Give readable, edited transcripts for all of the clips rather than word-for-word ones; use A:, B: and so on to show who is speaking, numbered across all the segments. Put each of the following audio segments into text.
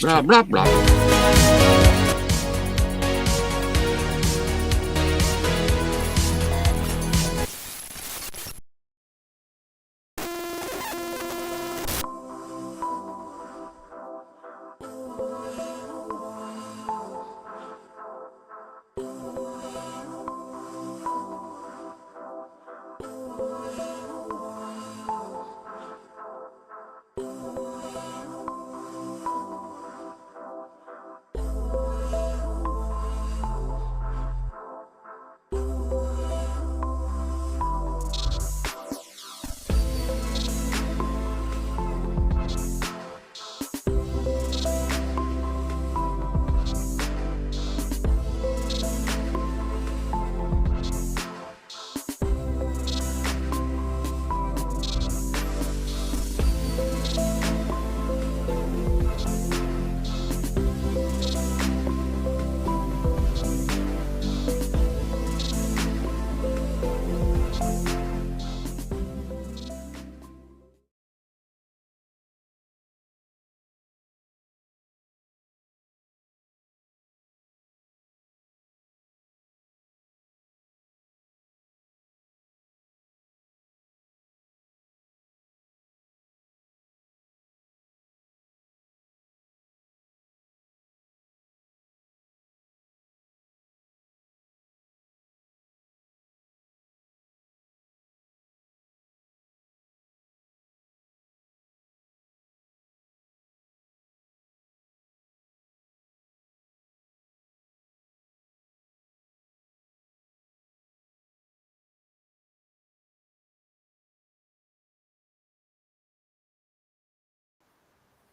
A: Blah, blah, blah.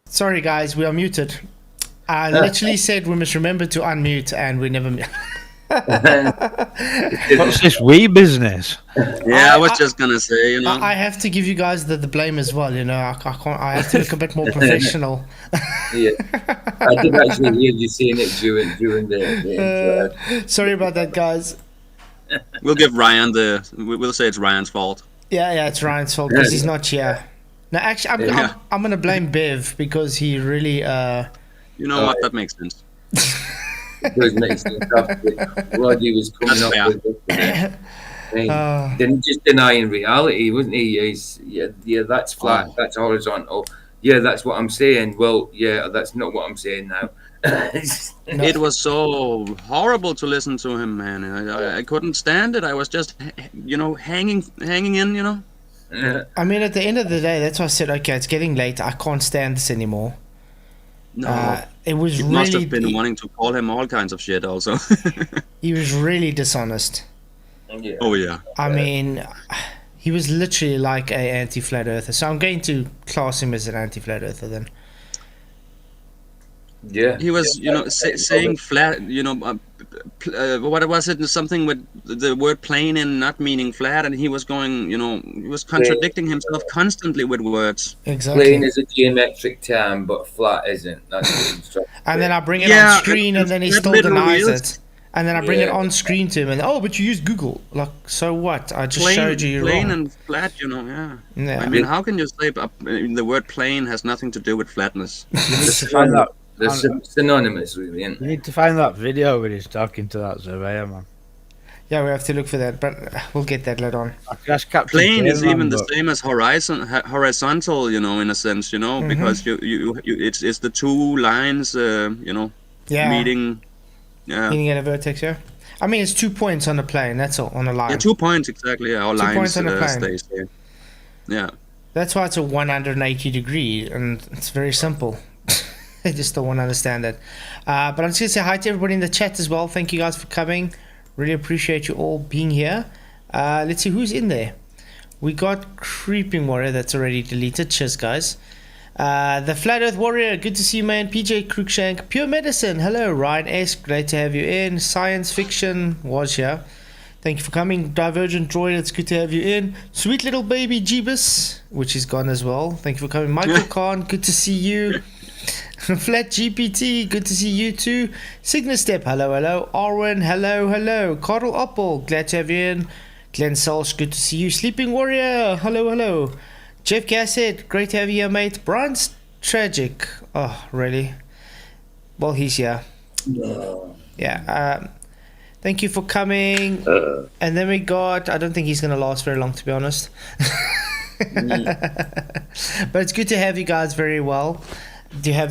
B: Sorry, guys, we are muted. I literally said we must remember to unmute, and we never.
C: What's this wee business?
A: Yeah, I was just gonna say,
B: I have to give you guys the blame as well. I can't. I have to look a bit more professional.
D: Yeah, I did actually hear you saying it during the intro.
B: Sorry about that, guys.
A: We'll give Ryan we'll say it's Ryan's fault.
B: Yeah, it's Ryan's fault because he's not here. No, actually, I'm gonna blame Bev because he really.
A: You know what? That makes sense.
D: It does make sense. What he was coming up with. Didn't just denying reality, wasn't he? Yeah, that's flat, that's horizontal. Yeah, that's what I'm saying. Well, yeah, that's not what I'm saying now.
A: It was so horrible to listen to him, man. I couldn't stand it. I was just, hanging in,
B: I mean, at the end of the day, that's why I said, okay, it's getting late. I can't stand this anymore.
A: No,
B: it was
A: you
B: really.
A: Must have been wanting to call him all kinds of shit, also.
B: He was really dishonest.
D: Yeah.
A: Oh yeah.
B: I mean, he was literally like a anti-flat earther. So I'm going to class him as an anti-flat earther then.
D: Yeah.
A: He was, saying flat. What was it? Something with the word plane and not meaning flat, and he was going. He was contradicting himself constantly with words.
B: Exactly.
D: Plane is a geometric term, but flat isn't. That's what he's trying to say.
B: And then I bring it on screen, and then he still denies it. And then I bring it on screen to him, and but you used Google. Like, so what? I just showed you you're
A: plane
B: wrong.
A: And flat, yeah.
B: Yeah.
A: I mean, how can you say the word plane has nothing to do with flatness?
D: They're synonymous, really.
C: You need to find that video where he's talking to that surveyor, man.
B: Yeah, we have to look for that, but we'll get that later on.
A: Plane is even the same as horizontal, in a sense, because it's the two lines, meeting. Yeah.
B: Meeting at a vertex, yeah. I mean, it's 2 points on the plane. That's all on a line.
A: Yeah, 2 points exactly. Yeah, or
B: 2
A: lines
B: points on the plane.
A: stays there. Yeah.
B: That's why it's a 180 degree, and it's very simple. I just don't want to understand that. But I'm just going to say hi to everybody in the chat as well. Thank you guys for coming. Really appreciate you all being here. Let's see who's in there. We got Creeping Warrior that's already deleted. Cheers, guys. The Flat Earth Warrior, good to see you, man. PJ Cruikshank, Pure Medicine, hello. Ryan S, great to have you in. Science Fiction was here. Thank you for coming. Divergent Droid, it's good to have you in. Sweet little baby Jeebus, which is gone as well. Thank you for coming. Michael Khan, good to see you. Flat GPT, good to see you too. Cygnus Step, hello. Arwen, hello. Carl Opple, glad to have you in. Glenn Solsh, good to see you. Sleeping Warrior, hello. Jeff Gassett, great to have you here, mate. Brian's Tragic, oh, really? Well, he's here. Yeah. Thank you for coming. And then we got, I don't think he's going to last very long, to be honest. But it's good to have you guys very well. Do you have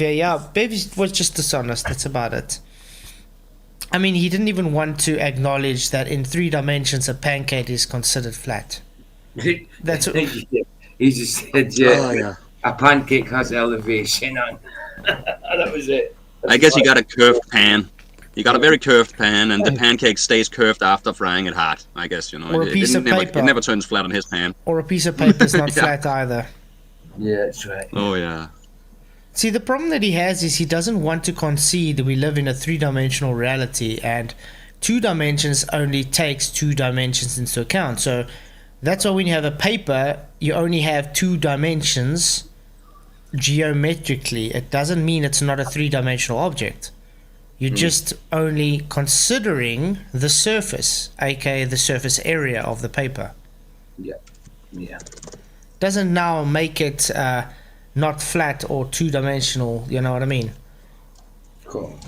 B: Baby was just dishonest. That's about it. I mean, he didn't even want to acknowledge that in 3 dimensions a pancake is considered flat. That's what,
D: he just said, a pancake has elevation on. That was it.
A: I guess you got a curved pan. You got a very curved pan, and the pancake stays curved after frying it hot. I guess, you know.
B: Or a piece of paper.
A: It never turns flat on his pan.
B: Or a piece of paper is not flat either.
D: Yeah, that's right.
A: Oh, yeah.
B: See, the problem that he has is he doesn't want to concede that we live in a 3-dimensional reality, and 2 dimensions only takes 2 dimensions into account. So that's why when you have a paper, you only have 2 dimensions geometrically. It doesn't mean it's not a 3-dimensional object. You're just only considering the surface, aka the surface area of the paper.
D: Yeah.
B: Doesn't now make it not flat or 2-dimensional, you know what I mean?
D: Cool.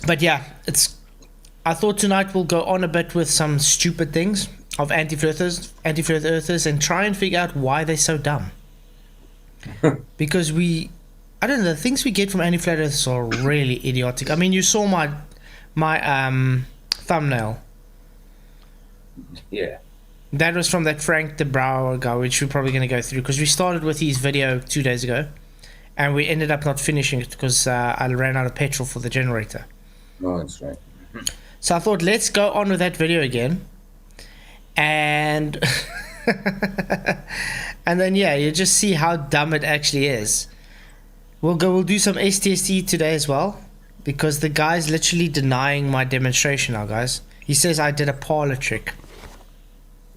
B: But yeah, I thought tonight we'll go on a bit with some stupid things of anti-flat earthers and try and figure out why they're so dumb. Because I don't know, the things we get from anti-flat earthers are really idiotic. I mean, you saw my thumbnail.
D: Yeah.
B: That was from that Frank de Brouwer guy, which we're probably going to go through, because we started with his video 2 days ago, and we ended up not finishing it because I ran out of petrol for the generator.
D: Oh, that's right.
B: So I thought, let's go on with that video again. And and then, yeah, you just see how dumb it actually is. We'll do some STST today as well, because the guy's literally denying my demonstration now, guys. He says I did a parlor trick.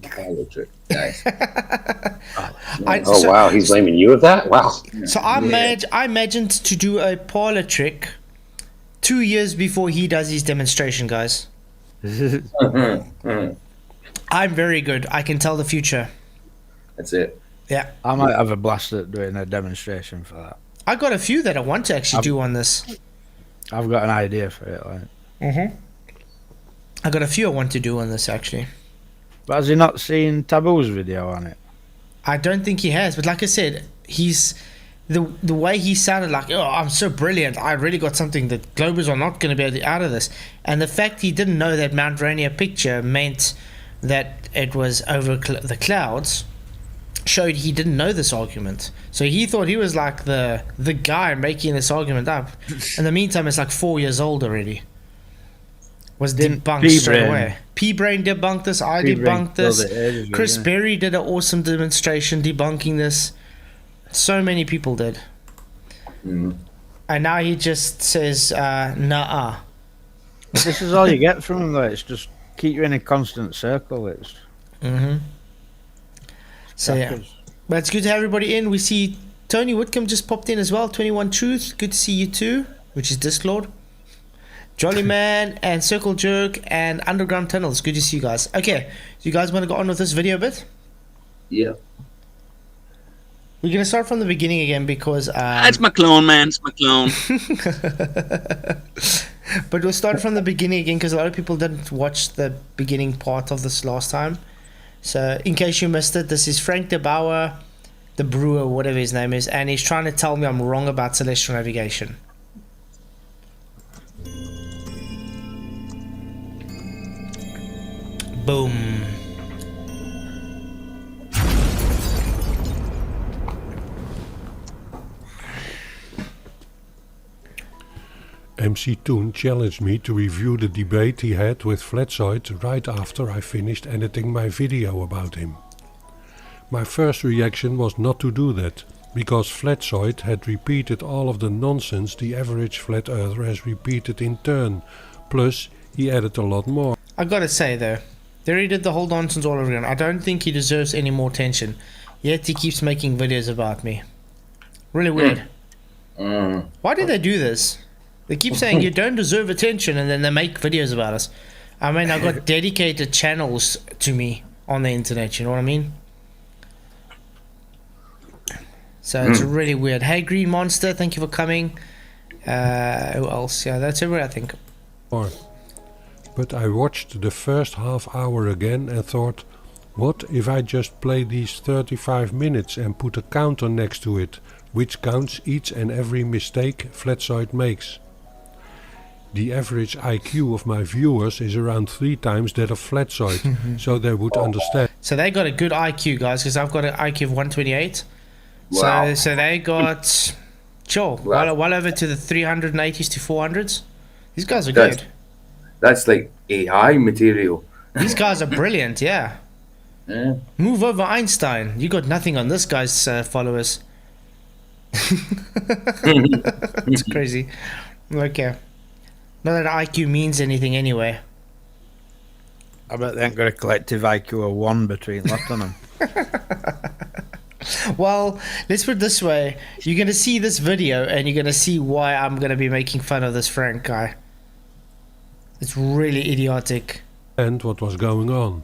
D: Parlor trick. Nice.
E: Wow, he's blaming you of that? Wow.
B: So I imagined to do a parlor trick 2 years before he does his demonstration, guys. I'm very good. I can tell the future.
D: That's it.
B: Yeah.
C: I might have a blast at doing a demonstration for that.
B: I got a few that I want to actually do on this.
C: I've got an idea for it. Like.
B: I got a few I want to do on this actually.
C: But has he not seen Taboo's video on it?
B: I don't think he has, but like I said, he's the way he sounded like, oh, I'm so brilliant. I really got something that Globers are not going to be able to get out of this. And the fact he didn't know that Mount Rainier picture meant that it was over the clouds showed he didn't know this argument. So he thought he was like the guy making this argument up. In the meantime, it's like 4 years old already. Was debunked straight away. P-Brain debunked this. I debunked this. Chris Berry did an awesome demonstration debunking this. So many people did. And now he just says, nah.
C: This is all you get from him, though. It's just keep you in a constant circle. It's
B: So yeah, but it's good to have everybody in. We see Tony Whitcomb just popped in as well. 21 Truth, good to see you too, which is Disclord. Jolly Man and Circle Jerk and Underground Tunnels, good to see you guys. Okay, so you guys want to go on with this video a bit?
D: Yeah.
B: We're going to start from the beginning again because...
A: it's my clone, man. It's my clone.
B: But we'll start from the beginning again because a lot of people didn't watch the beginning part of this last time. So in case you missed it, this is Frank de Brouwer, the brewer, whatever his name is, and he's trying to tell me I'm wrong about celestial navigation. Boom.
F: MC Toon challenged me to review the debate he had with Flatzoid right after I finished editing my video about him. My first reaction was not to do that, because Flatzoid had repeated all of the nonsense the average flat earther has repeated in turn, plus he added a lot more.
B: I gotta say though, there he did the whole nonsense all over again. I don't think he deserves any more attention, yet he keeps making videos about me. Really weird. Why do they do this? They keep saying you don't deserve attention and then they make videos about us. I mean, I've got dedicated channels to me on the internet, you know what I mean? So it's really weird. Hey Green Monster, thank you for coming. Who else? Yeah, that's everyone, I think.
F: more. But I watched the first half hour again and thought, what if I just play these 35 minutes and put a counter next to it, which counts each and every mistake Flatzoid makes? The average IQ of my viewers is around 3 times that of Flatzoid, so they would understand.
B: So they got a good IQ, guys, because I've got an IQ of 128.
D: Wow.
B: So they got, sure,
D: Wow.
B: well over to the 380s to 400s. These guys are
D: That's-
B: good.
D: That's like AI material.
B: These guys are brilliant, yeah.
D: Yeah.
B: Move over Einstein. You got nothing on this guy's followers. It's crazy. Okay. Not that IQ means anything anyway.
C: I bet they ain't got a collective IQ of 1 between left on them.
B: Well, let's put it this way. You're going to see this video and you're going to see why I'm going to be making fun of this Frank guy. It's really idiotic.
F: And what was going on.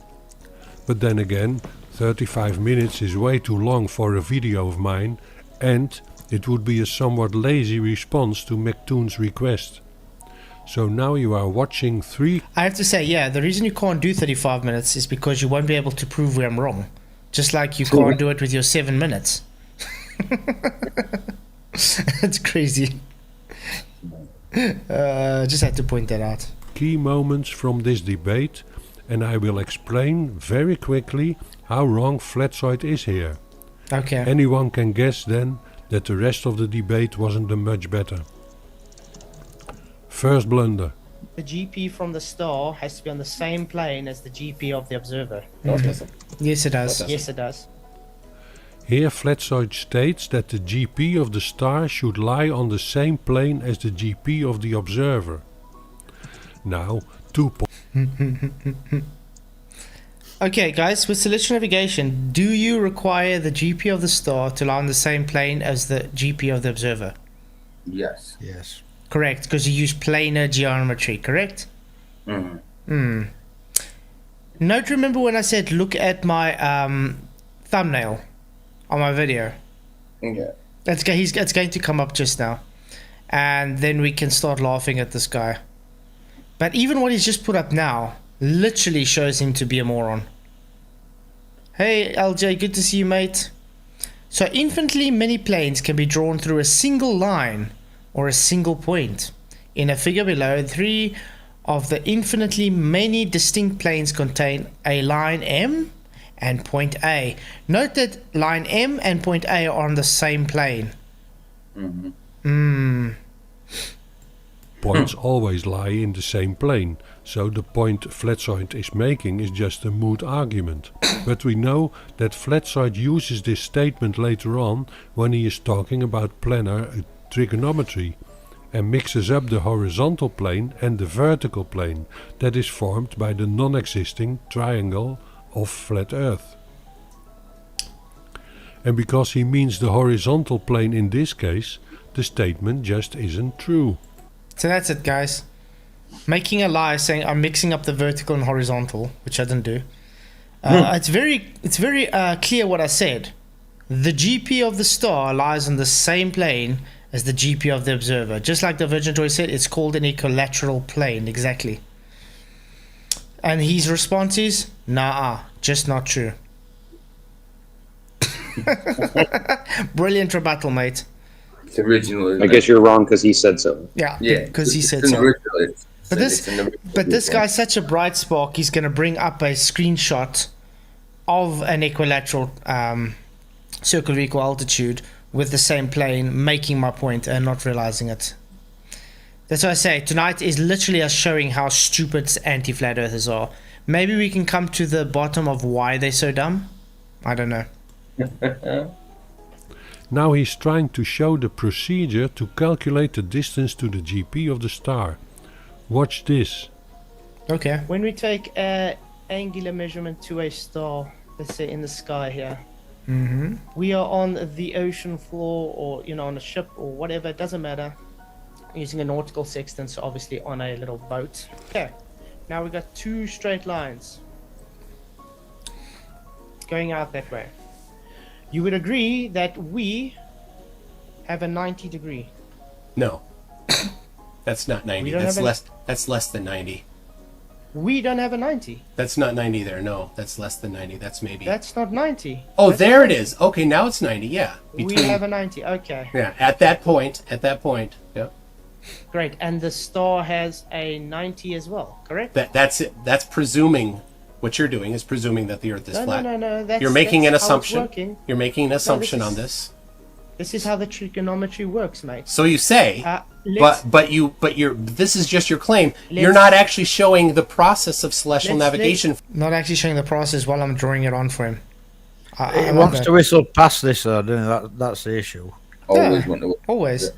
F: But then again, 35 minutes is way too long for a video of mine, and it would be a somewhat lazy response to McToon's request. So now you are watching 3.
B: I have to say, yeah, the reason you can't do 35 minutes is because you won't be able to prove where I'm wrong. Just like you can't do it with your 7 minutes. It's crazy. Just had to point that out.
F: Key moments from this debate, and I will explain very quickly how wrong Flatzoid is here.
B: Okay.
F: Anyone can guess then that the rest of the debate wasn't much better. First blunder.
B: The GP from the star has to be on the same plane as the GP of the observer.
G: No, it doesn't.
B: Yes, it does.
G: It does.
B: Yes, it does.
F: Here Flatzoid states that the GP of the star should lie on the same plane as the GP of the observer. Now, 2 points.
B: Okay, guys, with celestial navigation, do you require the GP of the star to lie on the same plane as the GP of the observer?
D: Yes.
C: Yes.
B: Correct, because you use planar geometry, correct?
D: Mhm.
B: Note, remember when I said look at my thumbnail on my video?
D: Yeah.
B: It's going to come up just now. And then we can start laughing at this guy. But even what he's just put up now literally shows him to be a moron. Hey LJ, good to see you, mate. So infinitely many planes can be drawn through a single line or a single point. In a figure below, 3 of the infinitely many distinct planes contain a line M and point A. Note that line M and point A are on the same plane.
F: Points always lie in the same plane, so the point Flatzoid is making is just a moot argument. But we know that Flatzoid uses this statement later on when he is talking about planar trigonometry, and mixes up the horizontal plane and the vertical plane that is formed by the non-existing triangle of flat Earth. And because he means the horizontal plane in this case, the statement just isn't true.
B: So that's it, guys. Making a lie saying I'm mixing up the vertical and horizontal, which I didn't do. It's very clear what I said. The GP of the star lies on the same plane as the GP of the observer. Just like the Virgin Joy said, it's called an equilateral plane, exactly. And his response is, nah, just not true. Brilliant rebuttal, mate.
D: It's original.
E: I guess you're wrong because he said so.
B: Yeah,
D: Yeah,
B: because he said
D: it's an
B: so.
D: original.
B: But
D: It's an original
B: this
D: one.
B: guy's such a bright spark. He's going to bring up a screenshot of an equilateral circle of equal altitude with the same plane, making my point and not realizing it. That's what I say. Tonight is literally us showing how stupid anti-flat earthers are. Maybe we can come to the bottom of why they're so dumb. I don't know.
F: Now he's trying to show the procedure to calculate the distance to the GP of the star. Watch this.
B: Okay. When we take an angular measurement to a star, let's say in the sky here, we are on the ocean floor or, on a ship or whatever, it doesn't matter, using a nautical sextant, so obviously on a little boat. Okay, now we've got 2 straight lines going out that way. You would agree that we have a 90 degree.
G: No. That's not 90.
B: don't
G: That's
B: have
G: less. That's less than 90.
B: We don't have a 90.
G: That's not 90 there. No, that's less than 90. That's maybe.
B: That's not 90.
G: Oh,
B: That's
G: there
B: not
G: it is. Okay, now it's 90. Yeah.
B: We have a 90. Okay.
G: Yeah. At that point. Yeah.
B: Great. And the star has a 90 as well, correct?
G: That's it. That's presuming. What you're doing is presuming that the Earth is flat.
B: No.
G: You're making an
B: that's how it's
G: assumption.
B: working.
G: You're making an assumption
B: is-
G: on this.
B: This is how the trigonometry works, mate.
G: So you say,
B: Let's-
G: but this is just your claim. You're
B: Let's-
G: not actually showing the process of celestial
B: Let's-
G: navigation.
B: Not actually showing the process while I'm drawing it on for him.
C: He wants to whistle past this, though, doesn't he? That's the issue.
D: Always want to.
B: Always.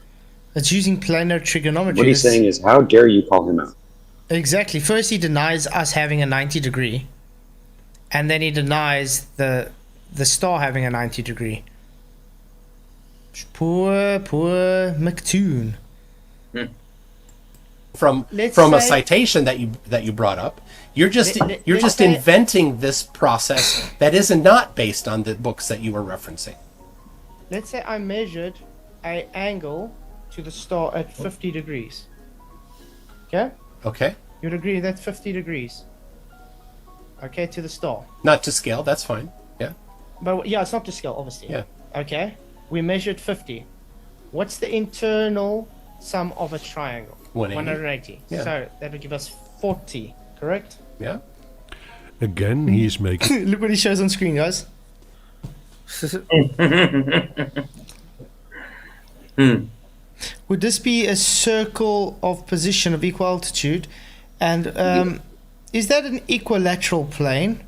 B: It's using planar trigonometry.
E: What he's
B: It's-
E: saying is, how dare you call him out?
B: Exactly. First, he denies us having a 90 degree, and then he denies the star having a 90 degree. Poor McToon.
G: From
B: Let's
G: a
B: say-
G: citation that you brought up, you're just
B: let's say-
G: inventing this process that is not based on the books that you were referencing.
B: Let's say I measured an angle to the star at 50 degrees. Okay?
G: Okay,
B: You'd agree that's 50 degrees. Okay, to the star.
G: not to scale. That's fine. Yeah.
B: But yeah, it's not to scale, obviously.
G: Yeah.
B: Okay? We measured 50. What's the internal sum of a triangle?
G: 180. Yeah.
B: So that would give us 40, correct?
G: Yeah.
F: Again, he is making
B: Look what he shows on screen, guys. Would this be a circle of position of equal altitude? And is that an equilateral plane?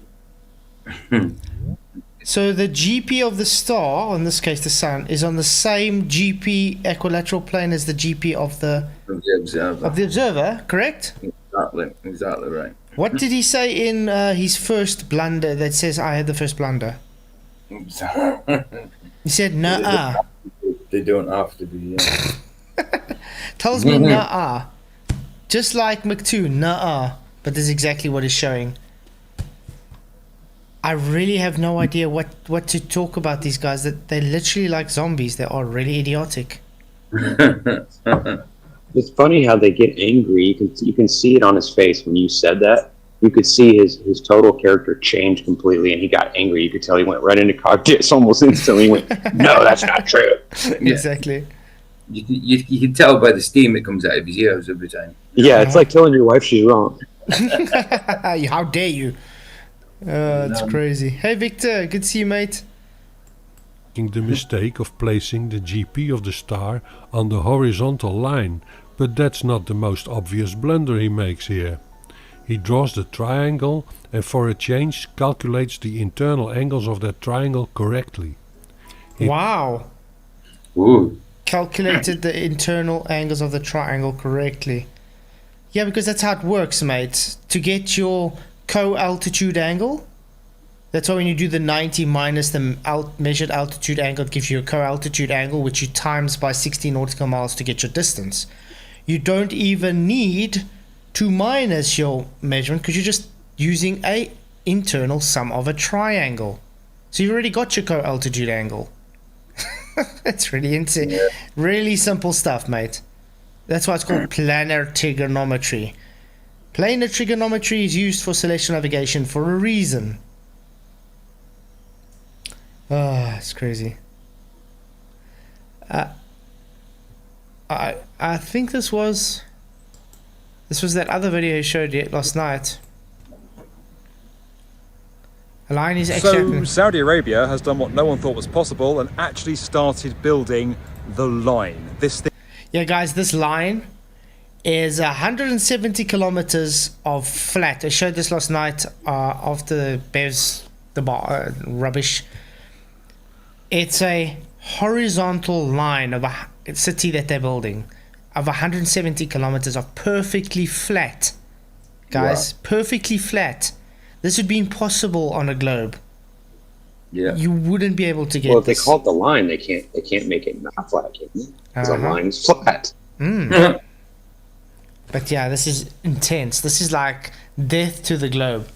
B: So the GP of the star, in this case the sun, is on the same GP equilateral plane as the GP of the observer, correct?
D: Exactly right.
B: What did he say in his first blunder that says I had the first blunder? He said, "Nuh-uh."
D: They don't have to be. Yeah.
B: Tells me nuh-uh. Just like McToon, nuh-uh. But this is exactly what he's showing. I really have no idea what to talk about these guys. That they're literally like zombies. They are really idiotic.
E: It's funny how they get angry. You can see it on his face when you said that. You could see his total character change completely, and he got angry. You could tell he went right into cockpits almost instantly. He went, "No, that's not true."
B: Exactly.
D: You can tell by the steam that comes out of his ears every time.
E: Yeah, it's like telling your wife she's wrong.
B: How dare you? It's crazy. Hey Victor, good to see you, mate.
F: the mistake of placing the GP of the star on the horizontal line, but that's not the most obvious blunder he makes here. He draws the triangle and for a change calculates the internal angles of that triangle correctly.
B: Wow.
D: Ooh.
B: Calculated the internal angles of the triangle correctly. Yeah, because that's how it works, mate. To get your co-altitude angle, that's why when you do the 90 minus the measured altitude angle, it gives you a co-altitude angle, which you times by 60 nautical miles to get your distance. You don't even need to minus your measurement because you're just using a internal sum of a triangle. So you've already got your co-altitude angle. It's really simple stuff, mate. That's why it's called planar trigonometry. Planar trigonometry is used for celestial navigation for a reason. It's crazy. I think this was that other video you showed last night.
H: So Saudi Arabia has done what no one thought was possible and actually started building the line. This thing.
B: Yeah, guys, this line is 170 kilometers of flat. I showed this last night after the rubbish. It's a horizontal line of a city that they're building of 170 kilometers of perfectly flat. Guys, wow. Perfectly flat. This would be impossible on a globe.
E: Yeah.
B: You wouldn't be able to get
E: Well, if they
B: this.
E: call it the line, they can't make it not flat, can they? Because the line's flat.
B: But yeah, this is intense. This is like death to the globe.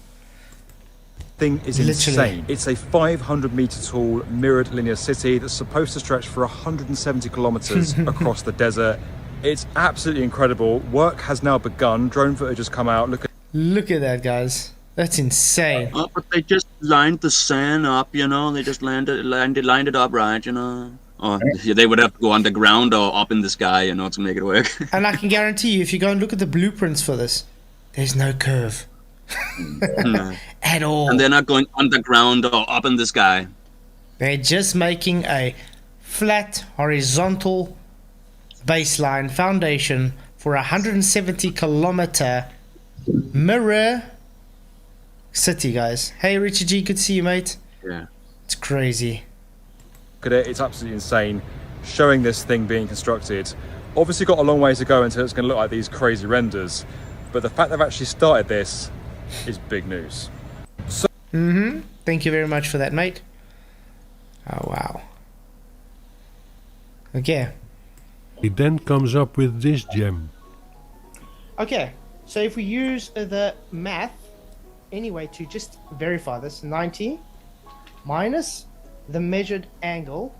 H: Thing is insane. It's a 500-meter tall mirrored linear city that's supposed to stretch for 170 kilometers across the desert. It's absolutely incredible. Work has now begun. Drone footage has come out.
B: Look at that, guys. That's insane.
A: Oh, but they just lined the sand up, you know. They just lined it up right, you know. Or they would have to go underground or up in the sky, you know, to make it work.
B: And I can guarantee you, if you go and look at the blueprints for this, there's no curve.
A: No.
B: At all.
A: And they're not going underground or up in the sky.
B: They're just making a flat, horizontal baseline foundation for a 170 kilometer mirror city, guys. Hey, Richard G, good to see you, mate.
A: Yeah.
B: It's crazy.
H: Look at it, it's absolutely insane. Showing this thing being constructed. Obviously got a long way to go until it's going to look like these crazy renders. But the fact they've actually started this is big news. So
B: Thank you very much for that, mate. Oh, wow. Okay.
F: He then comes up with this gem.
B: Okay, so if we use the math anyway to just verify this, 90 minus the measured angle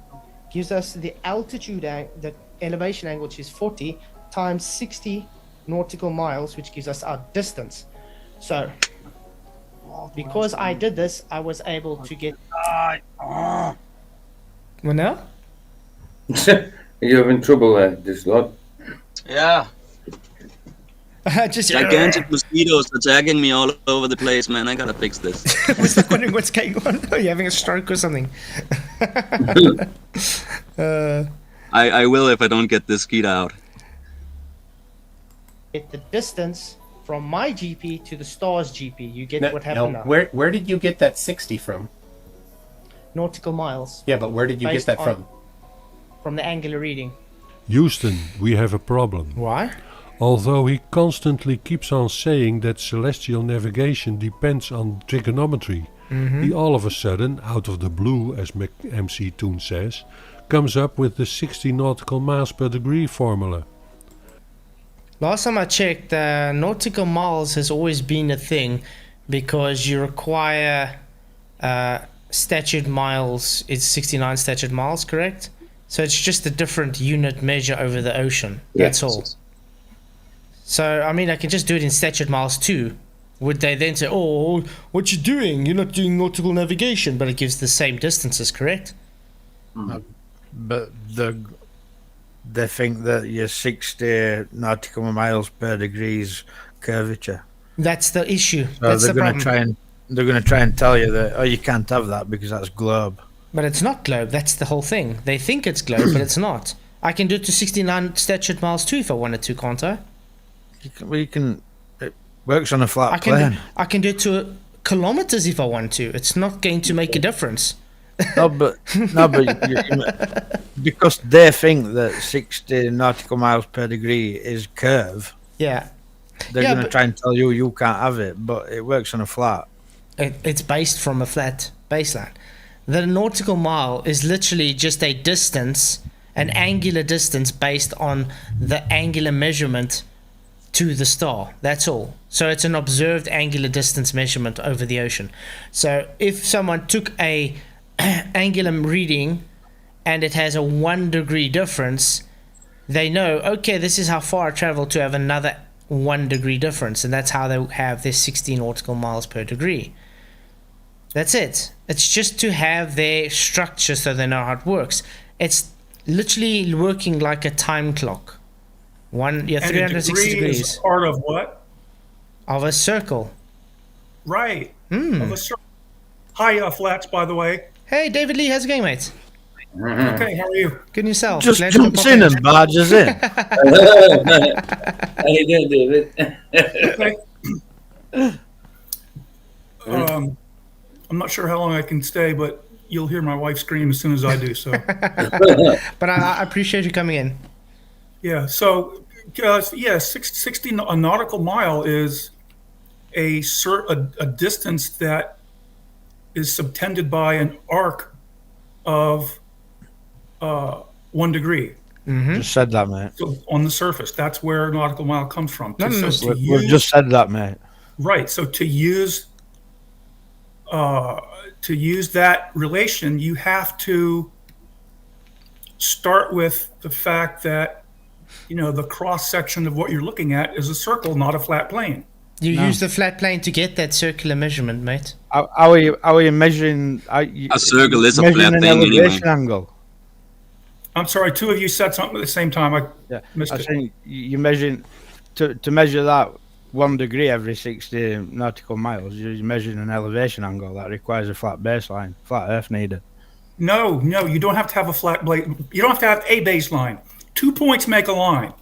B: gives us the altitude, the elevation angle, which is 40, times 60 nautical miles, which gives us our distance. So, because I did this, I was able to get... Well, no?
D: You're having trouble there, this lot.
A: Yeah.
B: Just
A: Gigantic mosquitoes attacking me all over the place, man. I gotta fix this.
B: I was like wondering what's going on. Are you having a stroke or something?
A: I will if I don't get this skeet out.
B: Get the distance from my GP to the star's GP. You get what happened now.
G: Where did you get that 60 from?
B: Nautical miles.
G: Yeah, but where did you get that from?
B: From the angular reading.
F: Houston, we have a problem.
B: Why?
F: Although he constantly keeps on saying that celestial navigation depends on trigonometry, he all of a sudden, out of the blue, as MC Toon says, comes up with the 60 nautical miles per degree formula.
B: Last time I checked, nautical miles has always been a thing because you require statute miles. It's 69 statute miles, correct? So it's just a different unit measure over the ocean. That's all. So, I mean, I can just do it in statute miles too. Would they then say, oh, what you doing? You're not doing nautical navigation, but it gives the same distances, correct?
C: But they think that you're 60 nautical miles per degrees curvature.
B: That's the issue.
C: So
B: that's
C: they're
B: the
C: going to
B: problem.
C: they're going to try and tell you that, oh, you can't have that because that's globe.
B: But it's not globe. That's the whole thing. They think it's globe, but it's not. I can do it to 69 statute miles too if I wanted to, can't I?
C: You can. It works on a flat plane.
B: I can do it to kilometers if I want to. It's not going to make a difference.
C: No, but because they think that 60 nautical miles per degree is curve.
B: Yeah.
C: They're going to try and tell you can't have it, but it works on a flat.
B: It's based from a flat baseline. The nautical mile is literally just a distance, an angular distance based on the angular measurement to the star. That's all. So it's an observed angular distance measurement over the ocean. So if someone took a angular reading and it has a 1 degree difference, they know, okay, this is how far I travel to have another 1 degree difference, and that's how they have their 60 nautical miles per degree. That's it. It's just to have their structure so they know how it works. It's literally working like a time clock. 360 degrees.
I: Is part of what?
B: Of a circle.
I: Right. Of a circle. Hi, Flats, by the way.
B: Hey, David Lee, how's it going, mate?
I: Okay, how are you?
B: Good and yourself.
C: Just jumps in and barges in.
D: How you doing, David?
I: Okay. I'm not sure how long I can stay, but you'll hear my wife scream as soon as I do so.
B: But I appreciate you coming in.
I: Yeah, so, 60 a nautical mile is a distance that is subtended by an arc of 1 degree.
C: Just said that, mate.
I: So on the surface, that's where nautical mile comes from.
C: We've just said that, mate.
I: Right. So to use that relation, you have to start with the fact that the cross section of what you're looking at is a circle, not a flat plane.
B: You use the flat plane to get that circular measurement, mate.
C: How are you measuring?
A: A circle is a
C: measuring
A: flat
C: an
A: thing
C: elevation
A: anyway.
C: angle.
I: I'm sorry, two of you said something at the same time. I missed
C: I
I: it.
C: think you measuring to measure that 1 degree every 60 nautical miles. You're measuring an elevation angle that requires a flat baseline, flat Earth needed.
I: No, you don't have to have a flat blade. You don't have to have a baseline. 2 points make a line.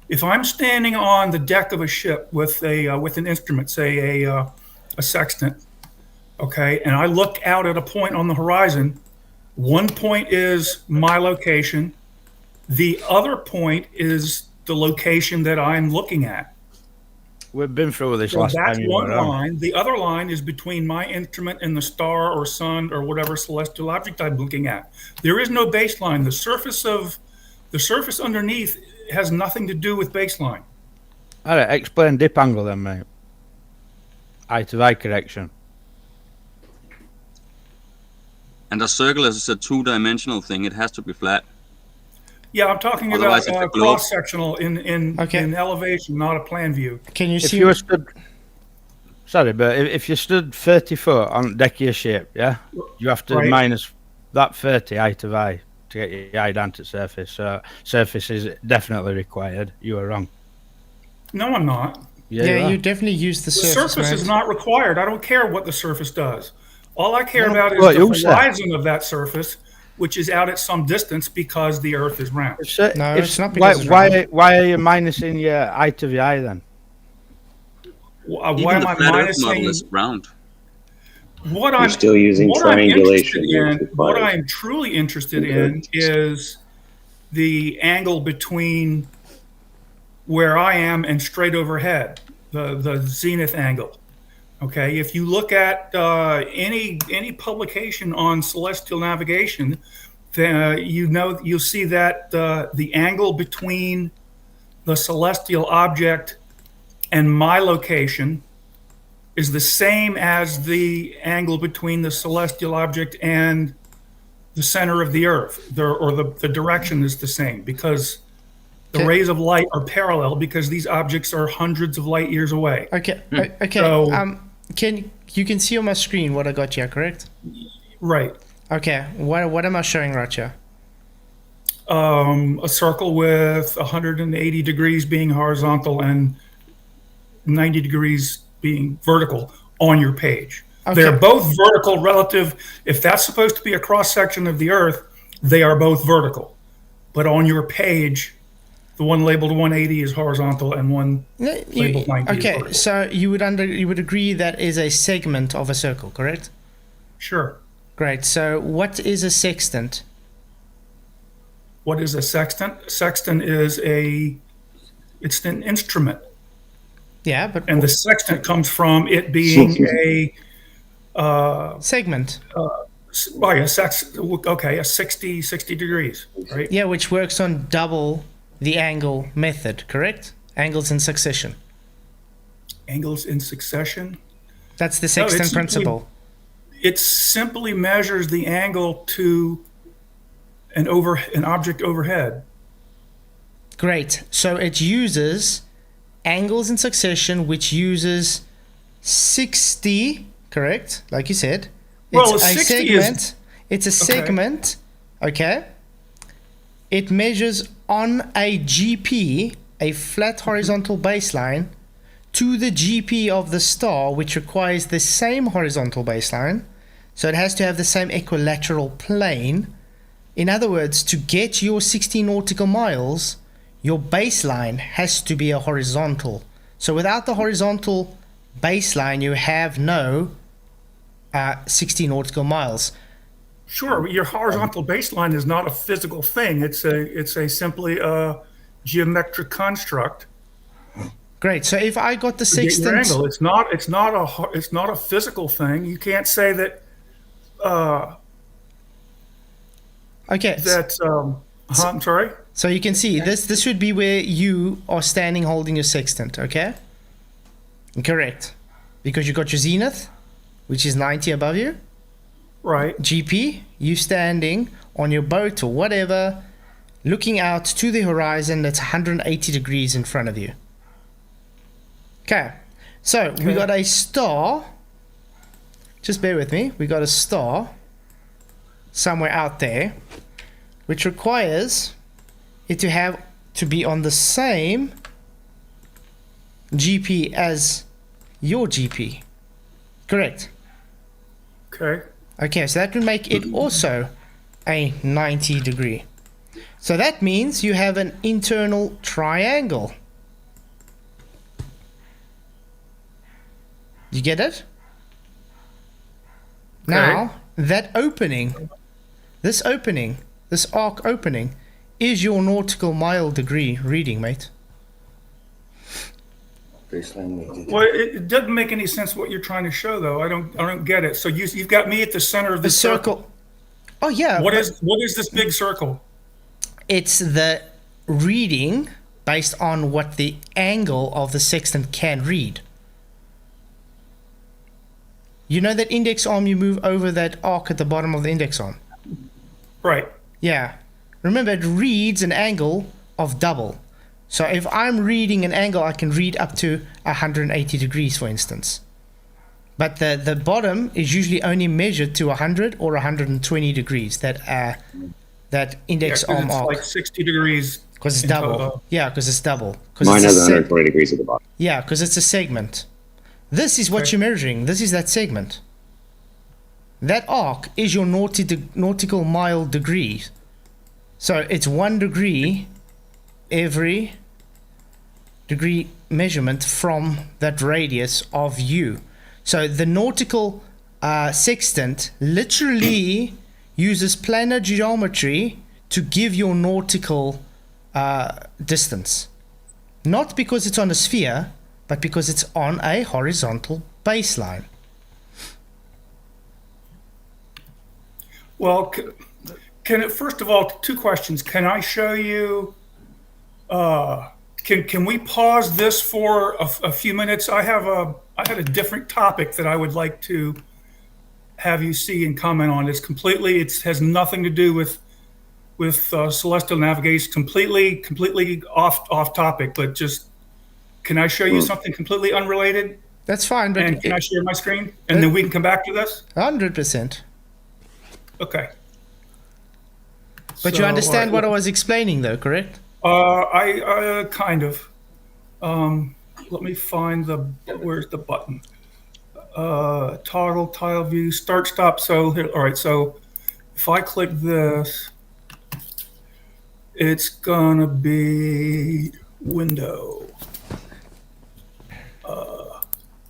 I: If I'm standing on the deck of a ship with an instrument, say a sextant, okay, and I look out at a point on the horizon, 1 point is my location. The other point is the location that I'm looking at.
C: We've been through this
I: So
C: last
I: that's
C: time you
I: one
C: were on.
I: line. The other line is between my instrument and the star or sun or whatever celestial object I'm looking at. There is no baseline. The surface underneath has nothing to do with baseline.
C: All right, explain dip angle then, mate. Eye to eye correction.
A: And a circle is a two-dimensional thing. It has to be flat.
I: Yeah, I'm talking
A: Otherwise
I: about
A: it's a globe.
I: cross-sectional in elevation, not a plan view.
B: Can you
C: If
B: see?
C: you were stood, sorry, but if you stood 30 foot on the deck of your ship, yeah, you have to
I: Right.
C: minus that 30 eye to eye to get your eye down to surface. So surface is definitely required. You were wrong.
I: No, I'm not.
B: Yeah,
C: are.
B: you definitely use the
I: The
B: surface.
I: surface is
B: mate.
I: not required. I don't care what the surface does. All I care about is
C: what
I: the
C: you said.
I: horizon of that surface, which is out at some distance because the Earth is round.
B: No, it's not because it's
C: why are you minusing your eye to the eye then?
I: Why
A: Even
I: am
A: the
I: I
A: flat Earth model
I: minusing?
A: is round.
I: What
E: You're
I: I'm
E: still using
I: what I'm interested
E: triangulation.
I: in, what I'm truly interested in is the angle between where I am and straight overhead, the zenith angle. Okay, if you look at any publication on celestial navigation, then you'll see that the angle between the celestial object and my location is the same as the angle between the celestial object and the center of the Earth. The direction is the same because the rays of light are parallel because these objects are hundreds of light years away.
B: Okay. Okay.
I: So-
B: Can you can see on my screen what I got here, correct?
I: Right.
B: Okay. What am I showing right here?
I: A circle with 180 degrees being horizontal and 90 degrees being vertical on your page.
B: Okay.
I: They're both vertical relative. If that's supposed to be a cross section of the Earth, they are both vertical. But on your page, the one labeled 180 is horizontal and one labeled 90 is
B: Okay,
I: vertical.
B: so you would agree that is a segment of a circle, correct?
I: Sure.
B: Great. So what is a sextant?
I: What is a sextant? Sextant is it's an instrument.
B: Yeah, but
I: And the sextant comes from it being a
B: segment.
I: a 60 degrees, right?
B: Yeah, which works on double the angle method, correct? Angles in succession.
I: Angles in succession.
B: That's the
I: it's
B: sextant
I: simply-
B: principle.
I: It simply measures the angle to an object overhead.
B: Great. So it uses angles in succession, which uses 60, correct? Like you said.
I: Well,
B: It's a
I: 60 is-
B: segment. It's a segment, okay? It measures on a GP, a flat horizontal baseline, to the GP of the star, which requires the same horizontal baseline. So it has to have the same equilateral plane. In other words, to get your 60 nautical miles, your baseline has to be a horizontal. So without the horizontal baseline, you have no 60 nautical miles.
I: Sure, your horizontal baseline is not a physical thing. It's a simply a geometric construct.
B: Great. So if I got the
I: to get your
B: sextant,
I: angle. It's not a physical thing. You can't say that
B: okay.
I: I'm sorry.
B: So you can see this would be where you are standing holding your sextant, okay? Correct. Because you got your zenith, which is 90 above you.
I: Right.
B: GP, you standing on your boat or whatever looking out to the horizon that's 180 degrees in front of you. Okay, so we got a star. Just bear with me. We got a star somewhere out there, which requires it to have to be on the same GP as your GP. Correct.
I: Okay.
B: Okay, so that would make it also a 90 degree. So that means you have an internal triangle. You get it?
I: Okay.
B: Now, that opening, this arc opening, is your nautical mile degree reading, mate.
I: Well, it doesn't make any sense what you're trying to show, though. I don't get it. So you've got me at the center of
B: The
I: this
B: circle. Oh yeah.
I: What is this big circle?
B: It's the reading based on what the angle of the sextant can read. You know that index arm, you move over that arc at the bottom of the index arm?
I: Right.
B: Yeah. Remember, it reads an angle of double. So if I'm reading an angle, I can read up to 180 degrees, for instance. But the bottom is usually only measured to 100 or 120 degrees, that index arm
I: it's
B: arc.
I: like 60 degrees.
B: Because it's double. Yeah, because it's double.
E: Mine has 120 degrees at the bottom.
B: Yeah, because it's a segment. This is what you're measuring. This is that segment. That arc is your nautical mile degree. So it's 1 degree every degree measurement from that radius of you. So the nautical sextant literally uses planar geometry to give your nautical distance. Not because it's on a sphere, but because it's on a horizontal baseline.
I: Well, can it, first of all, 2 questions. Can I show you, can we pause this for a few minutes? I had a different topic that I would like to have you see and comment on. It has nothing to do with celestial navigation, completely off topic, but just, can I show you something completely unrelated?
B: That's fine. But
I: and can I share my screen? And then we can come back to this?
B: 100%. Okay. But
I: So,
B: you understand what I was explaining, though, correct?
I: I kind of. Let me find where's the button? Toggle, tile view, start, stop. So here, all right. So if I click this, it's gonna be window.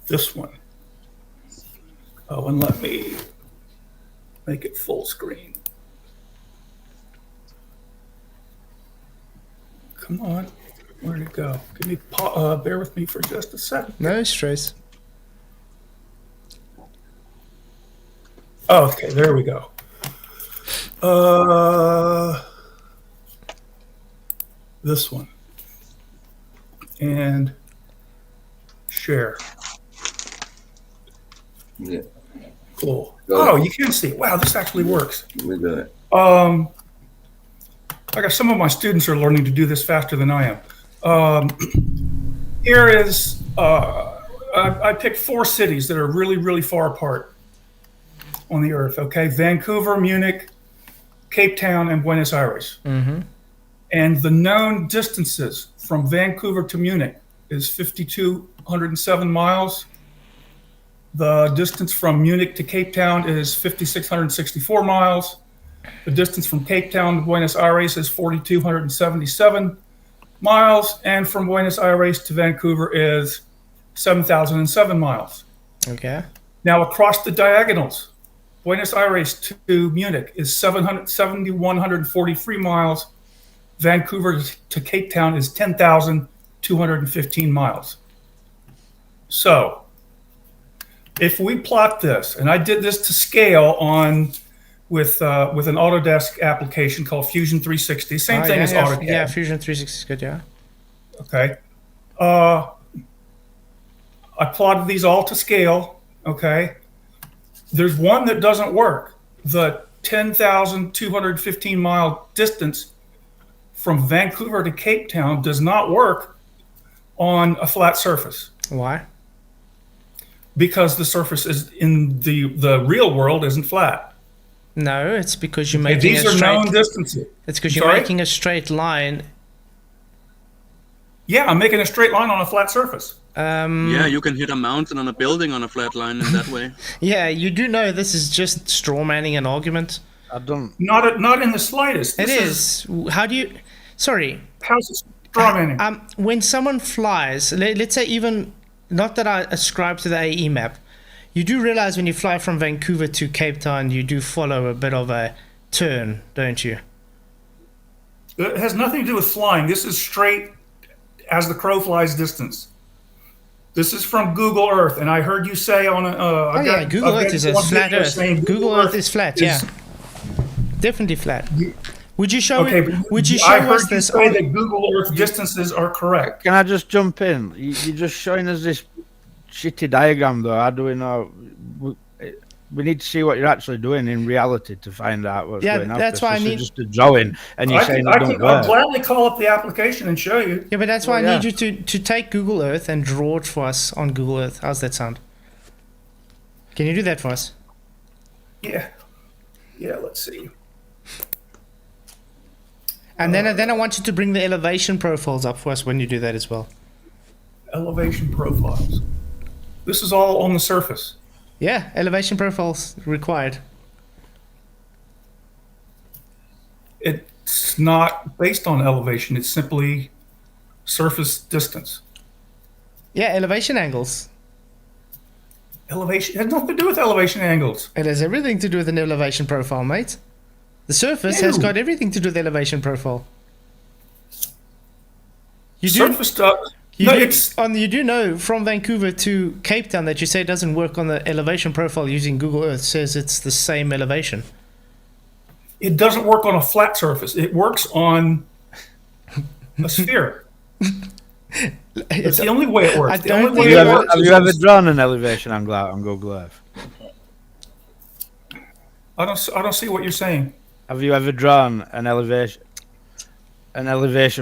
I: This one. Oh, and let me make it full screen. Come on, where'd it go? Give me, bear with me for just a second.
B: No stress.
I: Okay, there we go. This one. And share.
D: Yeah.
I: Cool. Oh, you can see. Wow, this actually works.
D: We got it.
I: I got some of my students are learning to do this faster than I am. Here is, I picked 4 cities that are really, really far apart on the earth, okay? Vancouver, Munich, Cape Town, and Buenos Aires.
B: Mm-hmm.
I: And the known distances from Vancouver to Munich is 5,207 miles. The distance from Munich to Cape Town is 5,664 miles. The distance from Cape Town to Buenos Aires is 4,277 miles. And from Buenos Aires to Vancouver is 7,007 miles.
B: Okay.
I: Now, across the diagonals, Buenos Aires to Munich is 7,143 miles. Vancouver to Cape Town is 10,215 miles. So, if we plot this, and I did this to scale with an Autodesk application called Fusion 360, same thing as AutoCAD.
B: Yeah, Fusion 360 is good, yeah.
I: Okay. I plotted these all to scale, okay? There's one that doesn't work. The 10,215 mile distance from Vancouver to Cape Town does not work on a flat surface.
B: Why?
I: Because the surface is in the real world isn't flat.
B: No, it's because you're making
I: These
B: a
I: are
B: straight.
I: known distances.
B: It's because you're
I: Sorry?
B: making a straight line.
I: Yeah, I'm making a straight line on a flat surface.
A: Yeah, you can hit a mountain on a building on a flat line in that way.
B: Yeah, you do know this is just straw manning an argument.
C: I don't.
I: Not in the slightest.
B: It is. How do you? Sorry.
I: How's it straw manning?
B: When someone flies, let's say even not that I ascribe to the AE map, you do realize when you fly from Vancouver to Cape Town, you do follow a bit of a turn, don't you?
I: It has nothing to do with flying. This is straight as the crow flies distance. This is from Google Earth, and I heard you say on a.
B: Google Earth is a flat Earth. Google Earth is flat. Yeah, definitely flat. Would you show
I: Okay,
B: it? Would you show
I: I heard
B: us
I: you
B: this?
I: say that Google Earth distances are correct.
C: Can I just jump in? You're just showing us this shitty diagram, though. How do we know? We need to see what you're actually doing in reality to find out what's going on.
B: That's why I need
C: just a drawing, and you're saying it don't
I: I'll
C: work.
I: gladly call up the application and show you.
B: Yeah, but that's why I need you to take Google Earth and draw it for us on Google Earth. How's that sound? Can you do that for us?
I: Yeah. Let's see.
B: And then I want you to bring the elevation profiles up for us when you do that as well.
I: Elevation profiles. This is all on the surface.
B: Yeah, elevation profiles required.
I: It's not based on elevation. It's simply surface distance.
B: Yeah, elevation angles.
I: Elevation it has nothing to do with elevation angles.
B: It has everything to do with an elevation profile, mate. The surface has got everything to do with the elevation profile. You do,
I: surface stuff.
B: You do know from Vancouver to Cape Town that you say it doesn't work on the elevation profile using Google Earth. Says it's the same elevation.
I: It doesn't work on a flat surface. It works on a sphere. It's the only way it works.
C: Have you ever drawn an elevation angle out on Google Earth?
I: I don't see what you're saying.
C: Have you ever drawn an elevation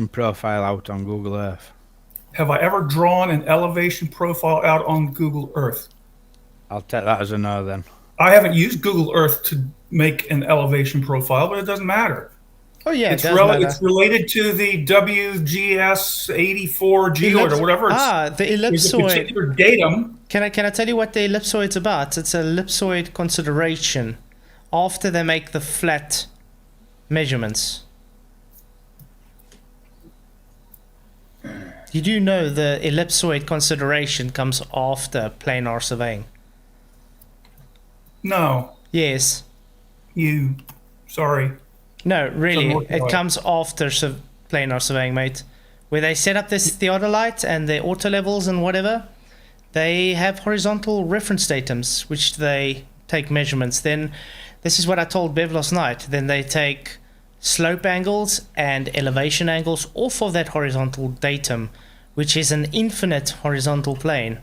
C: profile out on Google Earth?
I: Have I ever drawn an elevation profile out on Google Earth?
C: I'll take that as a no then.
I: I haven't used Google Earth to make an elevation profile, but it doesn't matter.
B: Oh yeah,
I: it's related to the WGS 84 geoid or whatever.
B: The ellipsoid.
I: It's a particular datum.
B: Can I tell you what the ellipsoid's about? It's an ellipsoid consideration. After they make the flat measurements. You do know the ellipsoid consideration comes after planar surveying?
I: No.
B: Yes.
I: Sorry.
B: No, really. It comes after planar surveying, mate. Where they set up this theodolite and their auto levels and whatever, they have horizontal reference datums, which they take measurements. Then, this is what I told Bev last night. Then they take slope angles and elevation angles off of that horizontal datum, which is an infinite horizontal plane.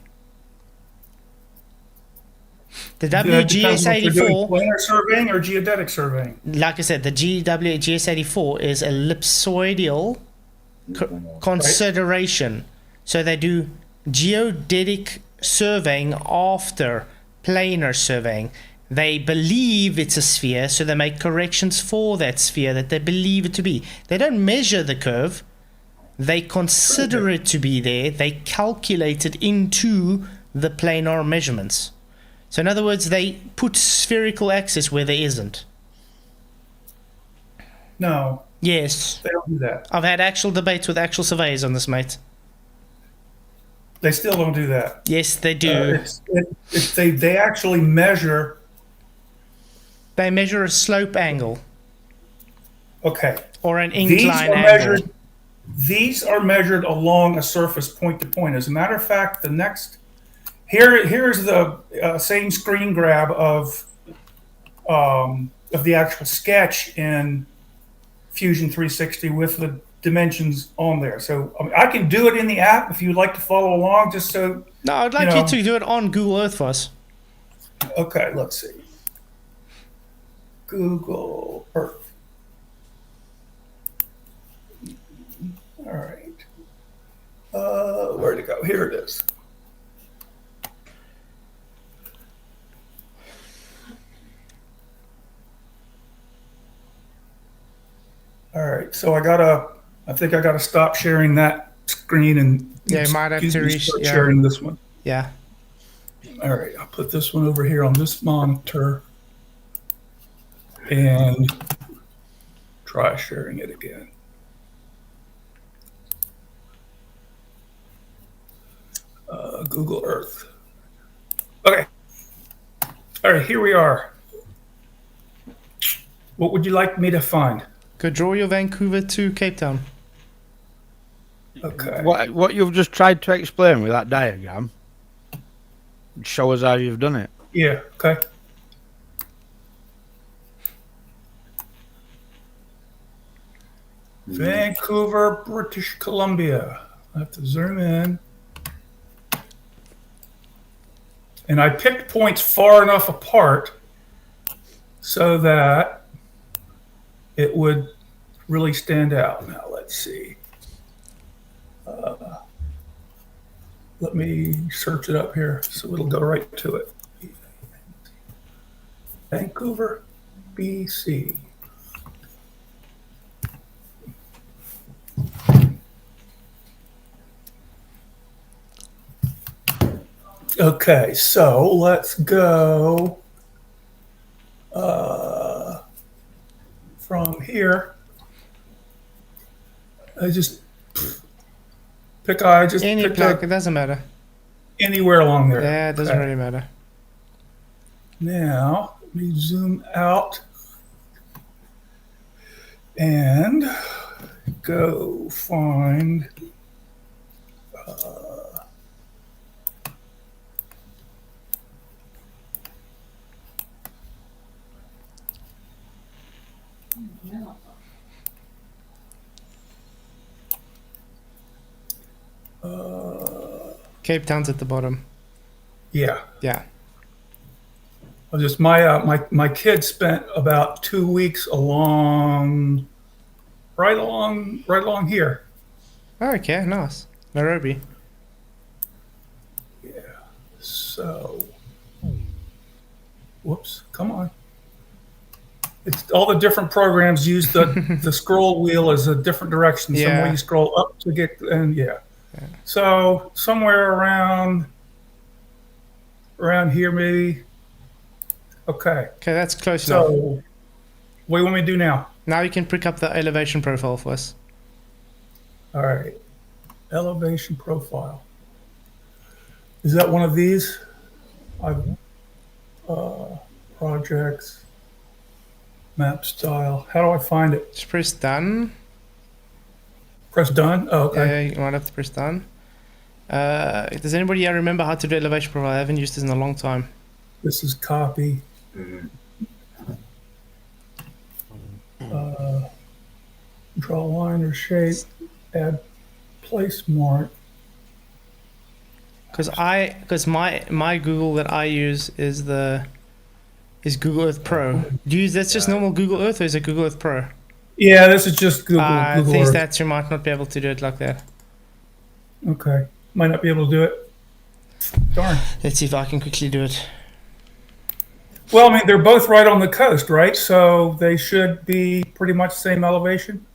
B: The WGS84
I: planar surveying or geodetic surveying.
B: Like I said, the GS84 is ellipsoidal consideration. So they do geodetic surveying after planar surveying. They believe it's a sphere, so they make corrections for that sphere that they believe it to be. They don't measure the curve. They consider it to be there. They calculate it into the planar measurements. So in other words, they put spherical axis where there isn't.
I: No.
B: Yes.
I: They don't do that.
B: I've had actual debates with actual surveyors on this, mate.
I: They still don't do that.
B: Yes, they do.
I: They actually measure.
B: They measure a slope angle.
I: Okay.
B: Or an incline angle.
I: These are measured along a surface point to point. As a matter of fact, here's the same screen grab of the actual sketch in Fusion 360 with the dimensions on there. So I can do it in the app if you'd like to follow along. Just so.
B: No, I'd like you to do it on Google Earth for us.
I: Okay, let's see. Google Earth. All right. Where'd it go? Here it is. All right, so I think I gotta stop sharing that screen and
B: Yeah, you might have to
I: start sharing this one.
B: Yeah.
I: All right, I'll put this one over here on this monitor and try sharing it again. Google Earth. Okay. All right, here we are. What would you like me to find?
B: Go draw your Vancouver to Cape Town.
I: Okay.
C: What you've just tried to explain with that diagram, show us how you've done it.
I: Yeah, okay. Vancouver, British Columbia. I have to zoom in. And I picked points far enough apart so that it would really stand out. Now, let's see. Let me search it up here so it'll go right to it. Vancouver, BC. Okay, so let's go from here. I just pick
B: Any plug, it doesn't matter.
I: Anywhere along there.
B: Yeah, it doesn't really matter.
I: Now, let me zoom out and go find
B: Cape Town's at the bottom.
I: yeah.
B: Yeah.
I: I just my kid spent about 2 weeks right along here.
B: Oh, okay, nice. Nairobi.
I: Yeah. So, whoops, come on. It's all the different programs use the scroll wheel as a different direction. Some way you scroll up to get yeah. So somewhere around here maybe. Okay.
B: Okay, that's close enough.
I: So, what do you want me to do now?
B: Now you can pick up the elevation profile for us.
I: All right. Elevation profile. Is that one of these? Projects, map style. How do I find it?
B: Just press done.
I: Press done? Oh, okay.
B: Yeah, you might have to press done. Does anybody here remember how to do elevation profile? I haven't used this in a long time.
I: This is copy. Draw a line or shape. Add place mark.
B: Because my Google that I use is Google Earth Pro. Do you use that's just normal Google Earth or is it Google Earth Pro?
I: Yeah, this is just Google
B: things
I: Earth.
B: that you might not be able to do it like that.
I: Okay. Might not be able to do it. Darn.
B: Let's see if I can quickly do it.
I: Well, I mean, they're both right on the coast, right? So they should be pretty much the same elevation.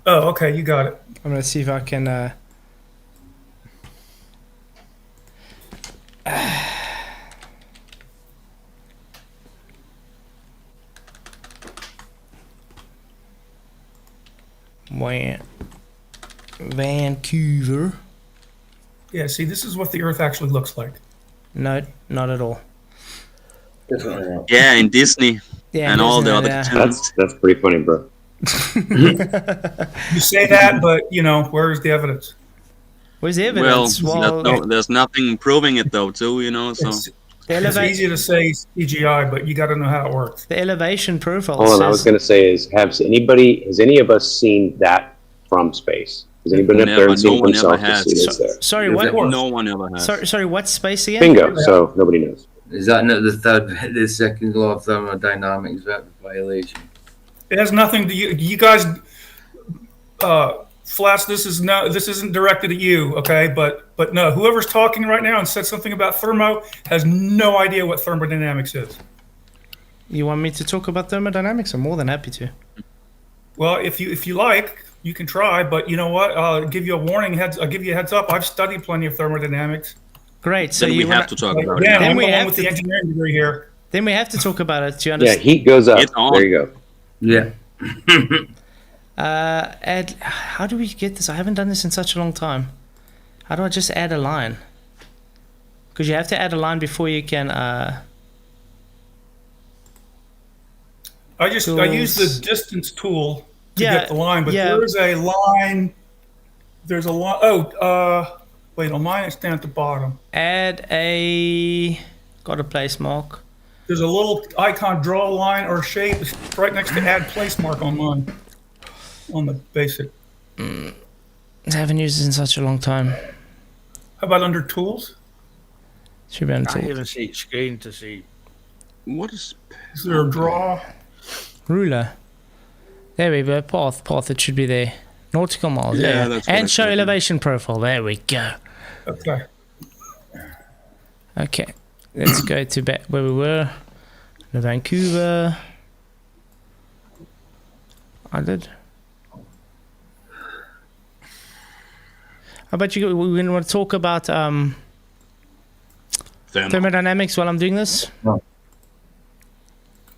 I: Oh, okay, you got it.
B: I'm going to see if I can... Vancouver.
I: Yeah, see, this is what the Earth actually looks like.
B: No, not at all.
A: Yeah, in Disney and all the other channels.
E: That's pretty funny, bro.
I: You say that, but, where's the evidence?
B: Where's the evidence?
A: Well, there's nothing proving it, though, too, so...
I: It's easy to say CGI, but you got to know how it works.
B: The elevation profile
E: Hold on, I was going to say has any of us seen that from space? Has anybody up there seen themselves to see this there?
B: Sorry, what?
A: No one ever has.
B: Sorry, what space again?
E: Bingo, so nobody knows.
D: Is that not the second law of thermodynamics violation?
I: It has nothing to you guys. Flats, this isn't directed at you, okay? But no, whoever's talking right now and said something about thermo has no idea what thermodynamics is.
B: You want me to talk about thermodynamics? I'm more than happy to.
I: Well, if you like, you can try. But you know what? I'll give you a warning. I'll give you a heads up. I've studied plenty of thermodynamics.
B: Great. So
A: then we have to talk about it.
I: Yeah,
B: Then
I: I'm
B: we
I: the one
B: have
I: with
B: to-
I: the engineering degree here.
B: Then we have to talk about it. Do you
E: Yeah,
B: understand?
E: heat goes up.
A: It's on.
E: There you go.
D: Yeah.
B: Add. How do we get this? I haven't done this in such a long time. How do I just add a line? Because you have to add a line before you can.
I: I use the distance tool to get the line, but there's a line. There's a line. Oh, wait, on mine it's down at the bottom.
B: Add a. Got a place mark.
I: There's a little icon, draw a line or shape. It's right next to add place mark on mine. On the basic.
B: I haven't used this in such a long time.
I: How about under tools?
B: Should be on
C: I can't
B: tool.
C: even see screen to see.
A: What is...
I: Is there a draw?
B: Ruler. There we go. Path. It should be there. Nautical miles.
A: Yeah,
B: Yeah.
A: that's what I
B: And show
A: thought.
B: elevation profile. There we go.
I: Okay.
B: Okay. Let's go to back where we were. The Vancouver. I did. How about you? We want to talk about thermodynamics while I'm doing this.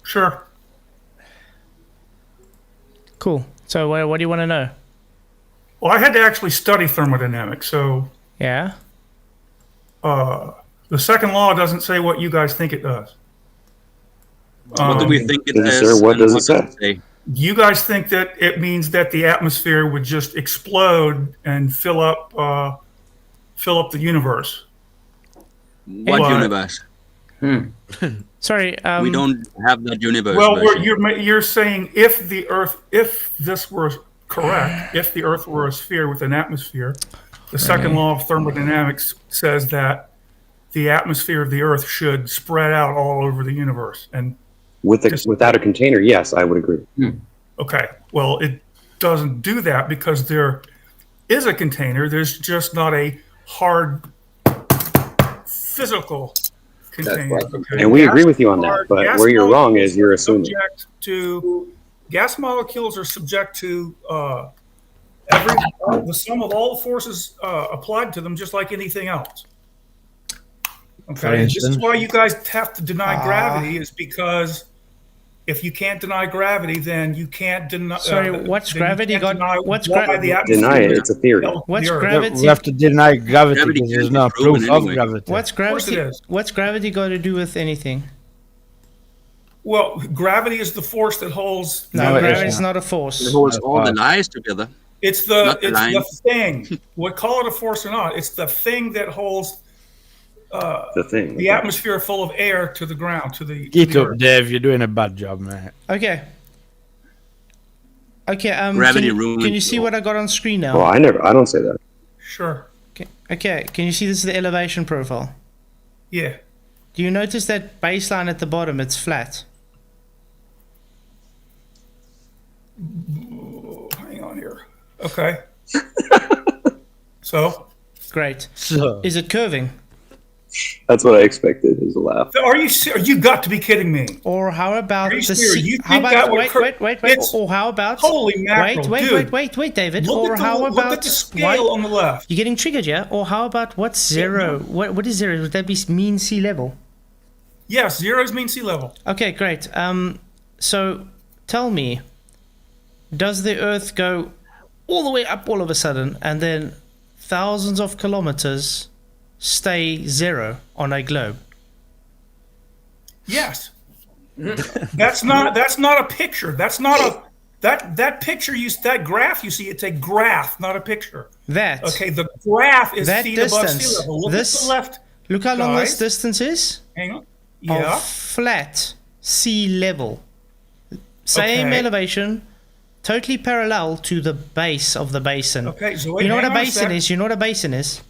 I: Sure.
B: Cool. So what do you want to know?
I: Well, I had to actually study thermodynamics, so
B: Yeah.
I: the second law doesn't say what you guys think it does.
A: What do we think it
E: Yes,
A: is?
E: sir. What
A: and
E: does it say?
A: say?
I: You guys think that it means that the atmosphere would just explode and fill up the universe.
A: What
I: What?
A: universe?
B: Sorry.
A: We don't have that universe.
I: Well,
A: version.
I: you're saying if this were correct, if the Earth were a sphere with an atmosphere, the second law of thermodynamics says that the atmosphere of the Earth should spread out all over the universe. And
E: Without a container, yes, I would agree.
I: okay, well, it doesn't do that because there is a container. There's just not a hard physical container.
D: right.
I: Okay?
E: And we agree with you on that, but
I: Gas
E: where you're wrong is you're
I: molecules are
E: assuming.
I: subject to gas molecules are subject to the sum of all the forces applied to them, just like anything else. Okay, this is
C: instance?
I: why you guys have to deny gravity, is because if you can't deny gravity, then you can't deny.
B: Sorry, what's
I: then you
B: gravity
I: can't
B: got-
I: deny
B: what's
I: why
B: gra-
I: the atmosphere
E: Deny it,
I: is
E: it's a theory.
I: felt
B: What's
I: the Earth.
B: gravity?
C: We have to deny gravity
A: Gravity
C: because there's
A: can't
C: no
A: be proven
C: proof of
A: anyway.
C: gravity.
B: What's
I: course it
B: gravity?
I: is.
B: What's gravity got to do with anything?
I: Well, gravity is the force that holds.
B: No,
C: No, it
B: gravity is
C: isn't.
B: not a force.
A: It holds all the lies together.
I: It's the
A: Not the line.
I: thing. What call it a force or not? It's the thing that holds
E: The thing.
I: the atmosphere full of air to the ground, to the.
C: Get
I: to the
C: up,
I: Earth.
C: Dave. You're doing a bad job, mate.
B: Okay. Okay.
A: Gravity
B: can
A: ruins
B: you see
A: it all.
B: what I got on screen now?
E: Well, I don't say that.
I: Sure.
B: Okay. Can you see this is the elevation profile?
I: Yeah.
B: Do you notice that baseline at the bottom? It's flat.
I: Hang on here. Okay. So,
B: Great.
C: So,
B: Is it curving?
E: That's what I expected, is a laugh.
I: are you you got to be kidding me?
B: Or how about
I: Are you
B: the
I: serious?
B: sea?
I: You
B: How
I: think that
B: about
I: would
B: wait.
I: it's-
B: Or how about
I: Holy mackerel, dude.
B: wait, David.
I: Look
B: or
I: at the,
B: how
I: look
B: about
I: at the scale
B: why-
I: on the left.
B: You're getting triggered, yeah? Or how about what's zero? What is zero? Would that be mean sea level?
I: Yes, zeros mean sea level.
B: Okay, great. So tell me, does the Earth go all the way up all of a sudden, and then thousands of kilometers stay zero on a globe?
I: Yes. That's not a picture. That's not a that picture that graph you see, it's a graph, not a picture.
B: That.
I: Okay, the graph is
B: That
I: feet above
B: distance.
I: sea level. Look
B: This-
I: at the left.
B: Look how long this
I: Guys.
B: distance is.
I: Hang on. Yeah.
B: Of flat sea level. Same
I: Okay.
B: elevation, totally parallel to the base of the basin.
I: Okay, so wait,
B: You know what a
I: hang on
B: basin
I: sec.
B: is? You know what a basin is?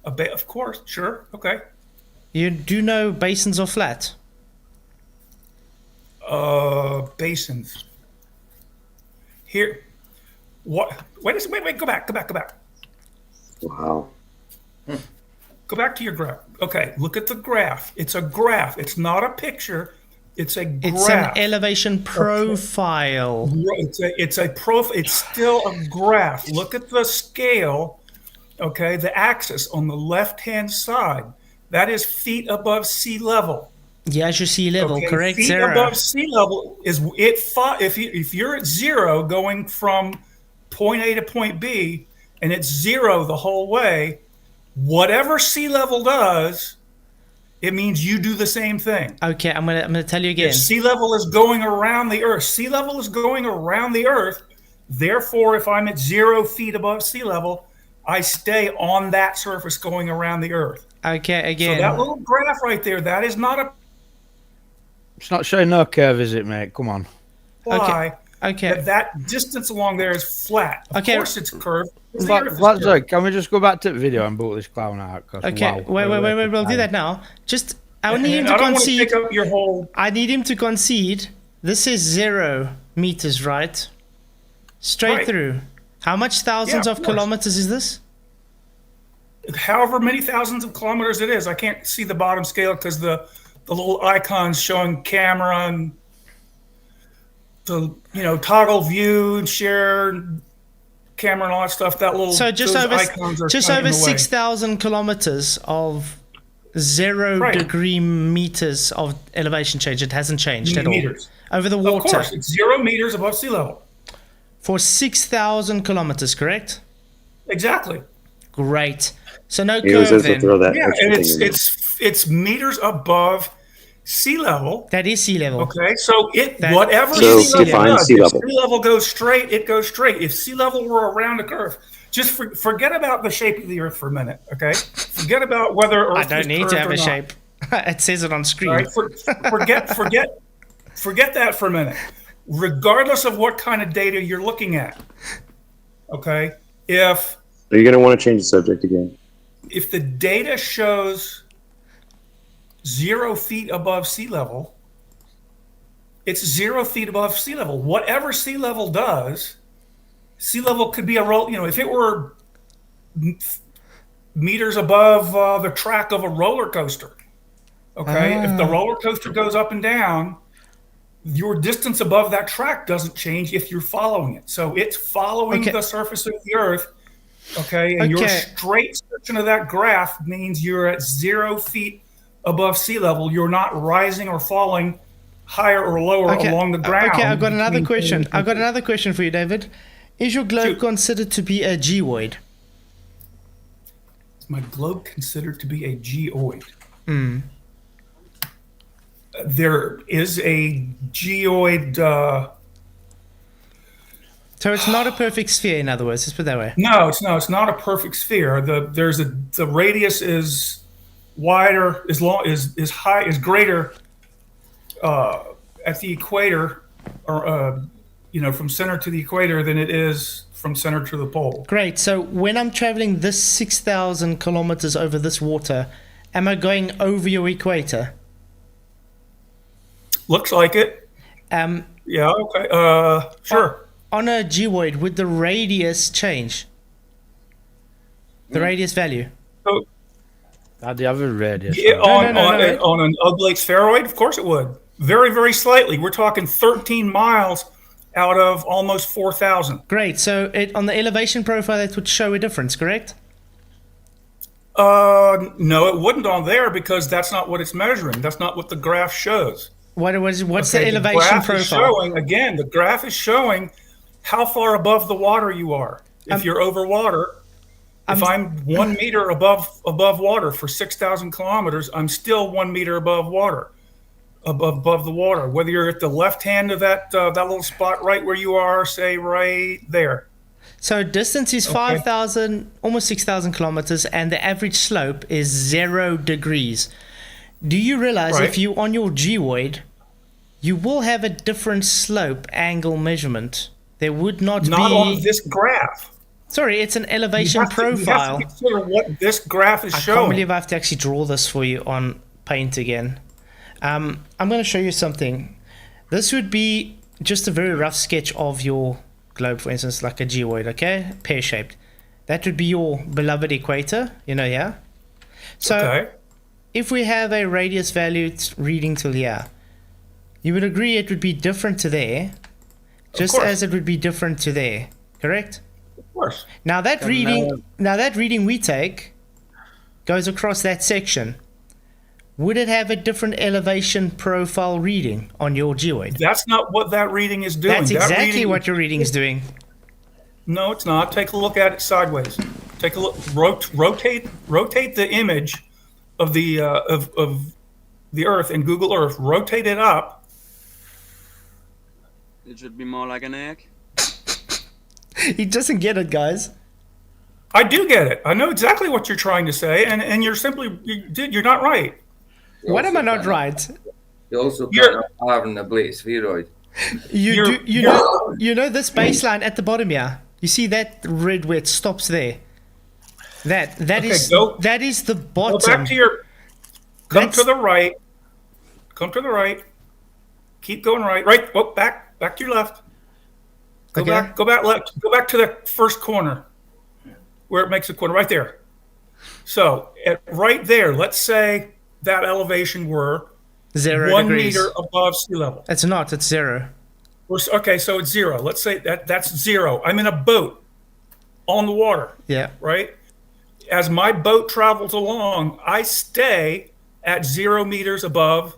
I: Of course, sure. Okay.
B: You do know basins are flat?
I: Basins. Here. What? Wait, go back.
E: Wow.
I: Go back to your graph. Okay, look at the graph. It's a graph. It's not a picture. It's a graph.
B: It's an elevation profile.
I: It's still a graph. Look at the scale. Okay, the axis on the left-hand side. That is feet above sea level.
B: Yeah, as your sea level,
I: Okay,
B: correct,
I: feet
B: Sarah?
I: above sea level is it. If you're at 0 going from point A to point B, and it's 0 the whole way, whatever sea level does, it means you do the same thing.
B: Okay, I'm gonna tell you again.
I: If sea level is going around the Earth, sea level is going around the Earth. Therefore, if I'm at 0 feet above sea level, I stay on that surface going around the Earth.
B: Okay, again.
I: So that little graph right there, that is not a
C: It's not showing no curve, is it, mate? Come on.
I: fly.
B: Okay.
I: That distance along there is flat. Of course it's curved.
C: Flatzoid, can we just go back to the video and boot this clown out?
B: Okay,
C: wow,
B: wait, we'll do that now. Just, I need him to
I: I don't want to
B: concede.
I: pick up your whole...
B: I need him to concede. This is 0 meters, right? Straight
I: Right.
B: through. How much thousands
I: Yeah,
B: of
I: of course.
B: kilometers is this?
I: However many thousands of kilometers it is. I can't see the bottom scale because the little icons showing camera and the toggle view and share camera and all that stuff. That little
B: So just
I: those
B: over
I: icons are
B: just
I: kind of
B: over
I: in the way.
B: 6,000 kilometers of 0
I: Right.
B: degree meters of elevation change. It hasn't changed at
I: Meters.
B: all. Over the
I: Of
B: water.
I: course, it's 0 meters above sea level.
B: For 6,000 kilometers, correct?
I: Exactly.
B: Great. So no
E: He was
B: curve
E: able to
B: then.
E: throw that
I: Yeah,
E: extra
I: and
E: thing in there.
I: it's meters above sea level.
B: That is sea level.
I: Okay, so
B: That-
I: whatever
E: So
I: sea level
E: define
I: does,
E: sea
I: if
E: level.
I: sea level goes straight, it goes straight. If sea level were around a curve, just forget about the shape of the Earth for a minute. Okay, forget about whether Earth
B: I don't
I: is
B: need to
I: curved
B: have
I: or
B: a
I: not.
B: shape. It says it on screen.
I: All right, forget that for a minute. Regardless of what kind of data you're looking at, okay, if
E: Are you going to want to change the subject again?
I: the data shows 0 feet above sea level, it's 0 feet above sea level. Whatever sea level does, sea level could be a roll. If it were meters above the track of a roller coaster, okay, if the roller coaster goes up and down, your distance above that track doesn't change if you're following it. So it's following
B: Okay.
I: the surface of the Earth. Okay, and your
B: Okay.
I: straight section of that graph means you're at 0 feet above sea level. You're not rising or falling higher or lower along the ground.
B: Okay, I've got another
I: between
B: question.
I: point
B: I've got another question for you, David. Is your globe
I: Shoot.
B: considered to be a geoid?
I: Is my globe considered to be a geoid? There is a geoid.
B: So it's not a perfect sphere, in other words. Let's put it that way.
I: No, it's not a perfect sphere. The radius is wider, is high, is greater at the equator, or from center to the equator than it is from center to the pole.
B: Great. So when I'm traveling this 6,000 kilometers over this water, am I going over your equator?
I: Looks like it. Yeah. Okay. Sure.
B: On a geoid, would the radius change? The radius value?
I: So,
C: How do you have a radius?
I: yeah, on
B: no.
I: on an oblate spheroid, of course it would. Very, very slightly. We're talking 13 miles out of almost 4,000.
B: Great. So on the elevation profile, that would show a difference, correct?
I: No, it wouldn't on there because that's not what it's measuring. That's not what the graph shows.
B: What's
I: Okay,
B: the elevation
I: graph is
B: profile?
I: the graph is showing how far above the water you are. If you're over water, if I'm 1 meter above water for 6,000 kilometers, I'm still 1 meter above water, above the water. Whether you're at the left hand of that little spot right where you are, say right there.
B: So distance is 5,000, almost 6,000 kilometers, and the average slope is 0 degrees. Do you realize
I: Right.
B: if you on your geoid, you will have a different slope angle measurement? There would not
I: Not
B: be.
I: on this graph.
B: Sorry, it's an elevation
I: You have
B: profile.
I: to consider what this graph is
B: I
I: showing.
B: can't believe I have to actually draw this for you on Paint again. I'm going to show you something. This would be just a very rough sketch of your globe, for instance, like a geoid, okay? Pear-shaped. That would be your beloved equator, yeah? So
I: Okay.
B: if we have a radius value reading till here, you would agree it would be different to there, just
I: course.
B: as it would be different to there, correct?
I: Of course.
B: Now that reading we take goes across that section. Would it have a different elevation profile reading on your geoid?
I: That's not what that reading is doing.
B: That's
I: That
B: exactly
I: reading-
B: what your reading is doing.
I: No, it's not. Take a look at it sideways. Take a look. Rotate the image of the Earth in Google Earth. Rotate it up.
A: It should be more like an egg.
B: He doesn't get it, guys.
I: I do get it. I know exactly what you're trying to say, and you're not right.
B: What am I not right?
D: You also
I: You're-
D: can't have an oblate spheroid.
B: You know this baseline at the bottom here. You see that red where it stops there. That
I: Okay,
B: is
I: go-
B: that is the
I: Go
B: bottom.
I: back to your. Come
B: That's-
I: to the right. Come to the right. Keep going right. Right. Oh, back to your left. Go
B: Okay.
I: back. Go back left. Go back to the first corner, where it makes a corner. Right there. So right there, let's say that elevation were
B: 0
I: 1
B: degrees.
I: meter above sea level.
B: It's not. It's 0.
I: Okay, so it's 0. Let's say that's 0. I'm in a boat on the water,
B: Yeah.
I: right? As my boat travels along, I stay at 0 meters above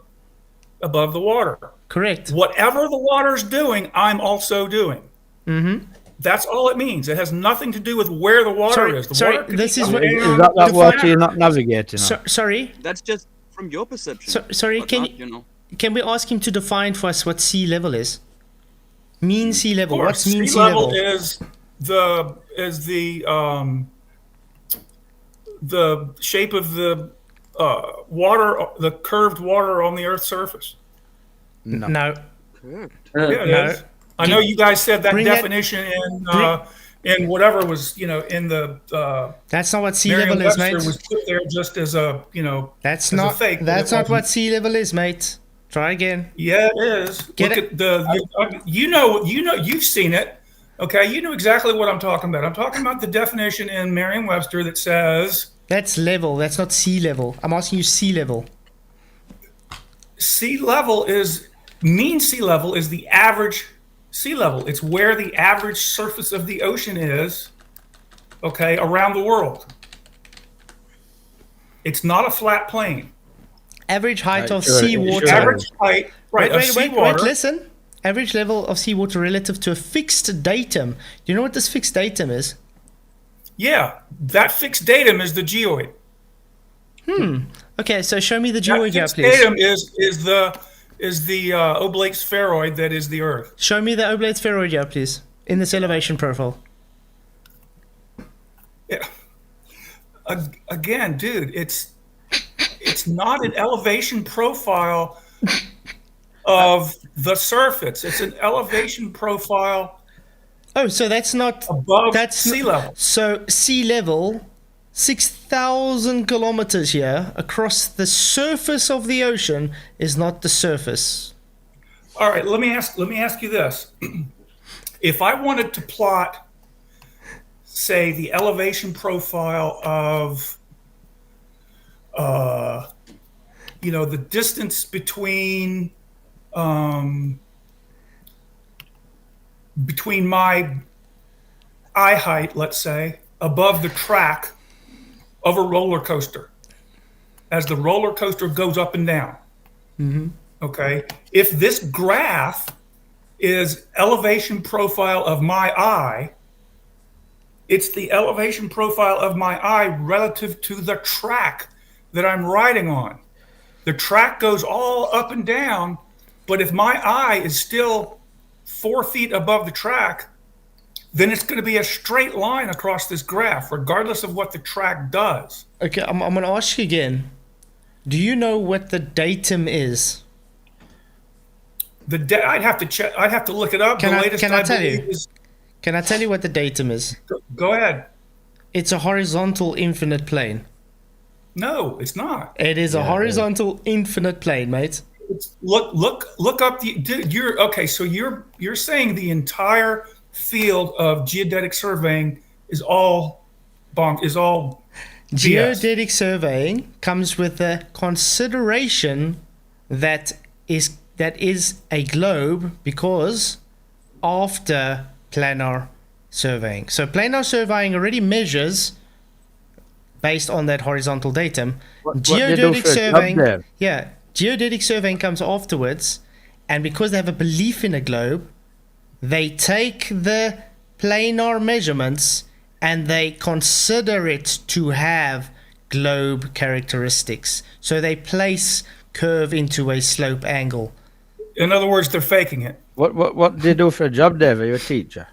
I: the water.
B: Correct.
I: Whatever the water's doing, I'm also doing. Mm-hmm. That's all it means. It has nothing to do with where the water is. The
B: sorry,
I: water could
B: this
I: be
B: is
I: up
B: what-
I: and
C: Is
I: down.
C: that
B: Define-
C: water you're not navigating on?
B: Sorry.
A: That's just from your perception.
B: Sorry.
A: but
B: Can
A: not, you know.
B: can we ask him to define for us what sea level is? Mean sea level.
I: Of course,
B: What's mean
I: sea
B: sea level?
I: is the shape of the water, the curved water on the Earth's surface.
B: No.
A: Good.
I: Yeah, it
B: No.
I: is. I know you guys said that
B: Bring that-
I: definition in whatever was in the
B: That's not what sea level is,
I: Merriam-Webster
B: mate.
I: was put there just as a
B: That's
I: as a
B: not.
I: fake, but
B: That's
I: it
B: not what
I: wasn't.
B: sea level is, mate. Try again.
I: Yeah, it is.
B: Get
I: Look
B: it-
I: at you've seen it. Okay, you know exactly what I'm talking about. I'm talking about the definition in Merriam-Webster that says
B: That's level. That's not sea level. I'm asking you sea level.
I: sea level is mean sea level is the average sea level. It's where the average surface of the ocean is, okay, around the world. It's not a flat plane.
B: Average height of
C: sure,
B: seawater.
C: sure.
I: Average height, right, of
B: Wait,
I: seawater.
B: listen. Average level of seawater relative to a fixed datum. Do you know what this fixed datum is?
I: Yeah, that fixed datum is the geoid.
B: Okay, so show me the
I: That
B: geoid here,
I: fixed
B: please.
I: datum is the oblate spheroid that is the Earth.
B: Show me the oblate spheroid here, please, in this elevation profile.
I: Yeah. Again, dude, it's not an elevation profile of the surface. It's an elevation profile
B: Oh, so that's not
I: above
B: that's
I: sea
B: not-
I: level.
B: So sea level, 6,000 kilometers here across the surface of the ocean is not the surface.
I: All right, let me ask you this. If I wanted to plot, say, the elevation profile of the distance between my eye height, let's say, above the track of a roller coaster, as the roller coaster goes up and down. Okay, if this graph is elevation profile of my eye, it's the elevation profile of my eye relative to the track that I'm riding on. The track goes all up and down, but if my eye is still 4 feet above the track, then it's going to be a straight line across this graph, regardless of what the track does.
B: Okay, I'm going to ask you again. Do you know what the datum is?
I: I'd have to check. I'd have to look it up.
B: Can
I: the
B: I-
I: latest
B: can I tell
I: believe
B: you?
I: is
B: Can I tell you what the datum is?
I: Go ahead.
B: It's a horizontal infinite plane.
I: No, it's not.
B: It is a horizontal infinite plane, mate.
I: Look up you're okay. So you're saying the entire field of geodetic surveying is all BS.
B: Geodetic surveying comes with the consideration that is a globe because after planar surveying. So planar surveying already measures based on that horizontal datum. Geodetic surveying comes afterwards, and because they have a belief in a globe, they take the planar measurements and they consider it to have globe characteristics. So they place curve into a slope angle.
I: In other words, they're faking it.
C: What do you do for a job, Dave? Are you a teacher?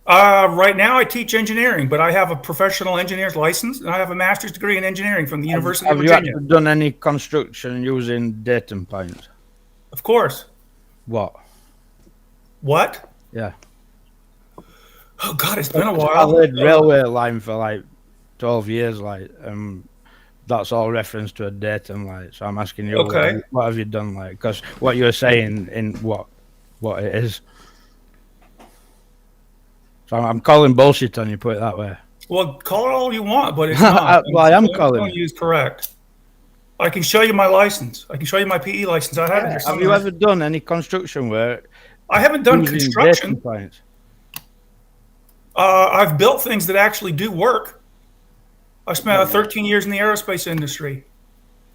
I: Right now I teach engineering, but I have a professional engineer's license and I have a master's degree in engineering from the University of Virginia.
C: Have you done any construction using datum points?
I: Of course.
C: What? Yeah.
I: Oh God, it's been a while.
C: I laid railway line for like 12 years, like, that's all reference to a datum, like. So I'm asking you,
I: okay,
C: what have you done, like? Because what you're saying in what it is. So I'm calling bullshit on you, put it that way.
I: Well, call it all you want, but it's not.
C: Well, I am calling
I: it. Is correct. I can show you my license. I can show you my PE license. I have it.
C: Have you ever done any construction work?
I: I haven't done construction. I've built things that actually do work. I spent 13 years in the aerospace industry,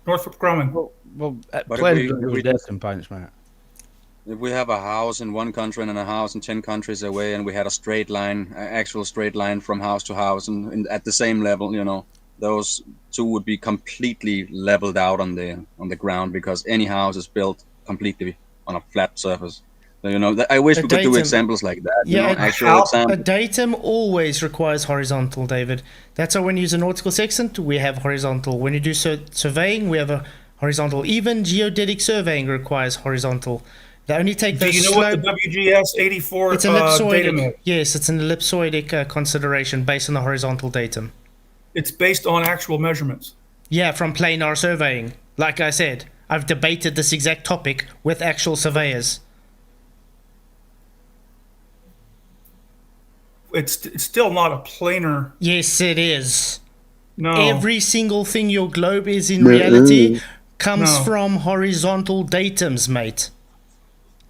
I: Northrop Grumman.
C: Well, planes don't use datum points, man.
A: If we have a house in one country and a house in 10 countries away, and we had a straight line, actual straight line from house to house, and at the same level, you know, those two would be completely leveled out on the ground, because any house is built completely on a flat surface. So, you know, I wish we could do examples like that.
B: Yeah,
A: you know, actual examples.
B: A datum always requires horizontal, David. That's why when you use a nautical sextant, we have horizontal. When you do surveying, we have a horizontal. Even geodetic surveying requires horizontal. They only take those.
I: Do you know what the WGS 84
B: it's ellipsoidic
I: datum is?
B: Yes, it's an ellipsoidic consideration based on the horizontal datum.
I: It's based on actual measurements.
B: Yeah, from planar surveying. Like I said, I've debated this exact topic with actual surveyors.
I: It's still not a planar.
B: Yes, it is.
I: No.
B: Every single thing your globe is in reality comes from horizontal datums, mate.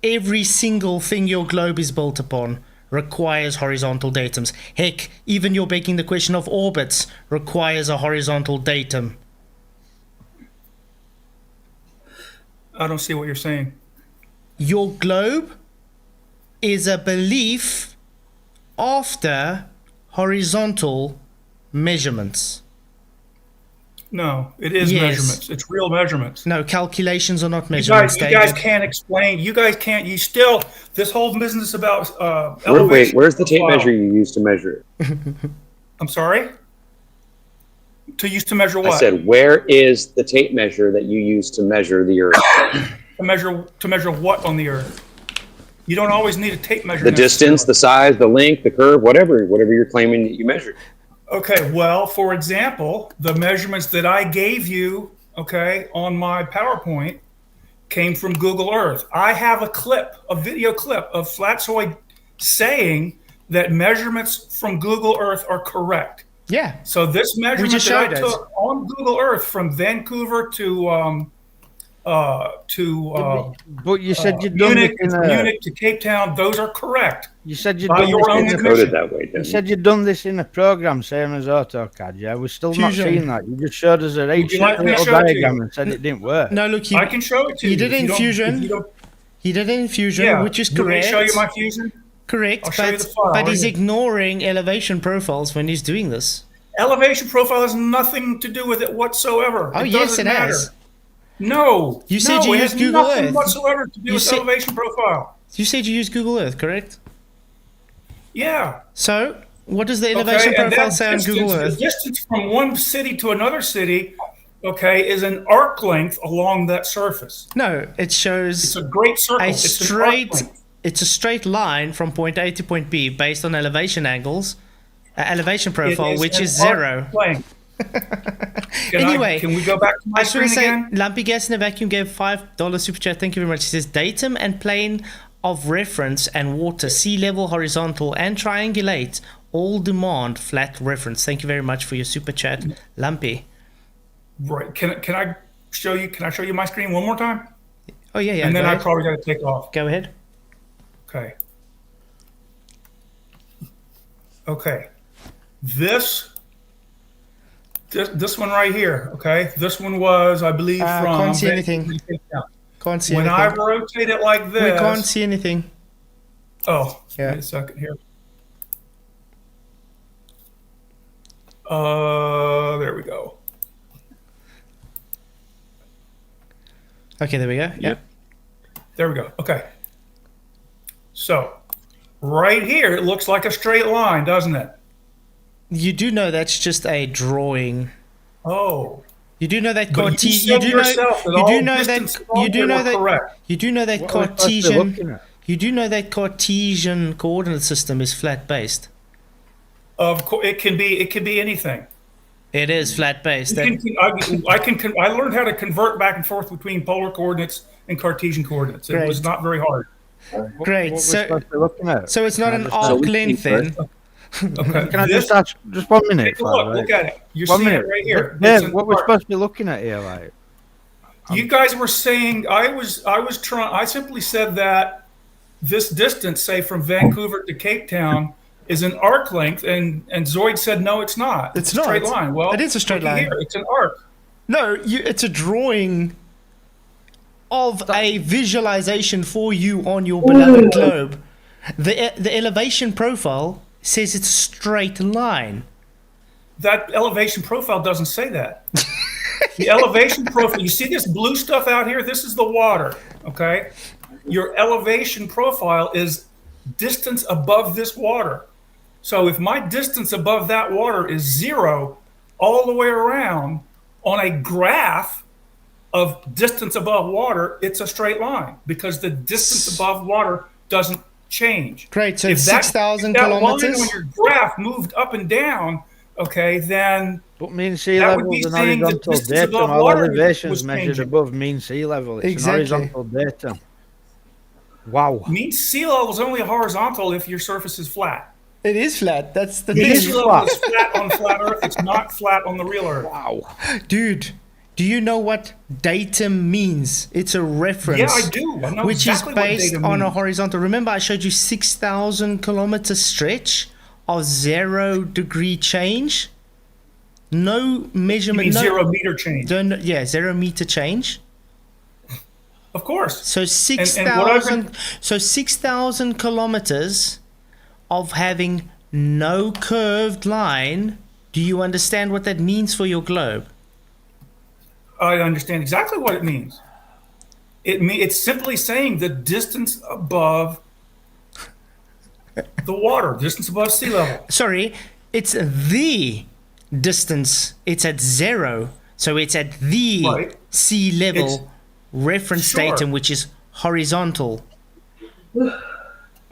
B: Every single thing your globe is built upon requires horizontal datums. Heck, even your begging the question of orbits requires a horizontal datum.
I: I don't see what you're saying.
B: Your globe is a belief after horizontal measurements.
I: No, it is measurements. It's real measurements.
B: No, calculations are not measurements.
I: You guys can't explain. You guys can't. You still, this whole business about elevation.
E: Where's the tape measure you use to measure it?
I: I'm sorry? To use to measure what?
E: I said, where is the tape measure that you use to measure the Earth?
I: to measure what on the Earth? You don't always need a tape measure.
E: The distance, the size, the length, the curve, whatever you're claiming that you measured.
I: Okay, well, for example, the measurements that I gave you, okay, on my PowerPoint came from Google Earth. I have a video clip of Flatzoid saying that measurements from Google Earth are correct.
B: Yeah.
I: So this measurement that I took on Google Earth from Vancouver to
C: but you said you'd done
I: Munich to Cape Town, those are correct.
C: You said you'd done this
E: coded that way.
C: You said you'd done this in a program, same as AutoCAD. Yeah, we're still not seeing that. You just showed us a little diagram and said it didn't work.
B: No, look,
I: I can show it to you.
B: He did it in Fusion. He did it in Fusion, which is correct.
I: Can I show you my Fusion?
B: Correct, but he's ignoring elevation profiles when he's doing this.
I: Elevation profile has nothing to do with it whatsoever.
B: Oh, yes, it has.
I: No.
B: You said you used Google Earth.
I: Nothing whatsoever to do with elevation profile.
B: You said you used Google Earth, correct?
I: Yeah.
B: So, what does the elevation profile say on Google Earth?
I: The distance from one city to another city, is an arc length along that surface.
B: No, it shows
I: it's a great circle.
B: it's a straight line from point A to point B based on elevation angles, elevation profile, which is zero. Anyway,
I: can we go back to my
B: I just want
I: screen
B: to say,
I: again?
B: Lumpy Gas in a Vacuum gave $5 super chat. Thank you very much. He says datum and plane of reference and water, sea level, horizontal, and triangulate all demand flat reference. Thank you very much for your super chat, Lumpy.
I: Right. Can I show you? Can I show you my screen one more time?
B: Oh yeah.
I: And then I probably got to take off.
B: Go ahead.
I: Okay. Okay. This one right here. Okay. This one was, I believe, from.
B: Can't see anything. Can't see
I: when
B: anything.
I: I rotate it like this.
B: We can't see anything.
I: Oh,
B: yeah.
I: Wait a second here. There we go.
B: Okay, there we go. Yeah.
I: There we go. Okay. So, right here, it looks like a straight line, doesn't it?
B: You do know that's just a drawing.
I: Oh.
B: You do know that
I: But
B: Cartesian.
I: you do know that
B: Cartesian. You do know that Cartesian coordinate system is flat based.
I: Of course, it can be anything.
B: It is flat based.
I: I learned how to convert back and forth between polar coordinates and Cartesian coordinates. It was not very hard.
B: Great. So it's not an arc length then.
I: Okay.
C: Can I just ask just 1 minute?
I: Look at it. You're seeing it right here.
C: Yeah, what we're supposed to be looking at here, like.
I: You guys were saying I simply said that this distance, say from Vancouver to Cape Town, is an arc length, and Zoid said no, it's not.
B: It's
I: a straight
B: not.
I: line. Well,
B: it is a straight line.
I: Here, it's an arc.
B: No, it's a drawing of a visualization for you on your beloved globe. The elevation profile says it's a straight line.
I: That elevation profile doesn't say that. The elevation profile, you see this blue stuff out here? This is the water, okay? Your elevation profile is distance above this water. So if my distance above that water is 0 all the way around on a graph of distance above water, it's a straight line because the distance above water doesn't change.
B: Great, so it's 6,000 kilometers.
I: That line on your graph moved up and down, okay, then
C: but mean sea level is an horizontal datum. All elevations measured above mean sea level. It's an horizontal datum. Wow.
I: Mean sea level is only horizontal if your surface is flat.
B: It is flat. That's the thing.
I: Mean sea level is flat on flat Earth. It's not flat on the real Earth.
C: Wow.
B: Dude, do you know what datum means? It's a reference.
I: Yeah, I do. I know
B: which
I: exactly
B: is based
I: what datum
B: on
I: means.
B: a horizontal. Remember, I showed you 6,000 kilometer stretch of 0 degree change. No measurement.
I: You mean 0 meter change?
B: 0 meter change.
I: Of course.
B: So 6,000. So 6,000 kilometers of having no curved line. Do you understand what that means for your globe?
I: I understand exactly what it means. It's simply saying the distance above the water, distance above sea level.
B: Sorry, it's the distance. It's at 0, so it's at the sea level reference datum, which is horizontal.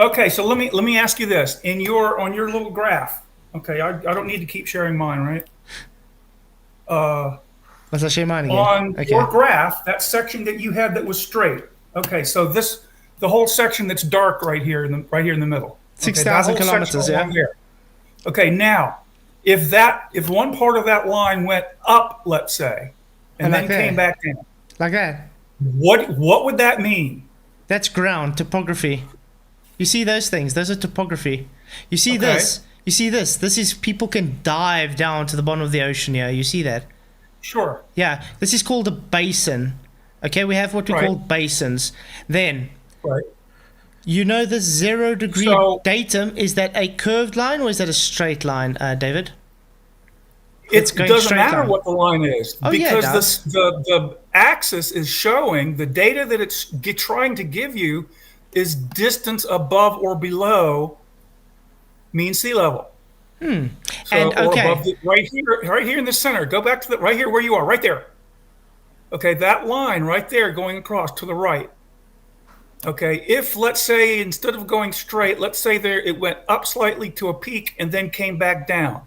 I: Okay, so let me ask you this: on your little graph. Okay, I don't need to keep sharing mine, right?
B: Let's share mine again.
I: On your graph, that section that you had that was straight. Okay, so the whole section that's dark right here in the middle.
B: 6,000 kilometers, yeah.
I: Okay, now if one part of that line went up, let's say, and then came back down,
B: like that,
I: what would that mean?
B: That's ground topography. You see those things? Those are topography. You see this? You see this? This is people can dive down to the bottom of the ocean here. You see that?
I: Sure.
B: Yeah, this is called a basin. Okay, we have what we call basins. Then, you know the 0 degree datum, is that a curved line or is that a straight line, David?
I: It doesn't matter what the line is because the axis is showing the data that it's trying to give you is distance above or below mean sea level. So,
B: and
I: above right here in the center. Go back to right here where you are, right there. Okay, that line right there going across to the right. Okay, if let's say instead of going straight, let's say it went up slightly to a peak and then came back down.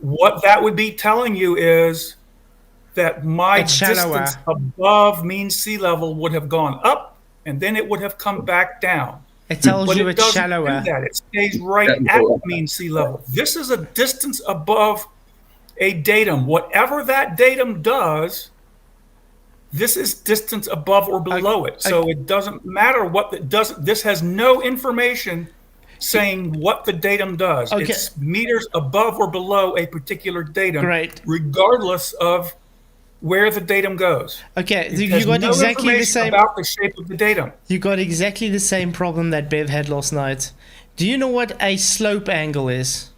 I: What that would be telling you is that my
B: It's shallower.
I: distance above mean sea level would have gone up and then it would have come back down.
B: It tells
I: But
B: you
I: it
B: it's
I: doesn't
B: shallower.
I: do that. It stays right at mean sea level. This is a distance above a datum. Whatever that datum does, this is distance above or below it. So it doesn't matter what it does. This has no information saying what the datum does.
B: Okay.
I: It's meters above or below a particular datum,
B: Great.
I: regardless of where the datum goes.
B: Okay,
I: It
B: you
I: has
B: got
I: no
B: exactly the
I: information
B: same.
I: about the shape of the datum.
B: You got exactly the same problem that Bev had last night. Do you know what a slope angle is?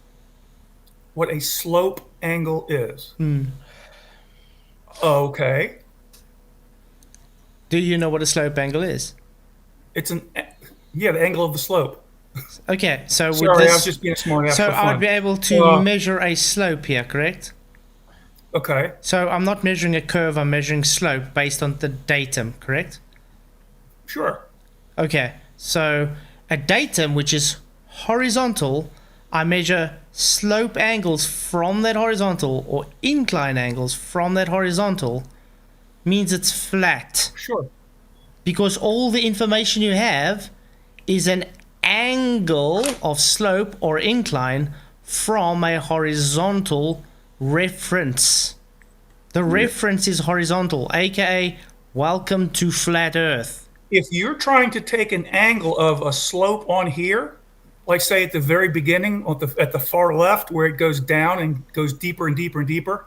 I: What a slope angle is. Okay.
B: Do you know what a slope angle is?
I: It's the angle of the slope.
B: Okay, so with
I: Sorry,
B: this,
I: I was just being smart ass
B: so
I: for fun.
B: I'd be able to measure a slope here, correct?
I: Okay.
B: So I'm not measuring a curve, I'm measuring slope based on the datum, correct?
I: Sure.
B: Okay, so a datum which is horizontal, I measure slope angles from that horizontal or incline angles from that horizontal, means it's flat.
I: Sure.
B: Because all the information you have is an angle of slope or incline from a horizontal reference. The reference is horizontal, aka welcome to flat Earth.
I: If you're trying to take an angle of a slope on here, like say at the very beginning, at the far left, where it goes down and goes deeper and deeper and deeper,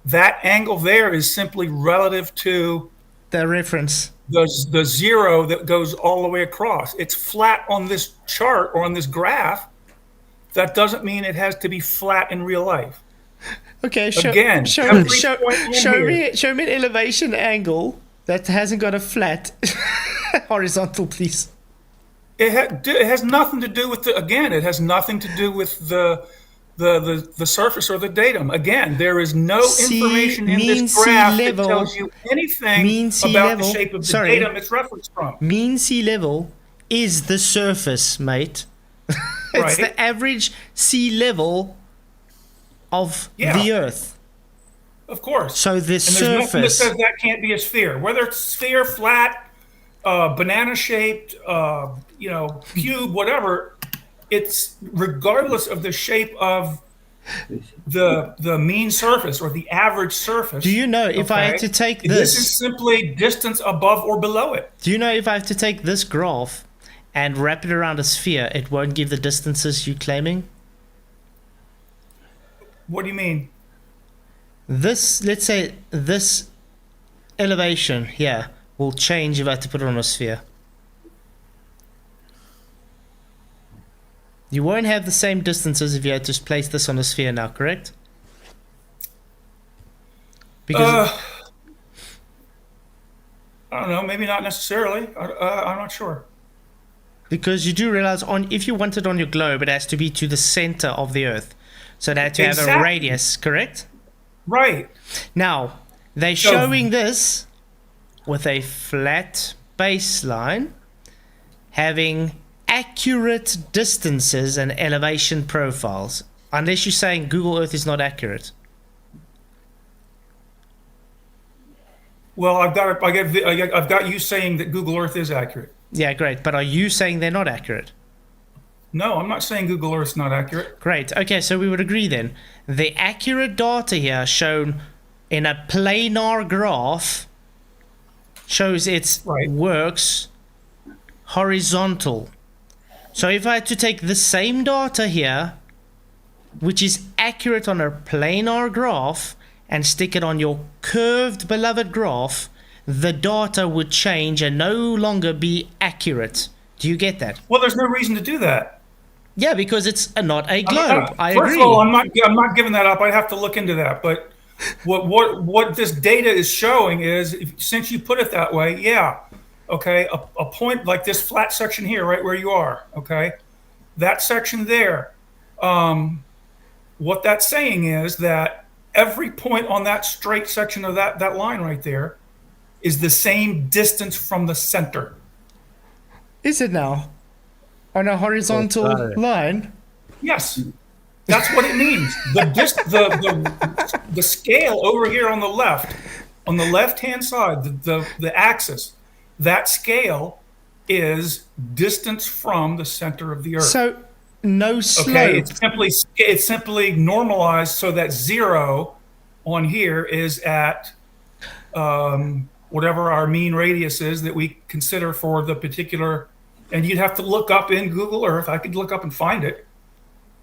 I: that angle there is simply relative to
B: the reference.
I: The zero that goes all the way across. It's flat on this chart or on this graph. That doesn't mean it has to be flat in real life.
B: Okay,
I: show
B: me an elevation angle that hasn't got a flat horizontal, please.
I: It has nothing to do with it has nothing to do with the surface or the datum. Again, there is no information in this graph that tells you anything about the shape of the datum it's referenced from.
B: Mean sea level is the surface, mate. It's the average sea level of the Earth.
I: Of course.
B: So the
I: surface.
B: There's
I: nothing that says that can't be a sphere. Whether it's sphere, flat, banana shaped, cube, whatever. It's regardless of the shape of the mean surface or the average surface.
B: Do you know if I had to take
I: this is simply distance above or below it.
B: Do you know if I have to take this graph and wrap it around a sphere, it won't give the distances you're claiming?
I: What do you mean?
B: Let's say this elevation here will change if I had to put it on a sphere. You won't have the same distances if you had to place this on a sphere now, correct? Because
I: I don't know, maybe not necessarily. I'm not sure.
B: Because you do realize if you want it on your globe, it has to be to the center of the Earth. So it had to have a radius, correct?
I: Right.
B: Now, they're showing this with a flat baseline, having accurate distances and elevation profiles, unless you're saying Google Earth is not accurate.
I: Well, I've got you saying that Google Earth is accurate.
B: Yeah, great. But are you saying they're not accurate?
I: No, I'm not saying Google Earth's not accurate.
B: Great. Okay, so we would agree then. The accurate data here shown in a planar graph shows it works horizontal. So if I had to take the same data here, which is accurate on a planar graph, and stick it on your curved beloved graph, the data would change and no longer be accurate. Do you get that?
I: Well, there's no reason to do that.
B: Yeah, because it's not a globe. I agree.
I: First of all, I'm not giving that up. I have to look into that. But what this data is showing is, since you put it that way, okay, a point like this flat section here, right where you are, okay, that section there, what that's saying is that every point on that straight section of that line right there is the same distance from the center.
B: Is it now? On a horizontal line?
I: Yes, that's what it means. The scale over here on the left-hand side, the axis, that scale is distance from the center of the Earth.
B: So no slope.
I: Okay, it's simply normalized so that 0 on here is at whatever our mean radius is that we consider for the particular. And you'd have to look up in Google Earth. I could look up and find it.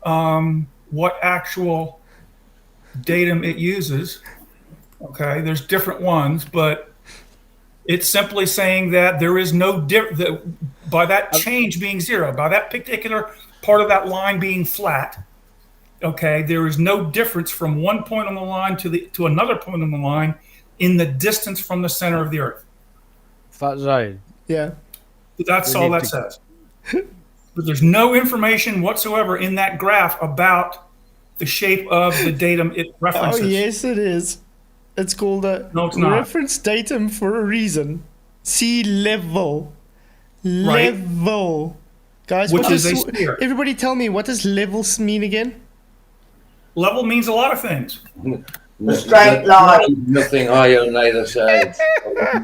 I: What actual datum it uses. Okay, there's different ones, but it's simply saying that there is no by that change being 0, by that particular part of that line being flat. Okay, there is no difference from one point on the line to another point on the line in the distance from the center of the Earth.
C: Flatzoid.
B: Yeah.
I: That's all that says. But there's no information whatsoever in that graph about the shape of the datum it references.
B: Oh, yes, it is. It's called a reference datum for a reason. Sea level.
I: Right.
B: Level. Guys,
I: which is a sphere.
B: Everybody tell me, what does levels mean again?
I: Level means a lot of things.
D: A straight line. Nothing higher on either side.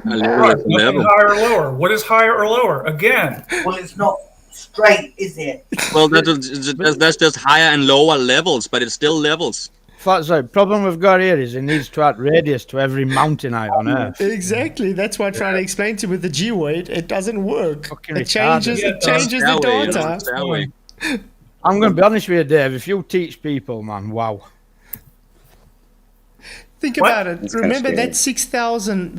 I: Nothing higher or lower. What is higher or lower? Again.
J: Well, it's not straight, is it?
A: Well, that's just higher and lower levels, but it's still levels.
C: Flatzoid. Problem we've got here is it needs to add radius to every mountain height on Earth.
B: Exactly. That's why I try to explain to you with the Geoid. It doesn't work.
C: Fucking
B: It changes the data.
C: I'm going to be honest with you, Dave. If you teach people, man, wow.
B: Think about it. Remember that 6,000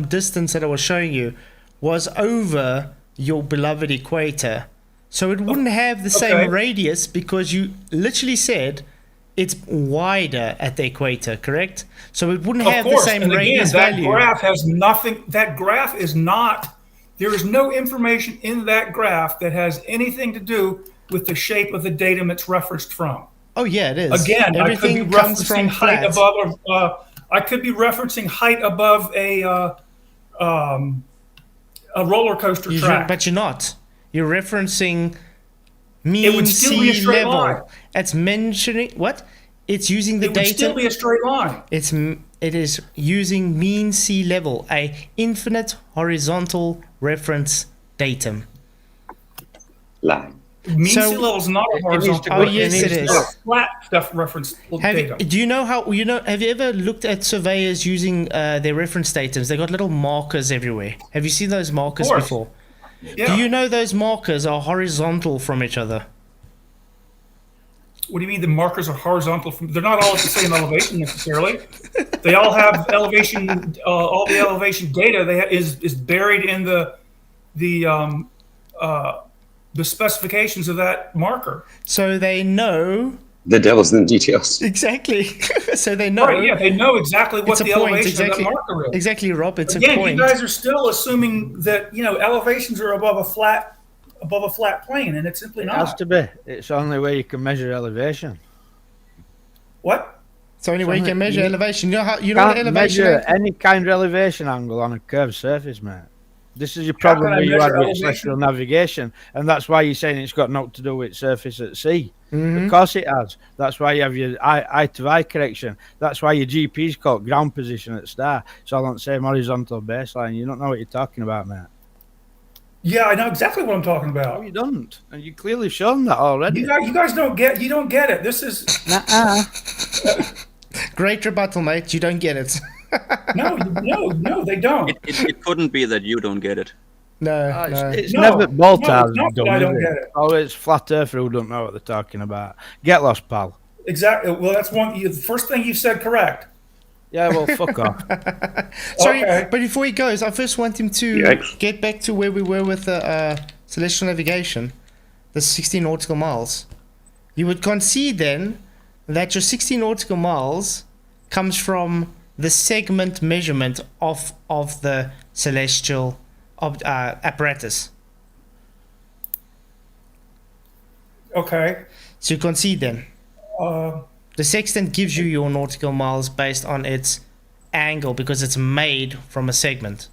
B: distance that I was showing you was over your beloved equator. So it wouldn't have the same radius because you literally said it's wider at the equator, correct? So it wouldn't have the same radius value.
I: That graph has nothing. That graph is not. There is no information in that graph that has anything to do with the shape of the datum it's referenced from.
B: Oh yeah, it is.
I: Again,
B: everything
I: I could be
B: comes
I: referencing
B: from
I: height
B: flat.
I: above. I could be referencing height above a roller coaster track.
B: But you're not. You're referencing
I: It
B: mean
I: would still be a
B: sea
I: straight
B: level.
I: line.
B: It's mentioning what? It's using the
I: It would
B: data.
I: still be a straight line.
B: It is using mean sea level, a infinite horizontal reference datum.
E: Line.
I: Mean sea level is not a horizontal.
B: Oh yes, it is.
I: Flat stuff reference data.
B: Do you know how? Have you ever looked at surveyors using their reference datums? They got little markers everywhere. Have you seen those markers before?
I: Yeah.
B: Do you know those markers are horizontal from each other?
I: What do you mean the markers are horizontal? They're not all at the same elevation necessarily. They all have elevation. All the elevation data is buried in the specifications of that marker.
B: So they know.
E: The devil's in the details.
B: Exactly. So they know.
I: Right, yeah, they know exactly what the
B: point.
I: elevation of that marker is.
B: Exactly, Rob. It's
I: Again,
B: a point.
I: you guys are still assuming that elevations are above a flat plane, and it's simply
C: It
I: not.
C: has to be. It's the only way you can measure elevation.
I: What?
B: It's the only way you can measure elevation. You know what elevation
C: measure any kind of elevation angle on a curved surface, mate. This is your problem where you had with celestial navigation, and that's why you're saying it's got nothing to do with surface at sea. Of course it has. That's why you have your eye to eye correction. That's why your GP's called ground position at star. It's all on the same horizontal baseline. You don't know what you're talking about, mate.
I: Yeah, I know exactly what I'm talking about.
C: No, you don't, and you clearly shown that already.
I: You guys don't get. You don't get it. This is.
B: Great rebuttal, mate. You don't get it.
I: No, they don't.
A: It couldn't be that you don't get it.
B: No,
C: It's
I: No,
C: never Baltar's
I: no, it's not
C: dumb,
I: that I
C: is
I: don't
C: it?
I: get it.
C: Oh, it's flat earther who don't know what they're talking about. Get lost, pal.
I: Exactly. Well, that's the first thing you said correct.
C: Yeah, well, fuck off.
B: Sorry,
I: Okay.
B: but before he goes, I first want him to get back to where we were with the celestial navigation, the 16 nautical miles. You would concede then that your 16 nautical miles comes from the segment measurement of the celestial apparatus.
I: Okay.
B: So you concede then. The sextant gives you your nautical miles based on its angle because it's made from a segment.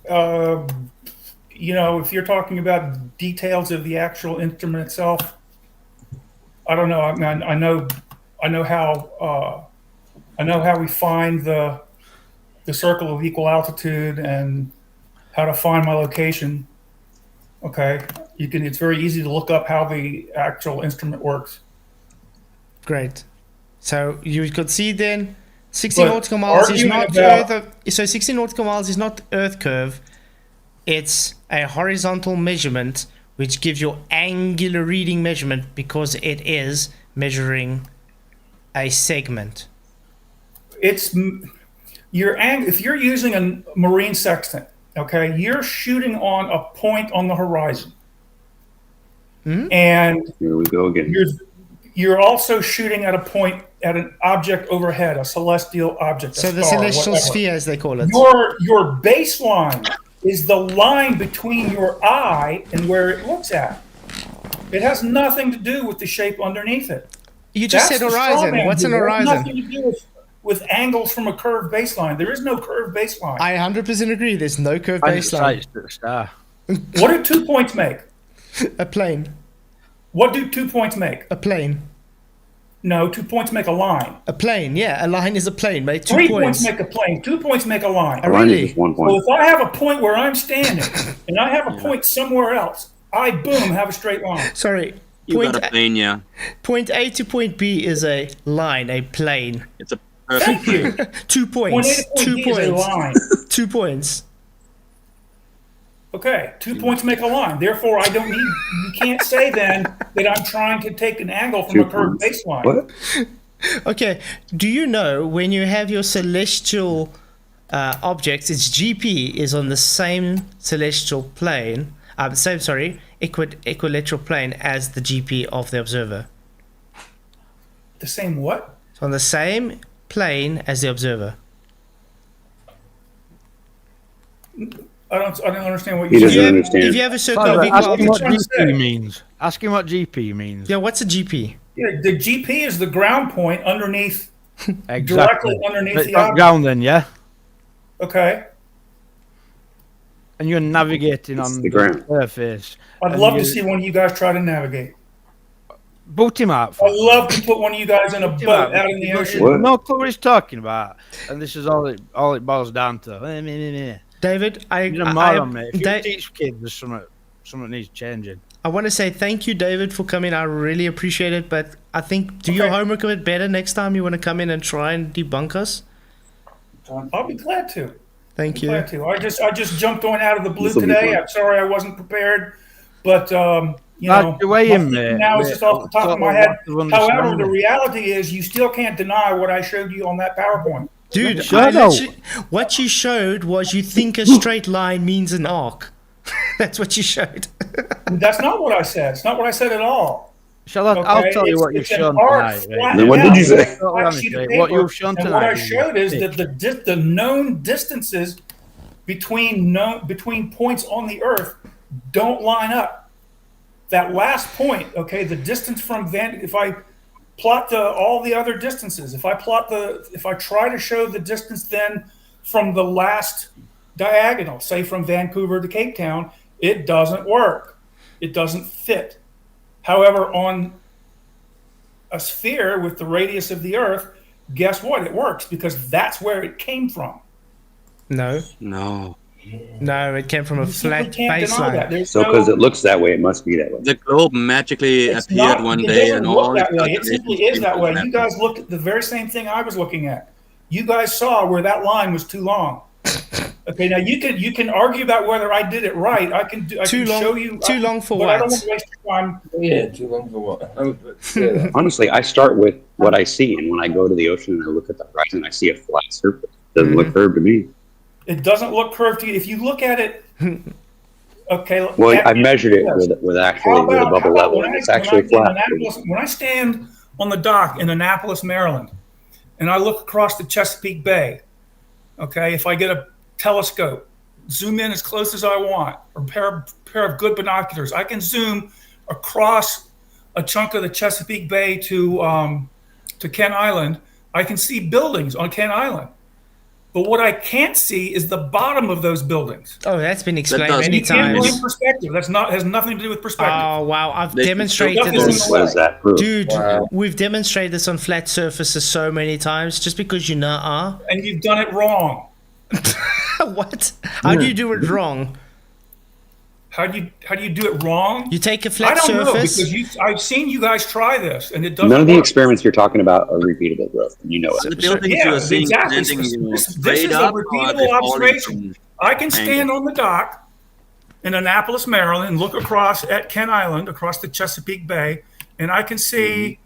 I: You know, if you're talking about details of the actual instrument itself, I don't know. I mean, I know how we find the circle of equal altitude and how to find my location. Okay, you can. It's very easy to look up how the actual instrument works.
B: Great. So you could see then 60
I: But
B: nautical miles is
I: arguing
B: not
I: about-
B: Earth. So 60 nautical miles is not Earth curve. It's a horizontal measurement which gives you angular reading measurement because it is measuring a segment.
I: It's if you're using a marine sextant, okay, you're shooting on a point on the horizon, and
E: Here we go again.
I: you're also shooting at a point at an object overhead, a celestial object.
B: So
I: a
B: the
I: star,
B: celestial
I: whatever.
B: sphere, as they call it.
I: Your baseline is the line between your eye and where it looks at. It has nothing to do with the shape underneath it.
B: You just
I: That's
B: said
I: the
B: horizon.
I: strawman
B: What's an
I: view. It has
B: horizon?
I: nothing to do with angles from a curved baseline. There is no curved baseline.
B: I 100% agree. There's no curved
C: I just
B: baseline.
C: sights to the star.
I: What do 2 points make?
B: A plane.
I: What do 2 points make?
B: A plane.
I: No, 2 points make a line.
B: A plane, yeah. A line is a plane, mate. 2
I: 3
B: points.
I: points make a plane. 2 points make a line.
B: Oh,
E: Line is
B: really?
E: just 1
I: So
E: point.
I: if I have a point where I'm standing and I have a point somewhere else, I boom have a straight line.
B: Sorry.
K: You got a plane, yeah.
B: Point A to point B is a line, a plane.
K: It's a
I: Thank
K: perfect.
I: you.
B: 2
I: Point A
B: points.
I: to point
B: 2
I: B is a
B: points.
I: line.
B: 2 points.
I: Okay, 2 points make a line. Therefore, I don't need. You can't say then that I'm trying to take an angle from
E: 2
I: a curved
E: points.
I: baseline.
E: What?
B: Okay. Do you know when you have your celestial objects, its GP is on the same celestial plane, equilateral plane as the GP of the observer?
I: The same what?
B: It's on the same plane as the observer.
I: I don't understand what
E: He
I: you
E: doesn't
I: said.
E: understand.
B: If you have a circle
C: Father,
B: of equal
C: ask him what
B: altitude.
C: GP means. Ask him what GP means.
B: Yeah, what's a GP?
I: Yeah, the GP is the ground point underneath,
C: Exactly.
I: directly underneath
C: It's
I: the
C: not
I: object.
C: ground then, yeah?
I: Okay.
C: And you're navigating
E: It's
C: on
E: the ground.
C: surface.
I: I'd
C: And
I: love to
C: you-
I: see one of you guys try to navigate.
C: Boot him out.
I: I'd love to put one of you guys in a
C: Boot him
I: boat out in the ocean.
E: What?
C: No clue what he's talking about. And this is all it boils down to.
B: David,
C: You're a moron, mate. If you teach kids, there's something needs changing.
B: I want to say thank you, David, for coming. I really appreciate it. But I think do your
I: Okay.
B: homework a bit better next time. You want to come in and try and debunk us.
I: I'll be glad to.
B: Thank you.
I: Glad to. I just jumped on out of the blue
E: This'll be
I: today.
E: fun.
I: I'm sorry I wasn't prepared, but you
C: That's
I: know,
C: the way
I: my
C: in,
I: thinking
C: mate.
I: now is just off the top of my head.
C: Lots of
I: However, the
C: understanding.
I: reality is you still can't deny what I showed you on that PowerPoint.
B: Dude,
C: Shut up.
B: what you showed was you think a straight line means an arc. That's what you showed.
I: That's not what I said. It's not what I said at all.
C: Shall I? I'll
I: Okay?
C: tell you what you've
I: It's an
C: shown
I: arc
C: tonight.
I: flat
C: Right?
E: Then what did you
I: down,
E: say?
I: flat sheet of
C: What
I: paper.
C: you've shown
I: And what I
C: tonight is
I: showed is
C: thick.
I: that the known distances between points on the Earth don't line up. That last point, okay, the distance from if I plot all the other distances, if I try to show the distance then from the last diagonal, say from Vancouver to Cape Town, it doesn't work. It doesn't fit. However, on a sphere with the radius of the Earth, guess what? It works because that's where it came from.
B: No,
K: No.
B: no, it came from a
I: You simply
B: flat
I: can't deny that.
B: baseline.
I: There's
E: So because it looks that way, it must be that way.
K: The globe magically
I: It's
K: appeared
I: not-
K: one
I: it
K: day
I: doesn't
K: and
I: look
K: all
I: that
K: the
I: way. It simply is that way. You
K: happened.
I: guys looked at the very same thing I was looking at. You guys saw where that line was too long. Okay, now you can argue about whether I did it right. I can
B: Too long-
I: show you
B: too long for
I: but I don't
B: what?
I: want to waste your time.
D: Yeah, too long for what? Yeah.
E: Honestly, I start with what I see, and when I go to the ocean and I look at the horizon, I see a flat surface. Doesn't look curved to me.
I: It doesn't look curved to you. If you look at it, okay.
E: Well, I measured it with
I: How
E: a
I: about
E: bubble level,
I: when
E: and it's
I: I-
E: actually
I: when I'm in
E: flat.
I: Annapolis- when I stand on the dock in Annapolis, Maryland, and I look across the Chesapeake Bay, okay, if I get a telescope, zoom in as close as I want, or a pair of good binoculars, I can zoom across a chunk of the Chesapeake Bay to Kent Island. I can see buildings on Kent Island. But what I can't see is the bottom of those buildings.
B: Oh, that's been explained
K: does-
B: many
I: You can't blame
B: times.
I: perspective. Has nothing to do with perspective.
B: Oh wow, I've
K: They-
B: demonstrated
I: Nothing's
B: this.
I: in
E: What does that prove?
B: Dude,
D: Wow.
B: we've demonstrated this on flat surfaces so many times. Just because you know,
I: And you've done it wrong.
B: what? How do you do it wrong?
I: How do you do it wrong?
B: You take a
I: I
B: flat
I: don't know
B: surface.
I: because I've seen you guys try this and it doesn't
E: None of the
I: work.
E: experiments you're talking about are repeatable, bro. And you know
K: The
E: it.
K: buildings
I: Yeah,
K: you are seeing
I: exactly.
K: standing, you know,
I: This is
K: straight
I: a
K: up, or
I: repeatable
K: are they falling
I: observation.
K: from
I: I can stand on the dock in Annapolis, Maryland, and look across at Kent Island, across the Chesapeake Bay, and I can see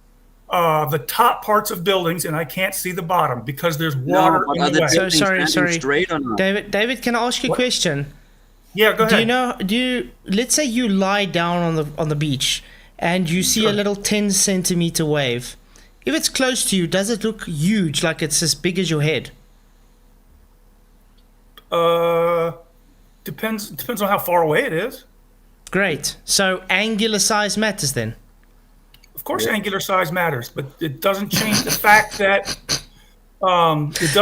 I: the top parts of buildings, and I can't see the bottom because there's water
K: No, but
I: in
K: are
I: the
K: the
I: way.
B: So
K: buildings
B: sorry,
K: standing
B: sorry.
K: straight or not?
B: David, can I ask you a question?
I: Yeah, go ahead.
B: Let's say you lie down on the beach and you see a little 10 centimeter wave. If it's close to you, does it look huge, like it's as big as your head?
I: Depends on how far away it is.
B: Great. So angular size matters then.
I: Of course, angular size matters, but it doesn't change the fact that that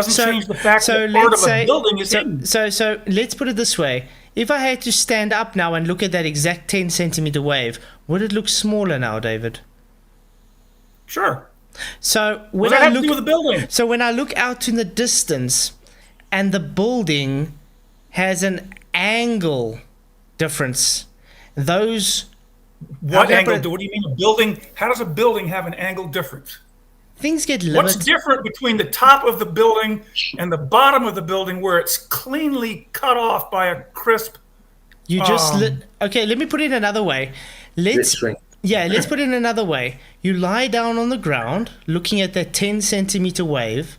I: part of a building is hidden.
B: So let's put it this way. If I had to stand up now and look at that exact 10 centimeter wave, would it look smaller now, David?
I: Sure.
B: So
I: What does that have to do with the building?
B: So when I look out in the distance and the building has an angle difference, those...
I: What angle? What do you mean a building? How does a building have an angle difference?
B: Things get
I: What's
B: limited.
I: different between the top of the building and the bottom of the building where it's cleanly cut off by a crisp...
B: You just... okay, let me put it another way. Let's put it another way. You lie down on the ground looking at that 10 centimeter wave,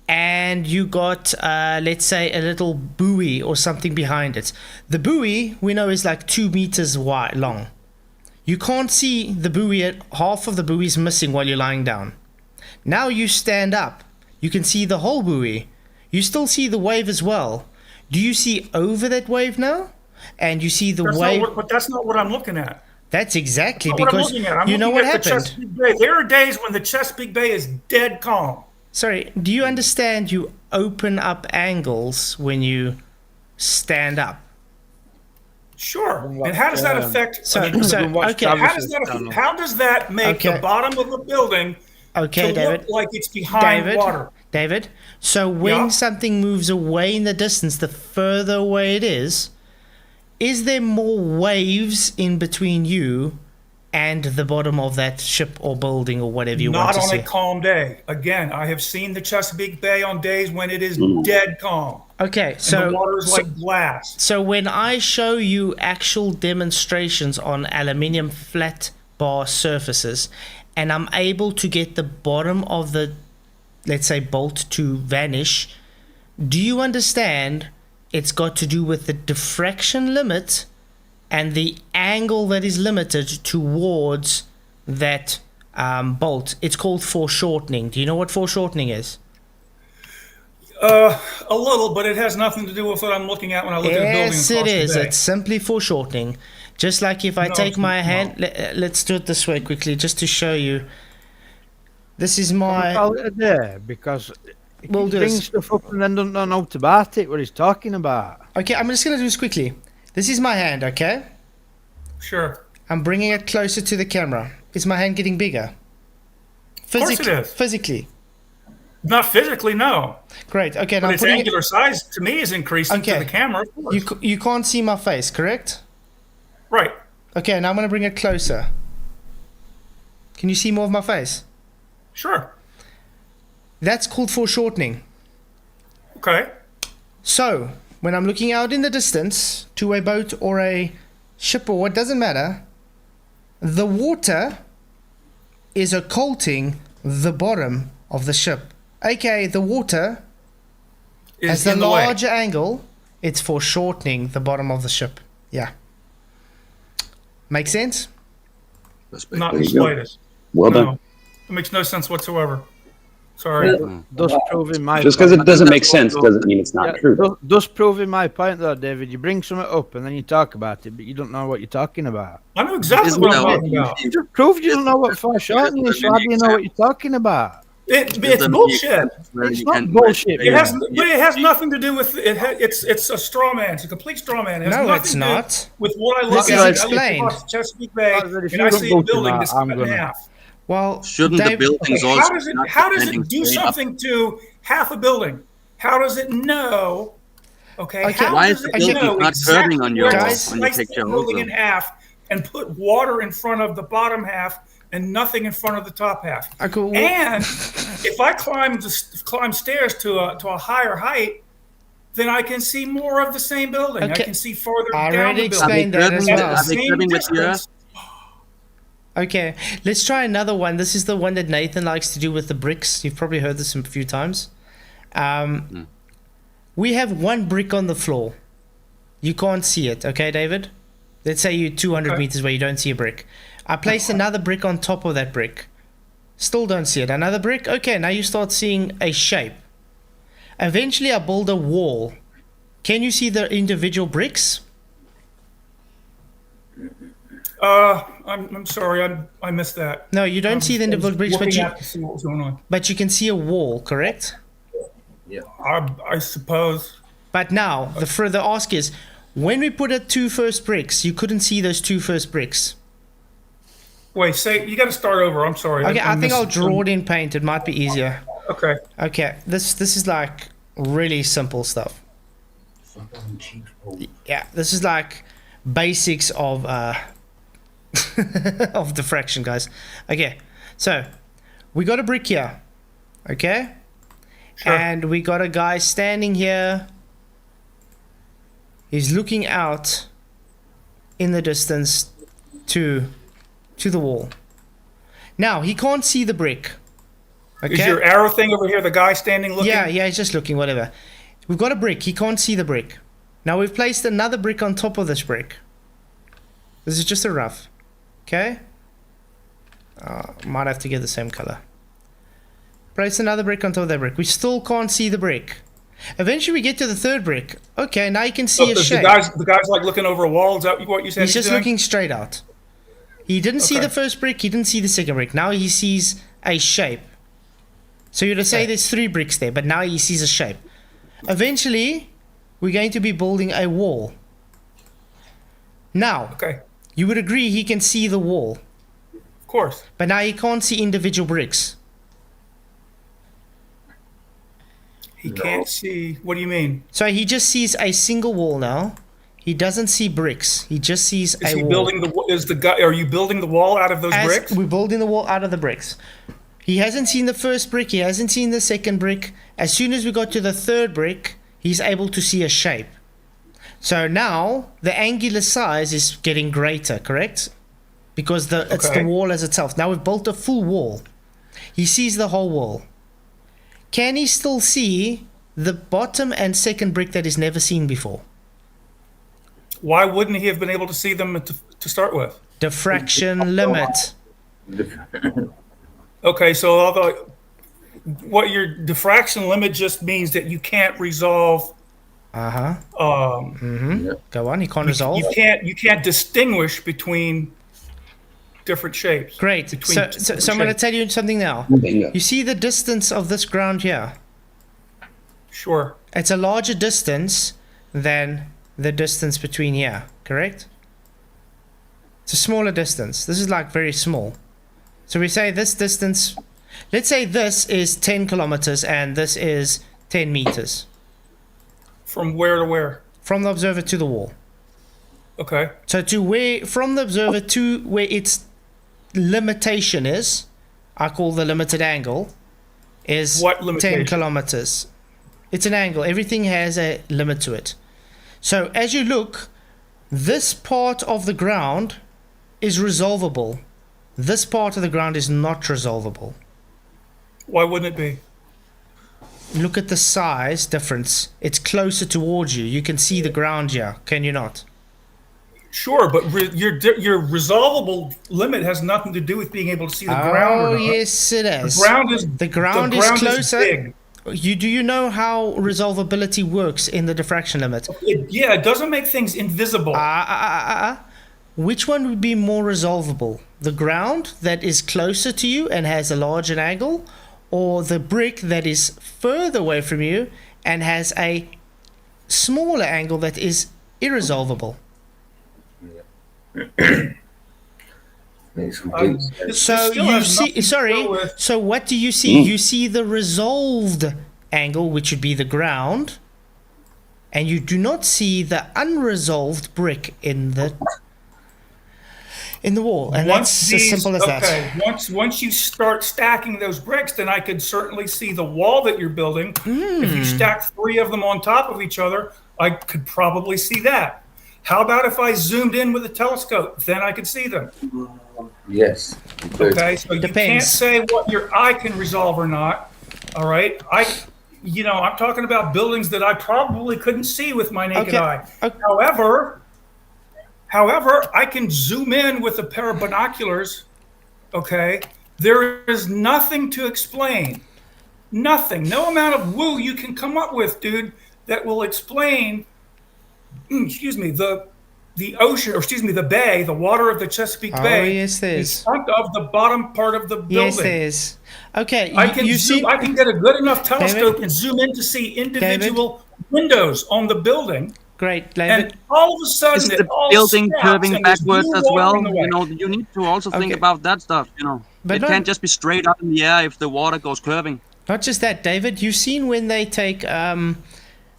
B: and you got, let's say, a little buoy or something behind it. The buoy, we know, is like 2 meters wide, long. You can't see the buoy. Half of the buoy is missing while you're lying down. Now you stand up. You can see the whole buoy. You still see the wave as well. Do you see over that wave now? And you see the wave...
I: But that's not what I'm looking at.
B: That's exactly
I: That's not what I'm
B: because
I: looking at. I'm
B: you know
I: looking
B: what
I: at the
B: happened.
I: Chesapeake Bay. There are days when the Chesapeake Bay is dead calm.
B: Sorry, do you understand you open up angles when you stand up?
I: Sure. And how does that affect...
B: okay.
I: How does that make the bottom of a building to look like it's behind water?
B: David, so when something moves away in the distance, the further away it is there more waves in between you and the bottom of that ship or building or whatever you want to see?
I: Not on a calm day. Again, I have seen the Chesapeake Bay on days when it is dead calm.
B: Okay,
I: so the water is like glass.
B: So when I show you actual demonstrations on aluminium flat bar surfaces, and I'm able to get the bottom of the, let's say, bolt to vanish, do you understand it's got to do with the diffraction limit and the angle that is limited towards that bolt? It's called foreshortening. Do you know what foreshortening is?
I: A little, but it has nothing to do with what I'm looking at when I look at a building.
B: Yes, it is. It's simply foreshortening. Just like if I take my hand, let's do it this way quickly, just to show you. This is my...
C: Call it a day, because
B: We'll
C: he
B: do
C: brings
B: this.
C: stuff up and then don't know how to bat it, what he's talking about.
B: Okay, I'm just going to do this quickly. This is my hand, okay?
I: Sure.
B: I'm bringing it closer to the camera. Is my hand getting bigger?
I: Of course it is.
B: Physically.
I: Not physically, no.
B: Great. Okay,
I: But
B: now
I: its angular size to me is increasing to the camera. Of course.
B: You can't see my face, correct?
I: Right.
B: Okay, now I'm going to bring it closer. Can you see more of my face?
I: Sure.
B: That's called foreshortening.
I: Okay.
B: So, when I'm looking out in the distance to a boat or a ship or what, doesn't matter, the water is occulting the bottom of the ship. AKA the water, as the larger angle, it's foreshortening the bottom of the ship. Yeah. Make sense?
I: Not in the slightest.
E: Well done.
I: It makes no sense whatsoever. Sorry.
C: Does proving my
E: Just because it doesn't make sense doesn't mean it's not true.
C: Does proving my point though, David. You bring something up and then you talk about it, but you don't know what you're talking about.
I: I know exactly what I'm talking about.
C: You just proved you don't know what foreshortening is, so how do you know what you're talking about?
I: It's bullshit.
C: It's not bullshit.
I: It has nothing to do with it. It's a straw man. It's a complete straw man. It has
B: No,
I: nothing
B: it's
I: to do
B: not.
I: with what I
B: This
I: look
B: is
I: at.
B: explained.
I: I look across Chesapeake Bay
C: If
I: and
C: you
I: I
C: don't
I: see
C: go
I: a
C: to
I: building
C: that,
I: that's
C: I'm
I: cut in
C: gonna-
I: half.
B: Well,
K: Shouldn't the
B: Dave,
K: buildings
I: Okay,
K: also
I: how does
K: standing
I: it do
K: straight up?
I: something to half a building? How does it know? Okay,
B: Okay,
I: how
K: Why
I: does
K: is the
I: it
K: building
I: know
K: not
I: exactly
K: curving on
I: where
K: your
I: to
B: Guys-
I: slice the
K: picture
I: building
K: also?
I: in half and put water in front of the bottom half and nothing in front of the top half?
B: Okay, well-
I: And if I climb stairs to a higher height, then I can see more of the same building.
B: Okay.
I: I can see farther
B: I
I: down
B: already
I: the building.
B: explained that as
K: curving-
B: well.
K: are they curving with the earth?
B: Okay, let's try another one. This is the one that Nathan likes to do with the bricks. You've probably heard this a few times. We have one brick on the floor. You can't see it, okay, David? Let's say you're 200 meters where you don't see a brick. I place another brick on top of that brick. Still don't see it. Another brick. Okay, now you start seeing a shape. Eventually, I build a wall. Can you see the individual bricks?
I: I'm sorry, I missed that.
B: No, you don't see the individual bricks, but
I: Looking
B: you,
I: out to see what was going on.
B: but you can see a wall, correct?
I: I suppose.
B: But now, the further ask is, when we put the two first bricks, you couldn't see those two first bricks.
I: Wait, say you got to start over. I'm sorry.
B: Okay, I think
I: missed
B: I'll draw it in paint. It might be easier.
I: Okay.
B: Okay, this is like really simple stuff. Yeah, this is like basics of of diffraction, guys. Okay, so we got a brick here, okay,
I: Sure.
B: and we got a guy standing here. He's looking out in the distance to the wall. Now he can't see the brick. Okay.
I: Is your arrow thing over here the guy standing looking?
B: Yeah, he's just looking, whatever. We've got a brick. He can't see the brick. Now we've placed another brick on top of this brick. This is just a rough. Okay? Might have to get the same color. Place another brick on top of that brick. We still can't see the brick. Eventually we get to the third brick. Okay, now you can see a shape.
I: The guy's like looking over a wall. Is that what you said?
B: He's just
I: doing?
B: looking straight out. He didn't see
I: Okay.
B: the first brick. He didn't see the second brick. Now he sees a shape. So you'd say there's three bricks there, but now he sees a shape. Eventually, we're going to be building a wall. Now,
I: Okay.
B: you would agree he can see the wall,
I: Of course.
B: but now he can't see individual bricks.
I: He can't see. What do you mean?
B: So he just sees a single wall now. He doesn't see bricks. He just sees
I: Is
B: a
I: he
B: wall.
I: building the? Is the guy? Are you building the wall out of those
B: As
I: bricks?
B: we're building the wall out of the bricks. He hasn't seen the first brick. He hasn't seen the second brick. As soon as we got to the third brick, he's able to see a shape. So now the angular size is getting greater, correct? Because it's the wall as itself. Now we've built a full wall. He sees the whole wall. Can he still see the bottom and second brick that he's never seen before?
I: Why wouldn't he have been able to see them to start with?
B: Diffraction limit.
I: Okay, so what your diffraction limit just means that you can't resolve.
B: Go on. He can't resolve.
I: You can't distinguish between different shapes.
B: Great. So I'm going to tell you something now. You see the distance of this ground here?
I: Sure.
B: It's a larger distance than the distance between here, correct? It's a smaller distance. This is like very small. So we say this distance, let's say this is 10 kilometers and this is 10 meters.
I: From where to where?
B: From the observer to the wall.
I: Okay.
B: So from the observer to where its limitation is, I call the limited angle, is
I: What limitation?
B: 10 kilometers. It's an angle. Everything has a limit to it. So as you look, this part of the ground is resolvable. This part of the ground is not resolvable.
I: Why wouldn't it be?
B: Look at the size difference. It's closer towards you. You can see the ground here, can you not?
I: Sure, but your resolvable limit has nothing to do with being able to see the ground.
B: Oh,
I: or not.
B: yes, it is.
I: The ground is
B: closer.
I: big.
B: Do you know how resolvability works in the diffraction limit?
I: It doesn't make things invisible.
B: Which one would be more resolvable? The ground that is closer to you and has a larger angle, or the brick that is further away from you and has a smaller angle that is irresolvable.
D: Makes complete sense.
B: So you see, so what do you see? You see the resolved angle, which would be the ground, and you do not see the unresolved brick in the wall. And that's as simple as that.
I: Once you start stacking those bricks, then I could certainly see the wall that you're building. If you stack 3 of them on top of each other, I could probably see that. How about if I zoomed in with a telescope? Then I could see them.
D: Yes.
I: Okay, so you can't say what your eye can resolve or not. All right, I'm talking about buildings that I probably couldn't see with my naked eye. However, I can zoom in with a pair of binoculars. Okay, there is nothing to explain. Nothing. No amount of woo you can come up with, dude, that will explain. The ocean, or the bay, the water of the Chesapeake Bay.
B: Yes, there is.
I: In front of the bottom part of the building.
B: Yes, there is. Okay,
I: I can get a good enough telescope and zoom in to see individual windows on the building.
B: Great, David.
I: And all of a sudden,
K: Is the building curving backwards as well? You need to also think about that stuff. But it can't just be straight up in the air if the water goes curving.
B: Not just that, David. You've seen when they take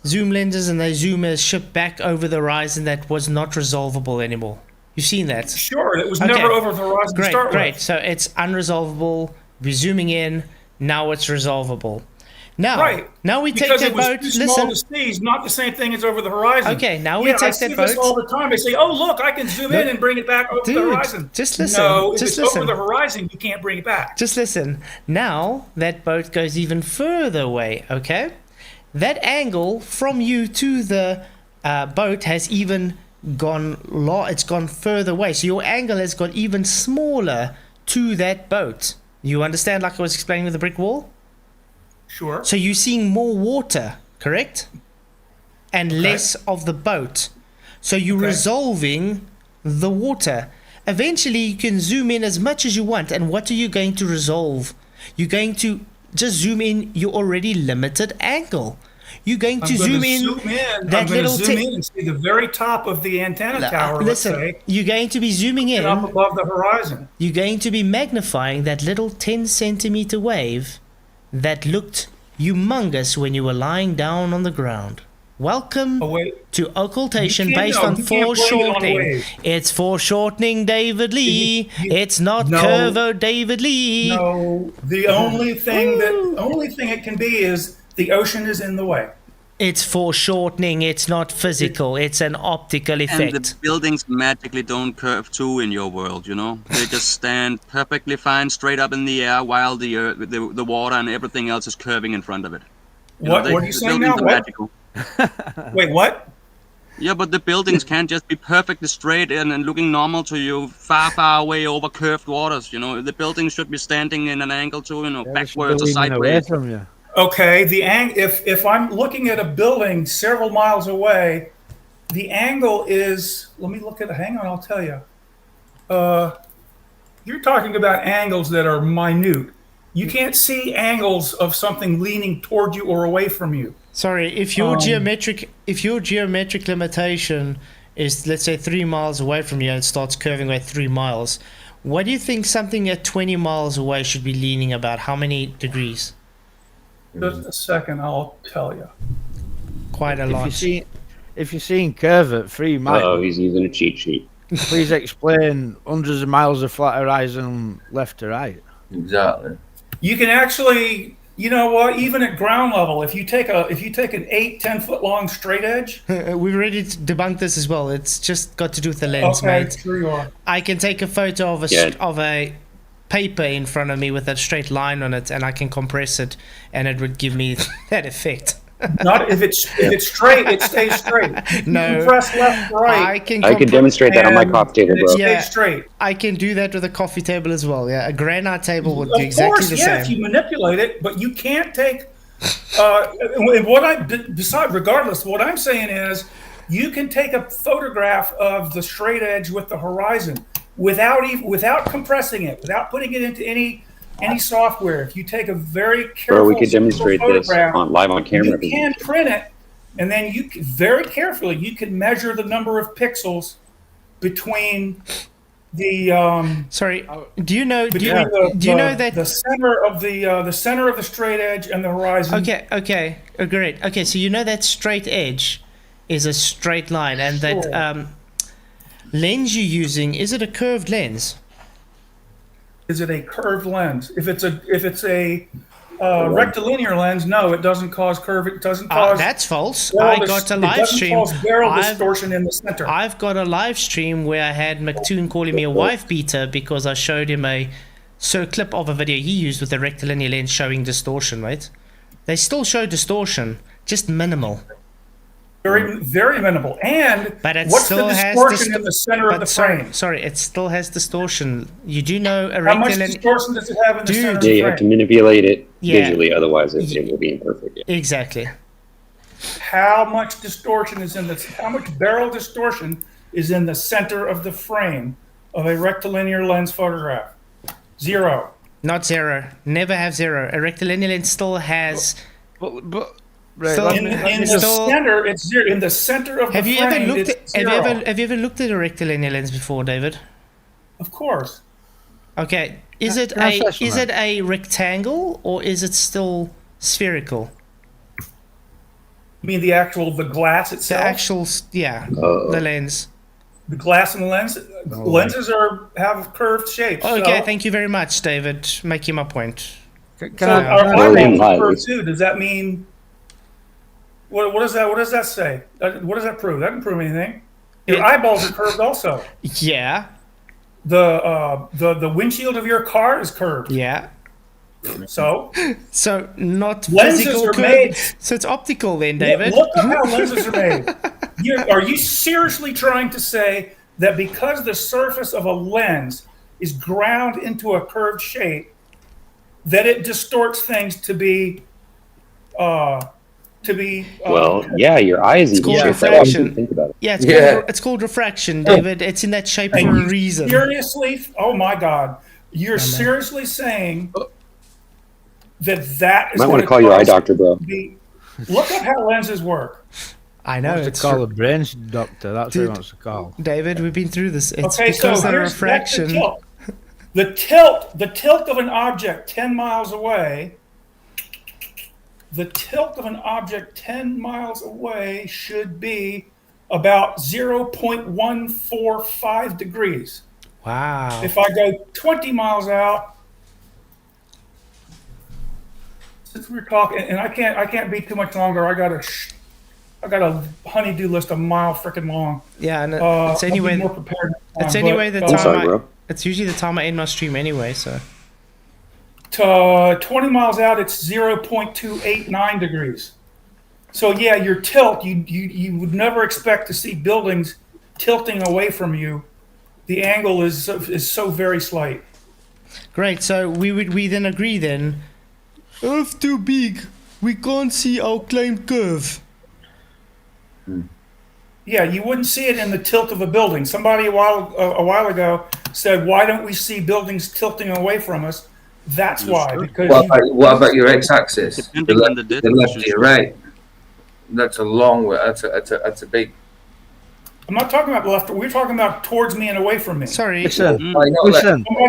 B: zoom lenses and they zoom a ship back over the horizon that was not resolvable anymore. You've seen that?
I: Sure, it was never over the horizon to start with.
B: Great. So it's unresolvable. We're zooming in. Now it's resolvable. Now we take that boat.
I: Because it was too small to see, is not the same thing as over the horizon.
B: Okay, now we take that boat.
I: I see this all the time. I say, "Oh, look, I can zoom in and bring it back over the horizon."
B: Just listen.
I: No, if it's over the horizon, you can't bring it back.
B: Just listen. Now that boat goes even further away. Okay, that angle from you to the boat has even gone. It's gone further away. So your angle has got even smaller to that boat. You understand, like I was explaining with the brick wall?
I: Sure.
B: So you're seeing more water, correct? And less of the boat. So you're resolving the water. Eventually, you can zoom in as much as you want. And what are you going to resolve? You're going to just zoom in your already limited angle. You're going to zoom in.
I: I'm going to zoom in and see the very top of the antenna tower.
B: Listen, you're going to be zooming in
I: up above the horizon.
B: You're going to be magnifying that little 10-centimeter wave that looked humongous when you were lying down on the ground. Welcome to occultation based on foreshortening. It's foreshortening, David Lee. It's not curvo, David Lee.
I: No, the only thing it can be is the ocean is in the way.
B: It's foreshortening. It's not physical. It's an optical effect.
K: And the buildings magically don't curve too in your world, They just stand perfectly fine straight up in the air while the water and everything else is curving in front of it.
I: What are you saying now?
K: Magical.
I: Wait, what?
K: Yeah, but the buildings can't just be perfectly straight and looking normal to you far, far away over curved waters. The buildings should be standing in an angle too, backwards or sideways.
I: Okay, if I'm looking at a building several miles away, the angle is, hang on, I'll tell you. You're talking about angles that are minute. You can't see angles of something leaning toward you or away from you.
B: Sorry, if your geometric limitation is, let's say, 3 miles away from you and it starts curving away 3 miles, what do you think something at 20 miles away should be leaning about? How many degrees?
I: Just a second, I'll tell you.
B: Quite a lot.
C: If you're seeing curve at 3 miles...
E: Oh, he's using a cheat sheet.
C: Please explain hundreds of miles of flat horizon left to right.
D: Exactly.
I: You can actually, even at ground level, if you take an 8-10 foot long straight edge...
B: We've already debunked this as well. It's just got to do with the lens, mate.
I: Sure you are.
B: I can take a photo of a paper in front of me with a straight line on it, and I can compress it, and it would give me that effect.
I: Not if it's straight, it stays straight.
B: No,
I: you press left, right.
E: I can demonstrate that on my coffee table, bro.
I: Yeah, straight.
B: I can do that with a coffee table as well. Yeah, a granite table would be exactly the same.
I: If you manipulate it, but you can't take. Regardless, what I'm saying is, you can take a photograph of the straight edge with the horizon without compressing it, without putting it into any any software, if you take a very careful
E: Bro, we could demonstrate this
I: photograph,
E: live on camera.
I: you can print it, and then you can, very carefully you can measure the number of pixels between the
B: Sorry, do you know? Do you
I: between
B: know that
I: the center of the center of the straight edge and the horizon?
B: Okay, great. Okay, so you know that straight edge is a straight line, and that lens you're using, is it a curved lens?
I: Is it a curved lens? If it's a rectilinear lens, no, it doesn't cause curve. It doesn't cause.
B: That's false. I got a live stream.
I: It doesn't cause barrel distortion in the center.
B: I've got a live stream where I had McToon calling me a wife beater because I showed him a clip of a video he used with a rectilinear lens showing distortion, right? They still show distortion, just minimal.
I: Very, very minimal. And
B: but it
I: what's
B: still
I: the distortion in the center of the frame?
B: Sorry, it still has distortion. You do know a
I: How much distortion does it have in the center of the frame?
E: You have to manipulate it visually, otherwise it will be imperfect. Yeah.
B: Exactly.
I: How much distortion is in this? How much barrel distortion is in the center of the frame of a rectilinear lens photograph? Zero.
B: Not zero. Never have zero. A rectilinear lens still has.
C: Right.
I: In the center, it's zero. In the center of the frame, it's zero.
B: Have you ever looked at a rectilinear lens before, David?
I: Of course.
B: Okay. Is it a rectangle or is it still spherical?
I: You mean the glass itself?
B: The actual, the lens.
I: The glass and the lens. Lenses have curved shapes.
B: Okay, thank you very much, David. Making my point.
I: Our eyeballs are curved too. Does that mean? What does that say? What does that prove? That doesn't prove anything. Your eyeballs are curved also.
B: Yeah.
I: The windshield of your car is curved.
B: Yeah.
I: So
B: not
I: lenses
B: physical
I: are made.
B: So it's optical then, David.
I: Look at how lenses are made. Are you seriously trying to say that because the surface of a lens is ground into a curved shape, that it distorts things to be?
E: Well, yeah, your eyes.
B: It's called refraction. Think about it. Yeah, it's called refraction, David. It's in that shape for a reason.
I: Seriously? Oh my God! You're seriously saying that is.
E: You might want to call your eye doctor, bro.
I: Look at how lenses work.
B: I know.
C: It's called a brain doctor. That's what he wants to call.
B: David, we've been through this. It's
I: okay,
B: because
I: so
B: of refraction.
I: The tilt of an object 10 miles away. The tilt of an object 10 miles away should be about 0.145 degrees.
B: Wow.
I: If I go 20 miles out, since we're talking, and I can't be too much longer. I got a honey-do list a mile freaking long.
B: Yeah, and it's anyway.
I: More prepared
B: it's usually the time I end my stream anyway. So.
I: 20 miles out, it's 0.289 degrees. So yeah, your tilt, you would never expect to see buildings tilting away from you. The angle is so very slight.
B: Great. So we then agree then. Earth too big. We can't see our claimed curve.
I: Yeah, you wouldn't see it in the tilt of a building. Somebody a while ago said, "Why don't we see buildings tilting away from us?" That's why. Because
D: what about your x-axis? The left to your right. That's a long way. That's a big.
I: I'm not talking about left. We're talking about towards me and away from me.
B: Sorry.
C: Listen.
I: Somebody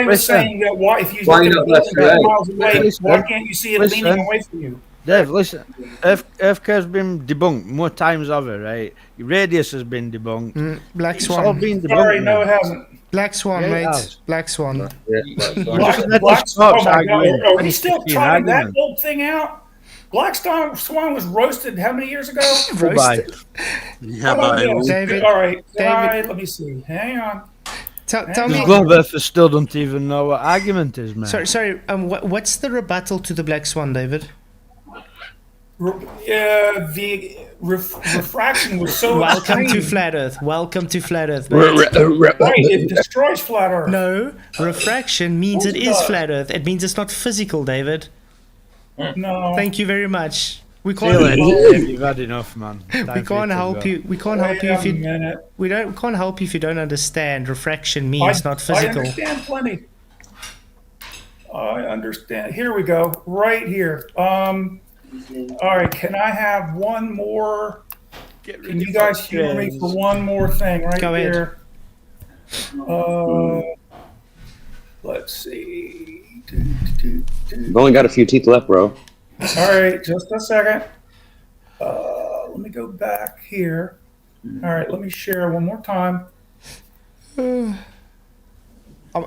I: was saying that if you look at the building miles away, why can't you see it leaning away from you?
C: Dave, listen. FK's been debunked more times over, right? Radius has been debunked.
B: Black Swan.
C: It's all been debunked.
I: Sorry, no, it hasn't.
B: Black Swan, mate. Black Swan.
I: Black Swan. Oh my God. Are we still trying that old thing out? Black Swan was roasted how many years ago?
B: Roasted.
I: David. All right. David. Let me see. Hang on.
B: Tell me.
C: Glover still don't even know what argument is, man.
B: Sorry. What's the rebuttal to the Black Swan, David?
I: The refraction was so
B: Welcome to Flat Earth. Welcome to Flat Earth.
I: It destroys Flat Earth.
B: No, refraction means it is Flat Earth. It means it's not physical, David.
I: No.
B: Thank you very much. We
C: can't. You've had enough, man.
B: We can't help you. We can't help you if you. We can't help you if you don't understand. Refraction means not physical.
I: I understand plenty. I understand. Here we go. Right here. All right. Can I have one more? Can you guys humor me for one more thing right
B: Go ahead.
I: here? Let's see.
E: You've only got a few teeth left, bro.
I: All right, just a second. Let me go back here. All right, let me share one more time.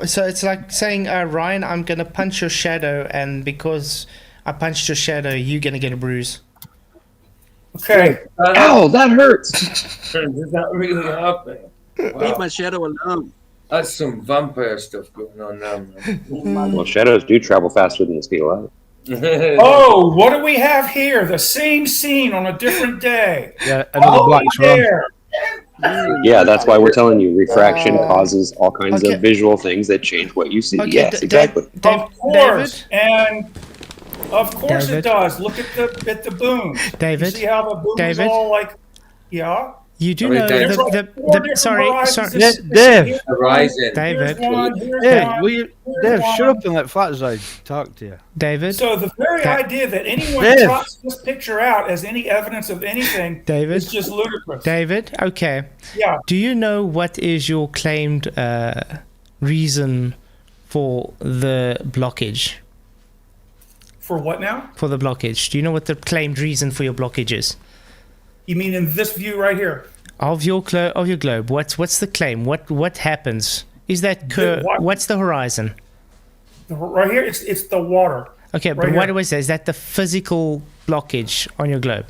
B: So it's like saying, Ryan, I'm going to punch your shadow, and because I punched your shadow, you're going to get a bruise.
I: Okay.
E: Ow, that hurts.
D: Does that really happen? Wow.
K: Leave my shadow alone.
D: That's some vampire stuff going on now, man.
E: Well, shadows do travel faster than the speed of light.
I: Oh, what do we have here? The same scene on a different day.
C: Yeah, another black swan.
E: Yeah, that's why we're telling you refraction causes all kinds of visual things that change what you see.
B: Okay,
E: Yes, exactly.
I: Of course,
B: David?
I: and of course
B: David?
I: it does. Look at the boom.
B: David?
I: You see how the boom
B: David?
I: is all like, yeah.
B: You do
D: I mean,
B: know
D: David-
I: There's like four different
B: sorry,
I: horizons.
B: sorry,
C: Dave.
D: Horizon.
B: David,
I: Here's one, here's
C: Dave,
I: one,
C: will you,
I: here's
C: Dave,
I: one.
C: shut up and let Flatzoid talk to you.
B: David,
I: So the very
B: Da-
I: idea that anyone
C: Dave.
I: trots this picture out as any evidence of anything
B: David,
I: is just ludicrous.
B: David, okay.
I: Yeah.
B: Do you know what is your claimed reason for the blockage?
I: For what now?
B: For the blockage. Do you know what the claimed reason for your blockage is?
I: You mean in this view right here?
B: Of your globe, what's the claim? What happens? Is that
I: what?
B: what's the horizon?
I: Right here, it's the water.
B: Okay, but
I: Right
B: what
I: here.
B: was that? Is that the physical blockage on your globe?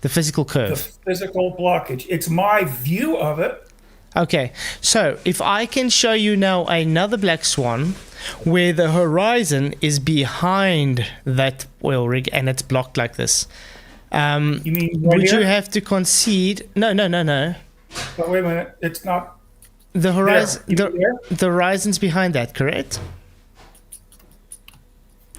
B: The physical
I: The
B: curve?
I: physical blockage. It's my view of it.
B: Okay, so if I can show you now another black swan where the horizon is behind that oil rig and it's blocked like this,
I: You mean right
B: would
I: here?
B: you have to concede? No.
I: But wait a minute, it's not
B: The horizon,
I: there. You mean there?
B: the horizon's behind that, correct?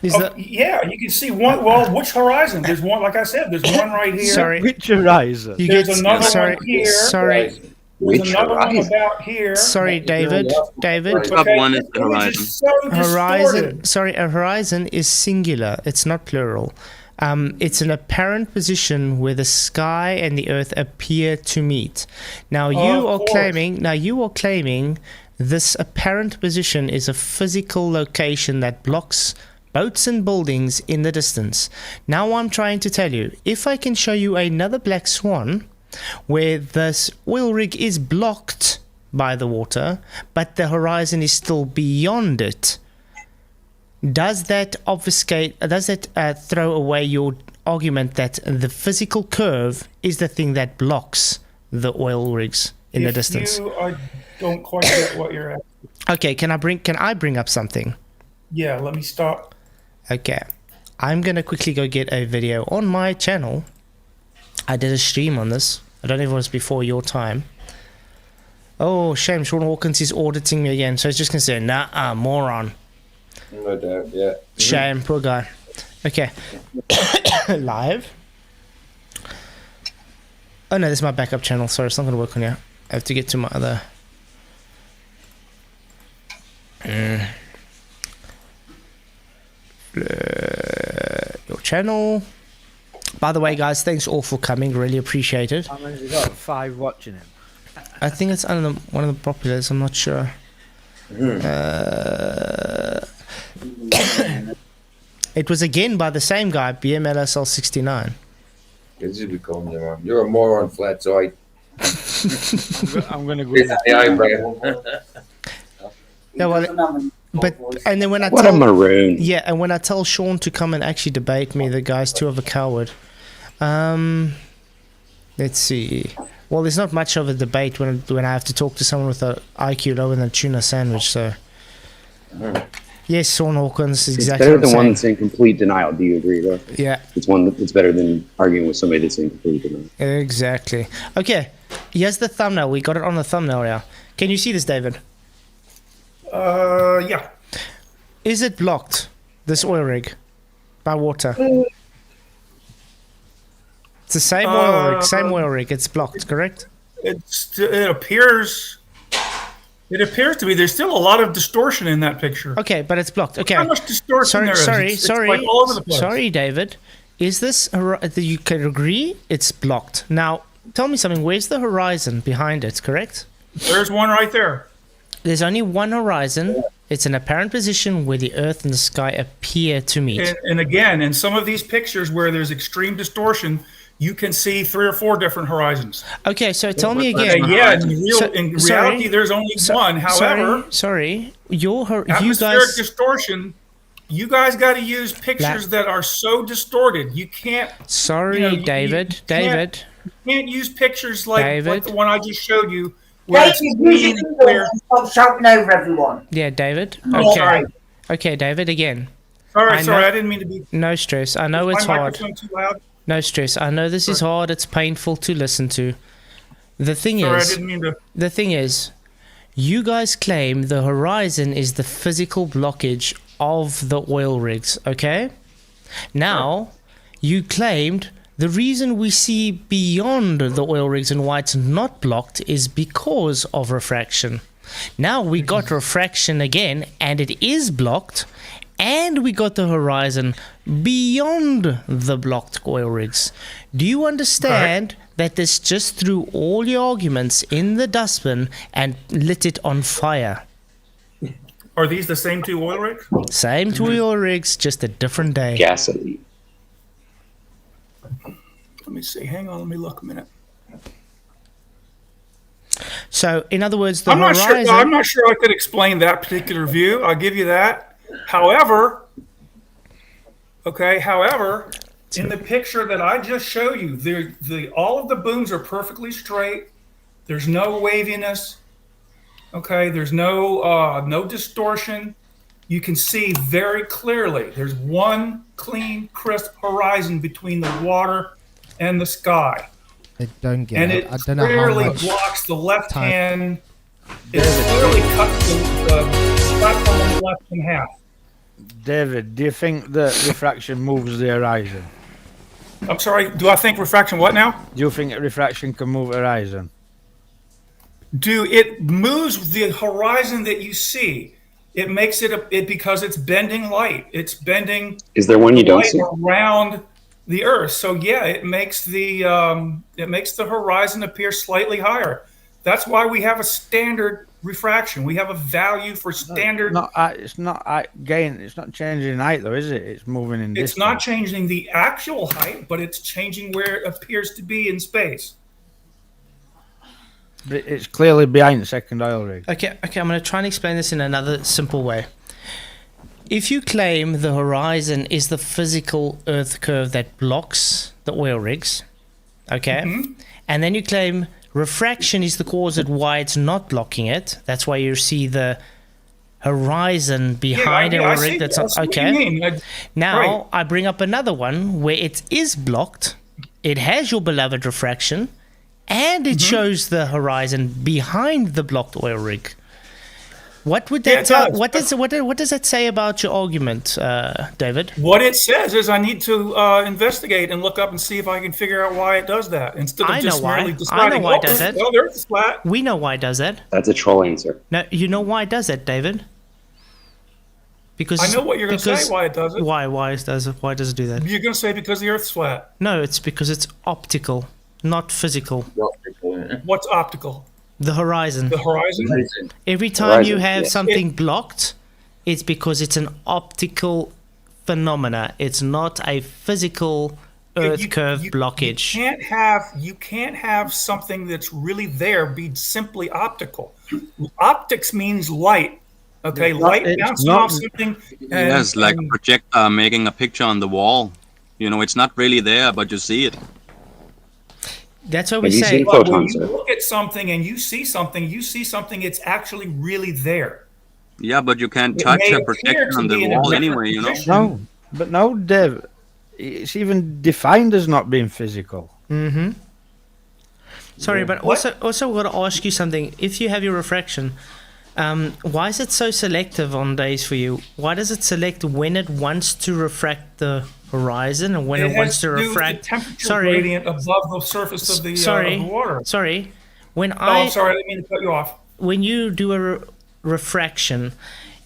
B: Is
I: Oh,
B: that
I: yeah, you can see one. Well, which horizon? There's one, like I said, there's one right here.
B: sorry?
C: Which horizon?
B: You
I: There's
B: get
I: another
B: sorry,
I: one here.
B: sorry,
I: There's
E: Which
I: another one
E: horizon?
I: about here.
B: sorry, David.
K: Top one is the
I: image
K: horizon.
I: so
B: Horizon.
I: distorted.
B: Sorry, a horizon is singular. It's not plural. It's an apparent position where the sky and the earth appear to meet. Now you
I: Of
B: are
I: course.
B: claiming this apparent position is a physical location that blocks boats and buildings in the distance. Now I'm trying to tell you, if I can show you another black swan where this oil rig is blocked by the water, but the horizon is still beyond it, does that obfuscate, does that throw away your argument that the physical curve is the thing that blocks the oil rigs in the distance?
I: I don't quite get what you're at.
B: Okay, can I bring up something?
I: Yeah, let me stop.
B: Okay, I'm gonna quickly go get a video on my channel. I did a stream on this. I don't know if it was before your time. Oh, shame. Sean Hawkins is auditing me again, so he's just gonna say, nah, moron.
D: No doubt, yeah.
B: Shame, poor guy. Okay, live. Oh no, this is my backup channel. Sorry, it's not gonna work on here. I have to get to my other. Your channel. By the way, guys, thanks all for coming. Really appreciate it.
C: How many's he got? 5 watching him.
B: I think it's one of the populars. I'm not sure. It was again by the same guy, BMLSL69.
D: This is becoming you, man. You're a moron, Flatzoid.
C: I'm going to go.
D: It's the eyebrow.
B: Yeah, well, but and then when I
E: What a maroon.
B: yeah, and when I tell Sean to come and actually debate me, the guy's too of a coward. Let's see. Well, there's not much of a debate when I have to talk to someone with an IQ lower than a tuna sandwich. So, yes, Sean Hawkins is
E: It's
B: exactly
E: better
B: what I'm
E: than one
B: saying.
E: that's in complete denial. Do you agree, though?
B: Yeah,
E: It's better than arguing with somebody that's in complete denial.
B: exactly. Okay, here's the thumbnail. We got it on the thumbnail now. Can you see this, David?
I: Yeah.
B: Is it blocked, this oil rig, by water? It's the same oil rig, It's blocked, correct?
I: It appears It appears to be. There's still a lot of distortion in that picture.
B: Okay, but it's blocked. Okay.
I: How much distortion there is? It's like all over the place.
B: Sorry, David. Is this you can agree it's blocked? Now, tell me something. Where's the horizon behind it? Correct?
I: There's one right there.
B: There's only one horizon. It's an apparent position where the Earth and the sky appear to meet.
I: And again, in some of these pictures where there's extreme distortion, you can see 3 or 4 different horizons.
B: Okay, so tell me again.
I: In reality, there's only one. However,
B: you
I: atmospheric
B: guys
I: distortion. You guys got to use pictures that are so distorted. You can't.
B: David.
I: You can't use pictures like the one I just showed you.
J: David, use it clear. Stop shouting over everyone.
B: Yeah, David.
J: Oh,
B: okay.
J: sorry.
B: Okay, David. Again.
I: Sorry, I didn't mean to be.
B: No stress. I know it's hard.
I: Too loud?
B: No stress. I know this is hard. It's painful to listen to. The thing is, you guys claim the horizon is the physical blockage of the oil rigs, okay? Now, you claimed the reason we see beyond the oil rigs and why it's not blocked is because of refraction. Now we got refraction again, and it is blocked, and we got the horizon beyond the blocked oil rigs. Do you understand that this just threw all your arguments in the dustbin and lit it on fire?
I: Are these the same 2 oil rigs?
B: Same 2 oil rigs, just a different day.
E: Gasoline.
I: Let me see. Hang on. Let me look a minute.
B: So, in other words, the
I: I'm
B: horizon...
I: I'm not sure I could explain that particular view. I'll give you that. However, in the picture that I just showed you, all of the booms are perfectly straight. There's no waviness. Okay, there's no distortion. You can see very clearly. There's one clean, crisp horizon between the water and the sky.
L: I don't get
I: and
L: it.
I: it
L: I don't know how
I: clearly
L: much
I: blocks the left hand. It clearly cuts the platform on the left in half.
C: David, do you think that refraction moves the horizon?
I: I'm sorry, do I think refraction what now?
C: Do you think refraction can move horizon?
I: It moves the horizon that you see. It makes it because it's bending light. It's bending.
E: Is there one you don't see?
I: Around the Earth. So yeah, it makes the horizon appear slightly higher. That's why we have a standard refraction. We have a value for standard.
C: It's not changing in height though, is it? It's moving in distance.
I: It's not changing the actual height, but it's changing where it appears to be in space.
C: But it's clearly behind the second oil rig.
B: Okay, I'm going to try and explain this in another simple way. If you claim the horizon is the physical Earth curve that blocks the oil rigs, okay, and then you claim refraction is the cause of why it's not blocking it, that's why you see the horizon behind an oil rig. That's okay. Now I bring up another one where it is blocked. It has your beloved refraction, and it shows the horizon behind the blocked oil rig. What would that tell? What does that say about your argument, David?
I: What it says is I need to investigate and look up and see if I can figure out why it does that instead of just merely deciding.
B: I know why it does that.
I: Well, the Earth is flat.
B: We know why it does that.
E: That's a troll answer.
B: No, you know why it does that, David? Because
I: I know what you're going to say. Why it does it?
B: Why does it do that?
I: You're going to say because the Earth's flat.
B: No, it's because it's optical, not physical.
I: What's optical?
B: The horizon.
I: The horizon?
B: Every time you have something blocked, it's because it's an optical phenomena. It's not a physical Earth curve blockage.
I: You can't have something that's really there be simply optical. Optics means light. Okay, light bouncing off something.
K: Yes, like a projector making a picture on the wall. You know, it's not really there, but you see it.
B: That's what we say.
I: But when you look at something and you see something, it's actually really there.
K: Yeah, but you can't touch a projector on the wall anyway, you know?
C: No, Dave. It's even defined as not being physical.
B: Mm-hmm. Sorry, but also got to ask you something. If you have your refraction, why is it so selective on days for you? Why does it select when it wants to refract the horizon and when it wants to refract
I: the temperature gradient above the surface of the water?
B: Sorry.
I: I'm sorry, I didn't mean to cut you off.
B: when you do a refraction,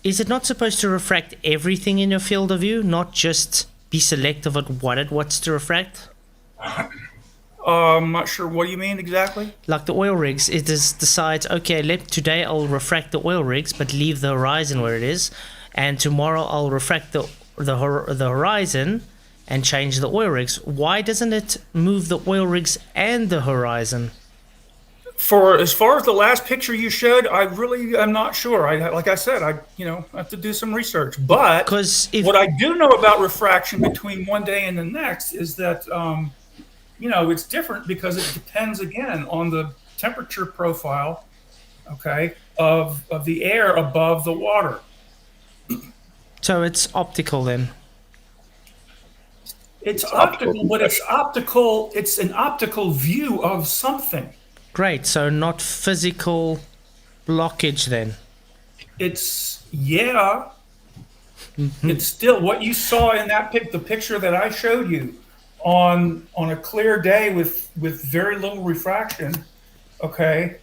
B: is it not supposed to refract everything in your field of view, not just be selective at what it wants to refract?
I: I'm not sure. What do you mean exactly?
B: Like the oil rigs, it just decides, okay, today I'll refract the oil rigs, but leave the horizon where it is, and tomorrow I'll refract the horizon and change the oil rigs. Why doesn't it move the oil rigs and the horizon?
I: For as far as the last picture you showed, I really am not sure. Like I said, I have to do some research. But what I do know about refraction between one day and the next is that it's different because it depends again on the temperature profile, okay, of the air above the water.
B: So it's optical then.
I: It's optical, but it's optical. It's an optical view of something.
B: Great. So not physical blockage then.
I: It's It's still what you saw in that the picture that I showed you on a clear day with very little refraction. Okay,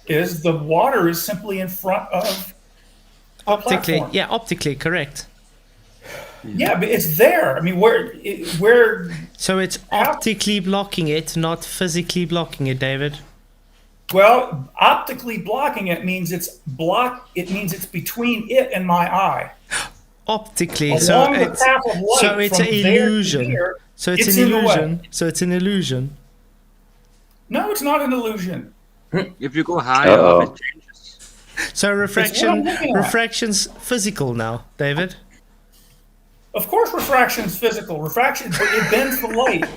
I: is the water is simply in front of
B: optically.
I: platform.
B: Yeah, optically correct.
I: Yeah, but it's there. I mean, where?
B: So it's optically blocking it, not physically blocking it, David.
I: Well, optically blocking it means it's between it and my eye.
B: Optically,
I: Along
B: so
I: the path of light
B: so it's
I: from
B: an
I: there to
B: illusion.
I: here,
B: So it's
I: it's
B: an
I: in the way.
B: illusion. So it's an illusion.
I: No, it's not an illusion.
K: If you go higher up, it changes.
B: So refraction's physical now, David.
I: Of course, refraction is physical. Refraction, it bends the light.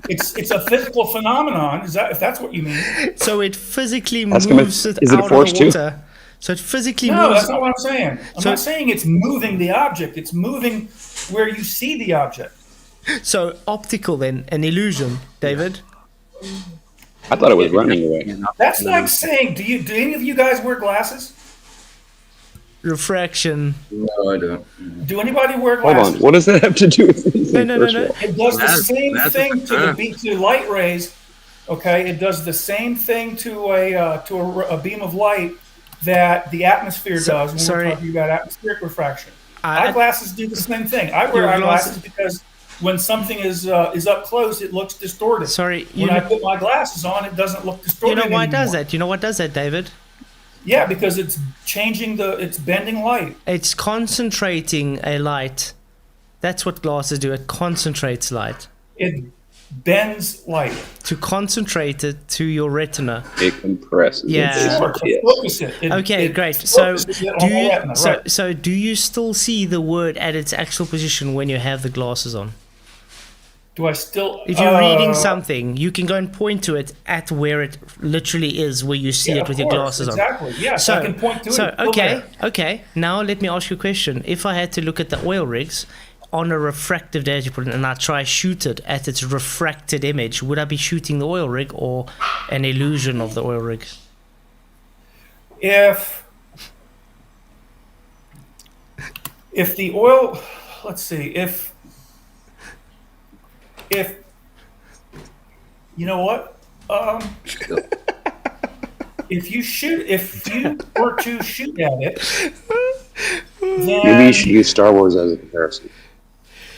I: It's a physical phenomenon. If that's what you mean?
B: So it physically moves it out of the water. So it physically moves.
I: No, that's not what I'm saying. I'm not saying it's moving the object. It's moving where you see the object.
B: So optical then, an illusion, David.
E: I thought it was running away.
I: That's like saying, do any of you guys wear glasses?
B: Refraction.
D: No, I don't.
I: Do anybody wear
E: Hold
I: glasses?
E: on. What does that have to do with anything?
B: No.
I: It does the same thing to light rays. Okay, it does the same thing to a beam of light that the atmosphere does when we're talking about atmospheric refraction. Eyeglasses do the same thing. I wear eyeglasses because when something is up close, it looks distorted. When I put my glasses on, it doesn't look distorted.
B: You know why it
I: anymore.
B: does that? You know what does that, David?
I: Yeah, because it's it's bending light.
B: It's concentrating a light. That's what glasses do. It concentrates light.
I: It bends light.
B: To concentrate it to your retina.
E: It compresses.
B: Yeah.
I: Focus it.
B: Okay, great. So do you still see the word at its actual position when you have the glasses on?
I: Do I still?
B: If you're reading something, you can go and point to it at where it literally is, where you see it with your glasses on.
I: Exactly. Yes, I can point to it.
B: So okay. Now let me ask you a question. If I had to look at the oil rigs on a refractive day, as you put it, and I try shoot it at its refracted image, would I be shooting the oil rig or an illusion of the oil rig?
I: If the oil, let's see, if you know what, if you were to shoot at it, then
E: maybe you should use Star Wars as a comparison.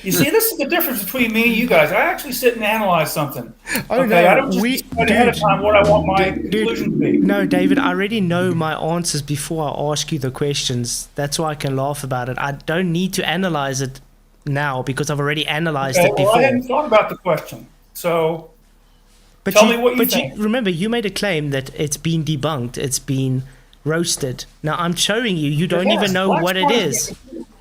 I: You see, this is the difference between me and you guys. I actually sit and analyze something.
B: Oh,
I: okay,
B: no,
I: I don't just decide ahead of time what I want my conclusion to be.
B: No, David, I already know my answers before I ask you the questions. That's why I can laugh about it. I don't need to analyze it now because I've already analyzed it before.
I: Well, I hadn't thought about the question. So tell me what you think.
B: Remember, you made a claim that it's been debunked. It's been roasted. Now I'm showing you. You don't even know what it is.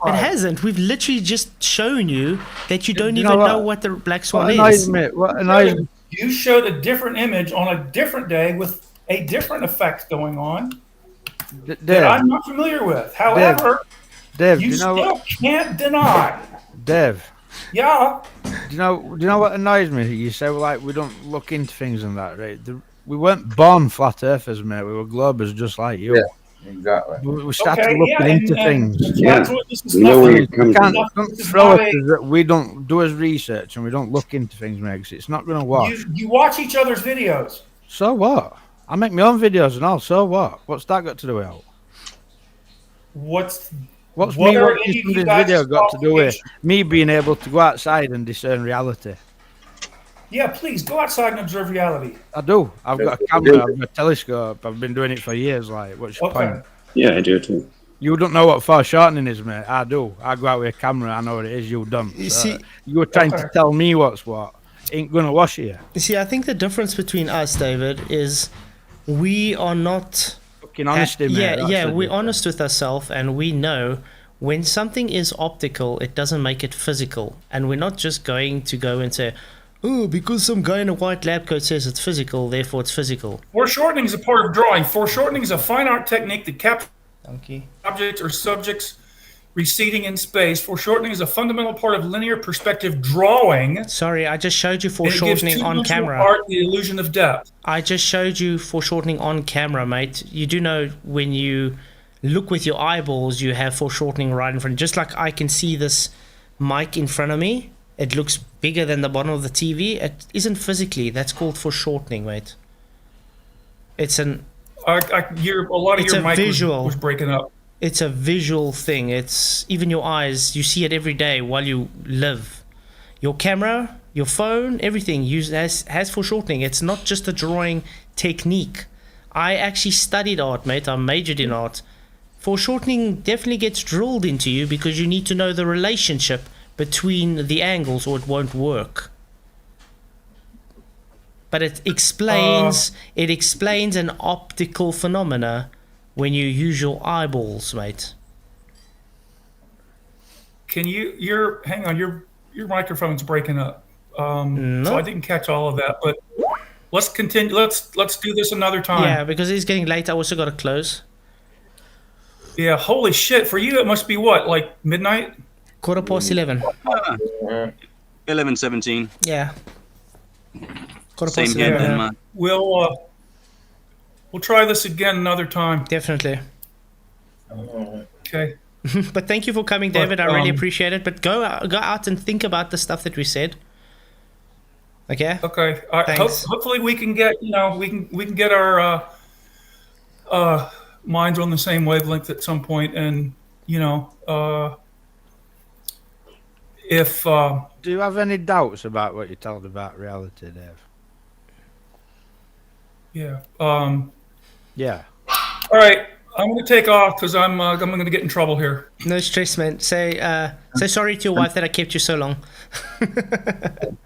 B: It hasn't. We've literally just shown you that you don't even know what the black swan is.
I: You showed a different image on a different day with a different effect going on that I'm not familiar with. However,
C: Dev,
I: you still can't deny.
C: Dev.
I: Yeah.
C: Do you know what annoys me? You say we don't look into things and that, right? We weren't born flat earthers, mate. We were globers just like you.
D: Yeah. Exactly.
C: We started looking into things. We don't do as research and we don't look into things, mate. It's not going to work.
I: You watch each other's videos.
C: So what? I make my own videos and all. So what? What's that got to do with it?
I: What's
C: What's
I: what
C: me
I: are
C: watching
I: any of you
C: somebody's
I: guys'
C: video got to do with
I: qualifications?
C: me being able to go outside and discern reality?
I: Yeah, please go outside and observe reality.
C: I do. I've got a camera, I've got a telescope. I've been doing it for years. Like, what's your
I: Okay.
C: point?
E: Yeah, I do too.
C: You don't know what foreshortening is, mate. I do. I go out with a camera. I know what it is. You don't.
B: You
C: So
B: see-
C: you're trying
I: Okay.
C: to tell me what's what. Ain't gonna wash you.
B: You see, I think the difference between us, David, is we are not.
C: Fucking honesty, mate.
B: Yeah,
C: That's
B: yeah,
C: the
B: we're
C: difference.
B: honest with ourselves, and we know when something is optical, it doesn't make it physical, and we're not just going to go and say, "Oh, because some guy in a white lab coat says it's physical, therefore it's physical."
I: Foreshortening is a part of drawing. Foreshortening is a fine art technique that captures
B: Donkey.
I: objects or subjects receding in space. Foreshortening is a fundamental part of linear perspective drawing.
B: Sorry, I just showed you
I: And it gives
B: foreshortening on
I: two-dimensional
B: camera.
I: art the illusion of depth.
B: I just showed you foreshortening on camera, mate. You do know when you look with your eyeballs, you have foreshortening right in front. Just like I can see this mic in front of me, it looks bigger than the bottom of the TV. It isn't physically. That's called foreshortening, mate. It's an
I: A lot of
B: It's
I: your
B: a
I: mic
B: visual.
I: was breaking up.
B: it's a visual thing. It's even your eyes. You see it every day while you live. Your camera, your phone, everything has foreshortening. It's not just a drawing technique. I actually studied art, mate. I majored in art. Foreshortening definitely gets drilled into you because you need to know the relationship between the angles or it won't work. But it explains an optical phenomena when you use your eyeballs, mate.
I: Can you? Hang on. Your microphone's breaking up.
B: No.
I: So I didn't catch all of that. But let's continue. Let's do this another time.
B: Yeah, because it's getting late. I also got to close.
I: Yeah. Holy shit! For you, it must be what, like midnight?
B: 11:15.
K: 11:17.
B: Yeah.
K: Same
B: 11:15.
K: here in
I: Yeah.
K: Denmark.
I: We'll try this again another time.
B: Definitely.
I: Okay.
B: But thank you for coming, David. I really
I: um,
B: appreciate it. But go out and think about the stuff that we said. Okay.
I: Okay.
B: Thanks.
I: Hopefully we can get we can get our minds on the same wavelength at some point, and if
C: Do you have any doubts about what you told about reality, Dave?
I: yeah.
C: Yeah.
I: All right. I'm going to take off because I'm going to get in trouble here.
B: No stress, man. Say sorry to your wife that I kept you so long.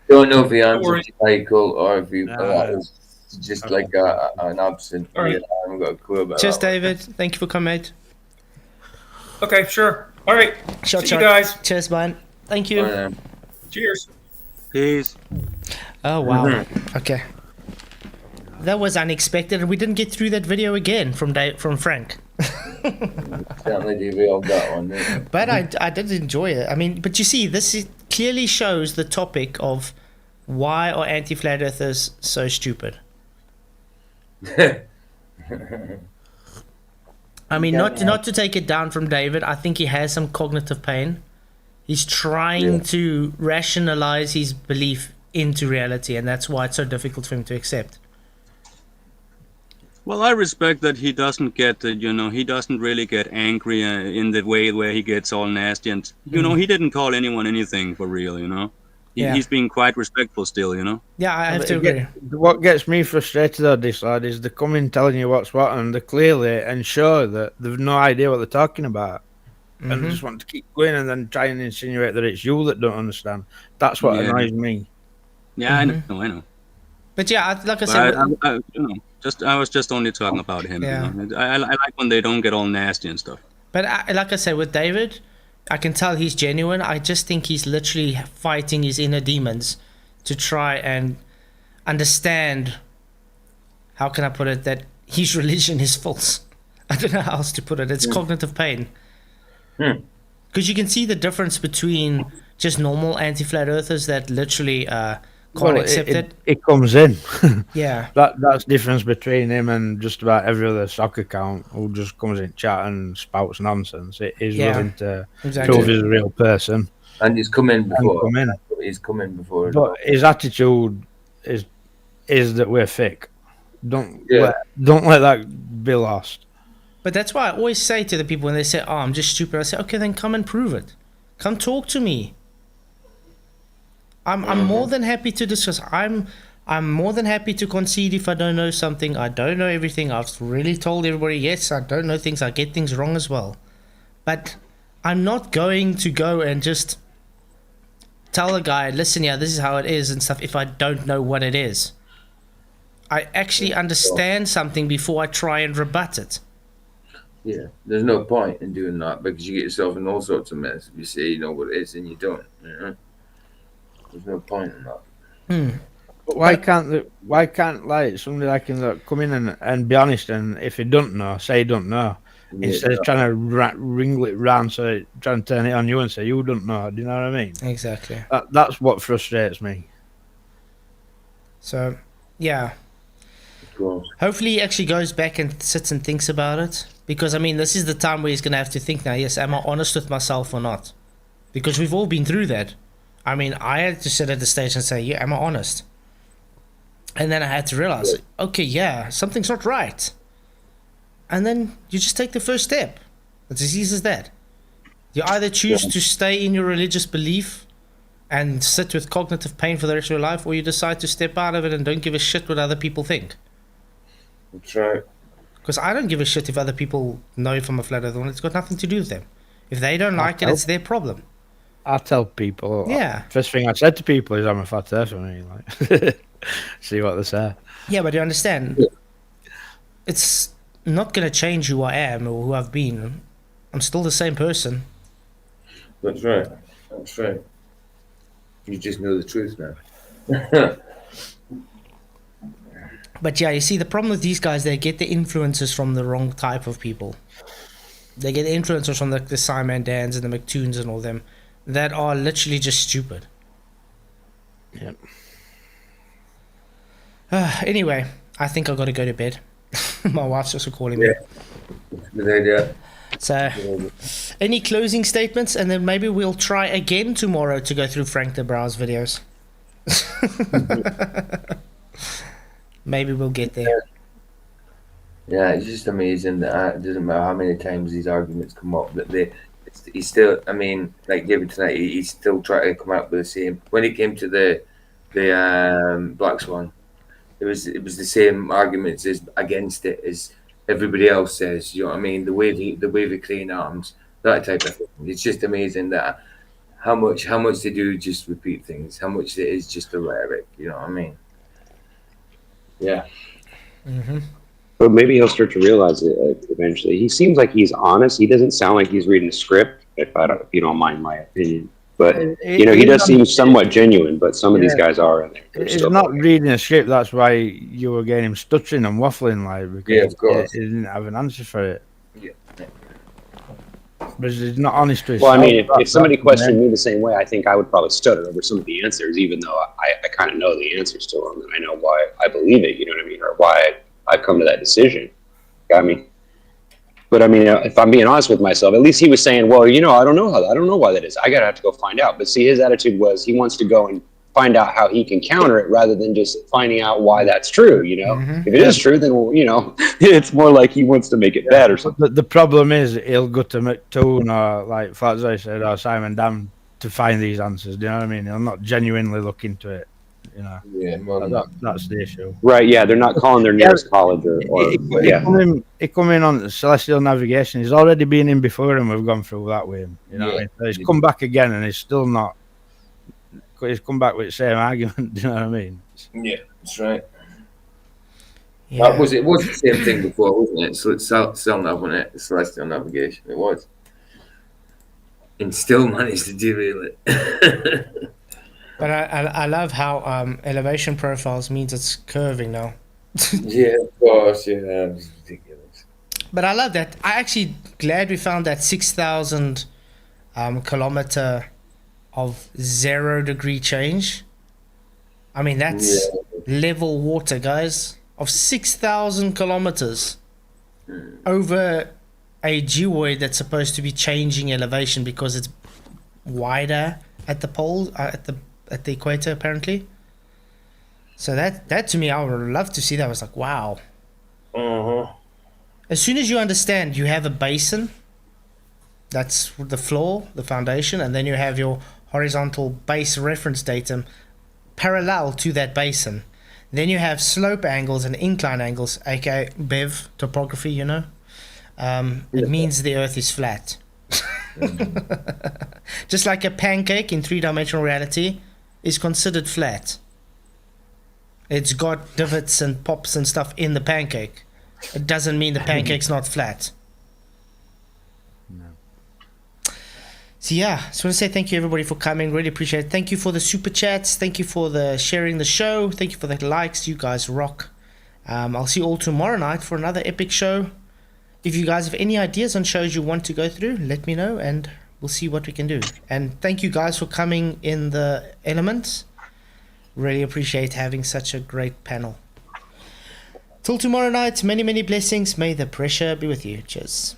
D: Don't know if he answered
I: worry.
D: Michael or if he
C: Nah.
D: was just like an absent.
I: All right.
D: Yeah, I haven't got a clue about
B: Cheers,
D: that one.
B: David. Thank you for coming, mate.
I: Okay, sure. All right.
B: Shot,
I: See you guys.
B: Cheers, man. Thank you.
I: Cheers.
K: Peace.
B: Oh, wow. Okay. That was unexpected, and we didn't get through that video again from Frank.
D: Certainly derailed that one. Didn't it?
B: But I did enjoy it. I mean, but you see, clearly shows the topic of why are anti-flat earthers so stupid. I mean, not to take it down from David. I think he has some cognitive pain. He's trying to rationalize his belief into reality, and that's why it's so difficult for him to accept.
K: Well, I respect that he doesn't get, he doesn't really get angry in the way where he gets all nasty. And, he didn't call anyone anything for real,
B: Yeah.
K: He's being quite respectful still,
B: Yeah, I have to agree.
C: What gets me frustrated though, this lad, is they come in telling you what's what, and they clearly ensure that they've no idea what they're talking about. And they just want to keep going and then try and insinuate that it's you that don't understand. That's what
K: Yeah.
C: annoys me.
K: Yeah, I know.
B: But yeah, like I
K: But
B: said,
K: I was just only talking about him.
B: Yeah.
K: I like when they don't get all nasty and stuff.
B: but like I said, with David, I can tell he's genuine. I just think he's literally fighting his inner demons to try and understand, how can I put it, that his religion is false. I don't know how else to put it. It's cognitive pain. Because you can see the difference between just normal anti-flat earthers that literally can't accept it.
C: It comes in.
B: Yeah.
C: That's the difference between him and just about every other soccer account who just comes in chat and spouts nonsense. It is
B: Yeah,
C: willing to
B: exactly.
C: prove he's a real person.
D: And he's come in before.
C: come in.
D: He's come in before. as well.
C: But his attitude is that we're fake. Don't let that be lost.
B: But that's why I always say to the people when they say, "Oh, I'm just stupid," I say, "Okay, then come and prove it. Come talk to me. I'm more than happy to discuss. I'm more than happy to concede if I don't know something. I don't know everything. I've really told everybody, yes, I don't know things. I get things wrong as well. But I'm not going to go and just tell a guy, listen, yeah, this is how it is and stuff, if I don't know what it is. I actually understand something before I try and rebut it.
D: Yeah, there's no point in doing that because you get yourself in all sorts of mess if you say you know what it is and you don't. You know? There's no point in that.
C: But why can't like somebody like him come in and be honest, and if he don't know, say he don't know, instead of trying to wrangle it round, so trying to turn it on you and say you don't know. Do you know what I mean?
B: Exactly.
C: That's what frustrates me.
B: So, yeah. Hopefully he actually goes back and sits and thinks about it. Because, I mean, this is the time where he's going to have to think now, yes, am I honest with myself or not? Because we've all been through that. I mean, I had to sit at the stage and say, yeah, am I honest? And then I had to realize, okay, yeah, something's not right. And then you just take the first step. It's as easy as that. You either choose to stay in your religious belief and sit with cognitive pain for the rest of your life, or you decide to step out of it and don't give a shit what other people think.
D: That's right.
B: Because I don't give a shit if other people know if I'm a flat earther. It's got nothing to do with them. If they don't like it, it's their problem.
C: I tell people.
B: Yeah.
C: First thing I said to people is I'm a flat earther. Like, see what they say.
B: Yeah, but you understand, it's not going to change who I am or who I've been. I'm still the same person.
D: That's right. That's right. You just know the truth now.
B: But yeah, you see, the problem with these guys, they get the influences from the wrong type of people. They get influences from the Simon Dans and the McToons and all them that are literally just stupid.
C: Yep.
B: Anyway, I think I've got to go to bed. My wife's also calling me.
D: Good idea.
B: So, any closing statements? And then maybe we'll try again tomorrow to go through Frank de Brau's videos. Maybe we'll get there.
D: Yeah, it's just amazing that it doesn't matter how many times these arguments come up, that he's still, I mean, like David tonight, he's still trying to come up with the same. When it came to the Black Swan, it was the same arguments as against it as everybody else says. You know what I mean? The wavy crane arms, that type of thing. It's just amazing that how much they do just repeat things, how much it is just a rhetoric. You know what I mean? Yeah.
B: Mm-hmm.
E: But maybe he'll start to realize it eventually. He seems like he's honest. He doesn't sound like he's reading a script, if you don't mind my opinion. But he does seem somewhat genuine. But some of these guys are.
C: He's not reading a script. That's why you were getting him stuttering and waffling, like, because
D: of course.
C: he didn't have an answer for it.
D: Yeah.
C: But he's not honest to
E: himself. Well, I mean, if somebody questioned
C: me
E: me the same way, I think I would probably stutter over some of the answers, even though I kind of know the answers to them and I know why I believe it. You know what I mean, or why I've come to that decision. Got me? But I mean, if I'm being honest with myself, at least he was saying, well, I don't know why that is. I gotta have to go find out. But see, his attitude was he wants to go and find out how he can counter it rather than just finding out why that's true.
B: Mm-hmm.
E: If it is true, then it's more like he wants to make it bad or something.
C: The problem is he'll go to McToon or like Flatzoid said or Simon Dam to find these answers. Do you know what I mean? He'll not genuinely look into it.
D: Yeah,
C: that's the issue.
E: Right? Yeah, they're not calling their nearest college
C: He come in on Celestial Navigation. He's already been in before, and we've gone through that with him. You know what I mean? So he's come back again, and he's still not. He's come back with the same argument. Do you know what I mean?
D: Yeah, that's right.
B: Yeah.
D: It was the same thing before, wasn't it? So it's Celestial Navigation. It was, and still managed to derail it.
B: But I love how elevation profiles means it's curving now.
D: Yeah, of course. Yeah, it's ridiculous.
B: But I love that. I actually glad we found that 6,000 kilometer of 0 degree change. I mean, that's level water, guys, of 6,000 kilometers over a geoid that's supposed to be changing elevation because it's wider at the pole, at the equator, apparently. So that to me, I would love to see that. I was like, wow. As soon as you understand, you have a basin. That's the floor, the foundation, and then you have your horizontal base reference datum parallel to that basin. Then you have slope angles and incline angles, aka BEV topography. You know, it means the Earth is flat. Just like a pancake in three-dimensional reality is considered flat. It's got divots and pops and stuff in the pancake. It doesn't mean the pancake's not flat.
C: No.
B: So yeah, just want to say thank you everybody for coming. Really appreciate it. Thank you for the super chats. Thank you for the sharing the show. Thank you for the likes. You guys rock. I'll see you all tomorrow night for another epic show. If you guys have any ideas on shows you want to go through, let me know and we'll see what we can do. And thank you guys for coming in the Ellemnet. Really appreciate having such a great panel. Till tomorrow night, many, many blessings. May the pressure be with you. Cheers.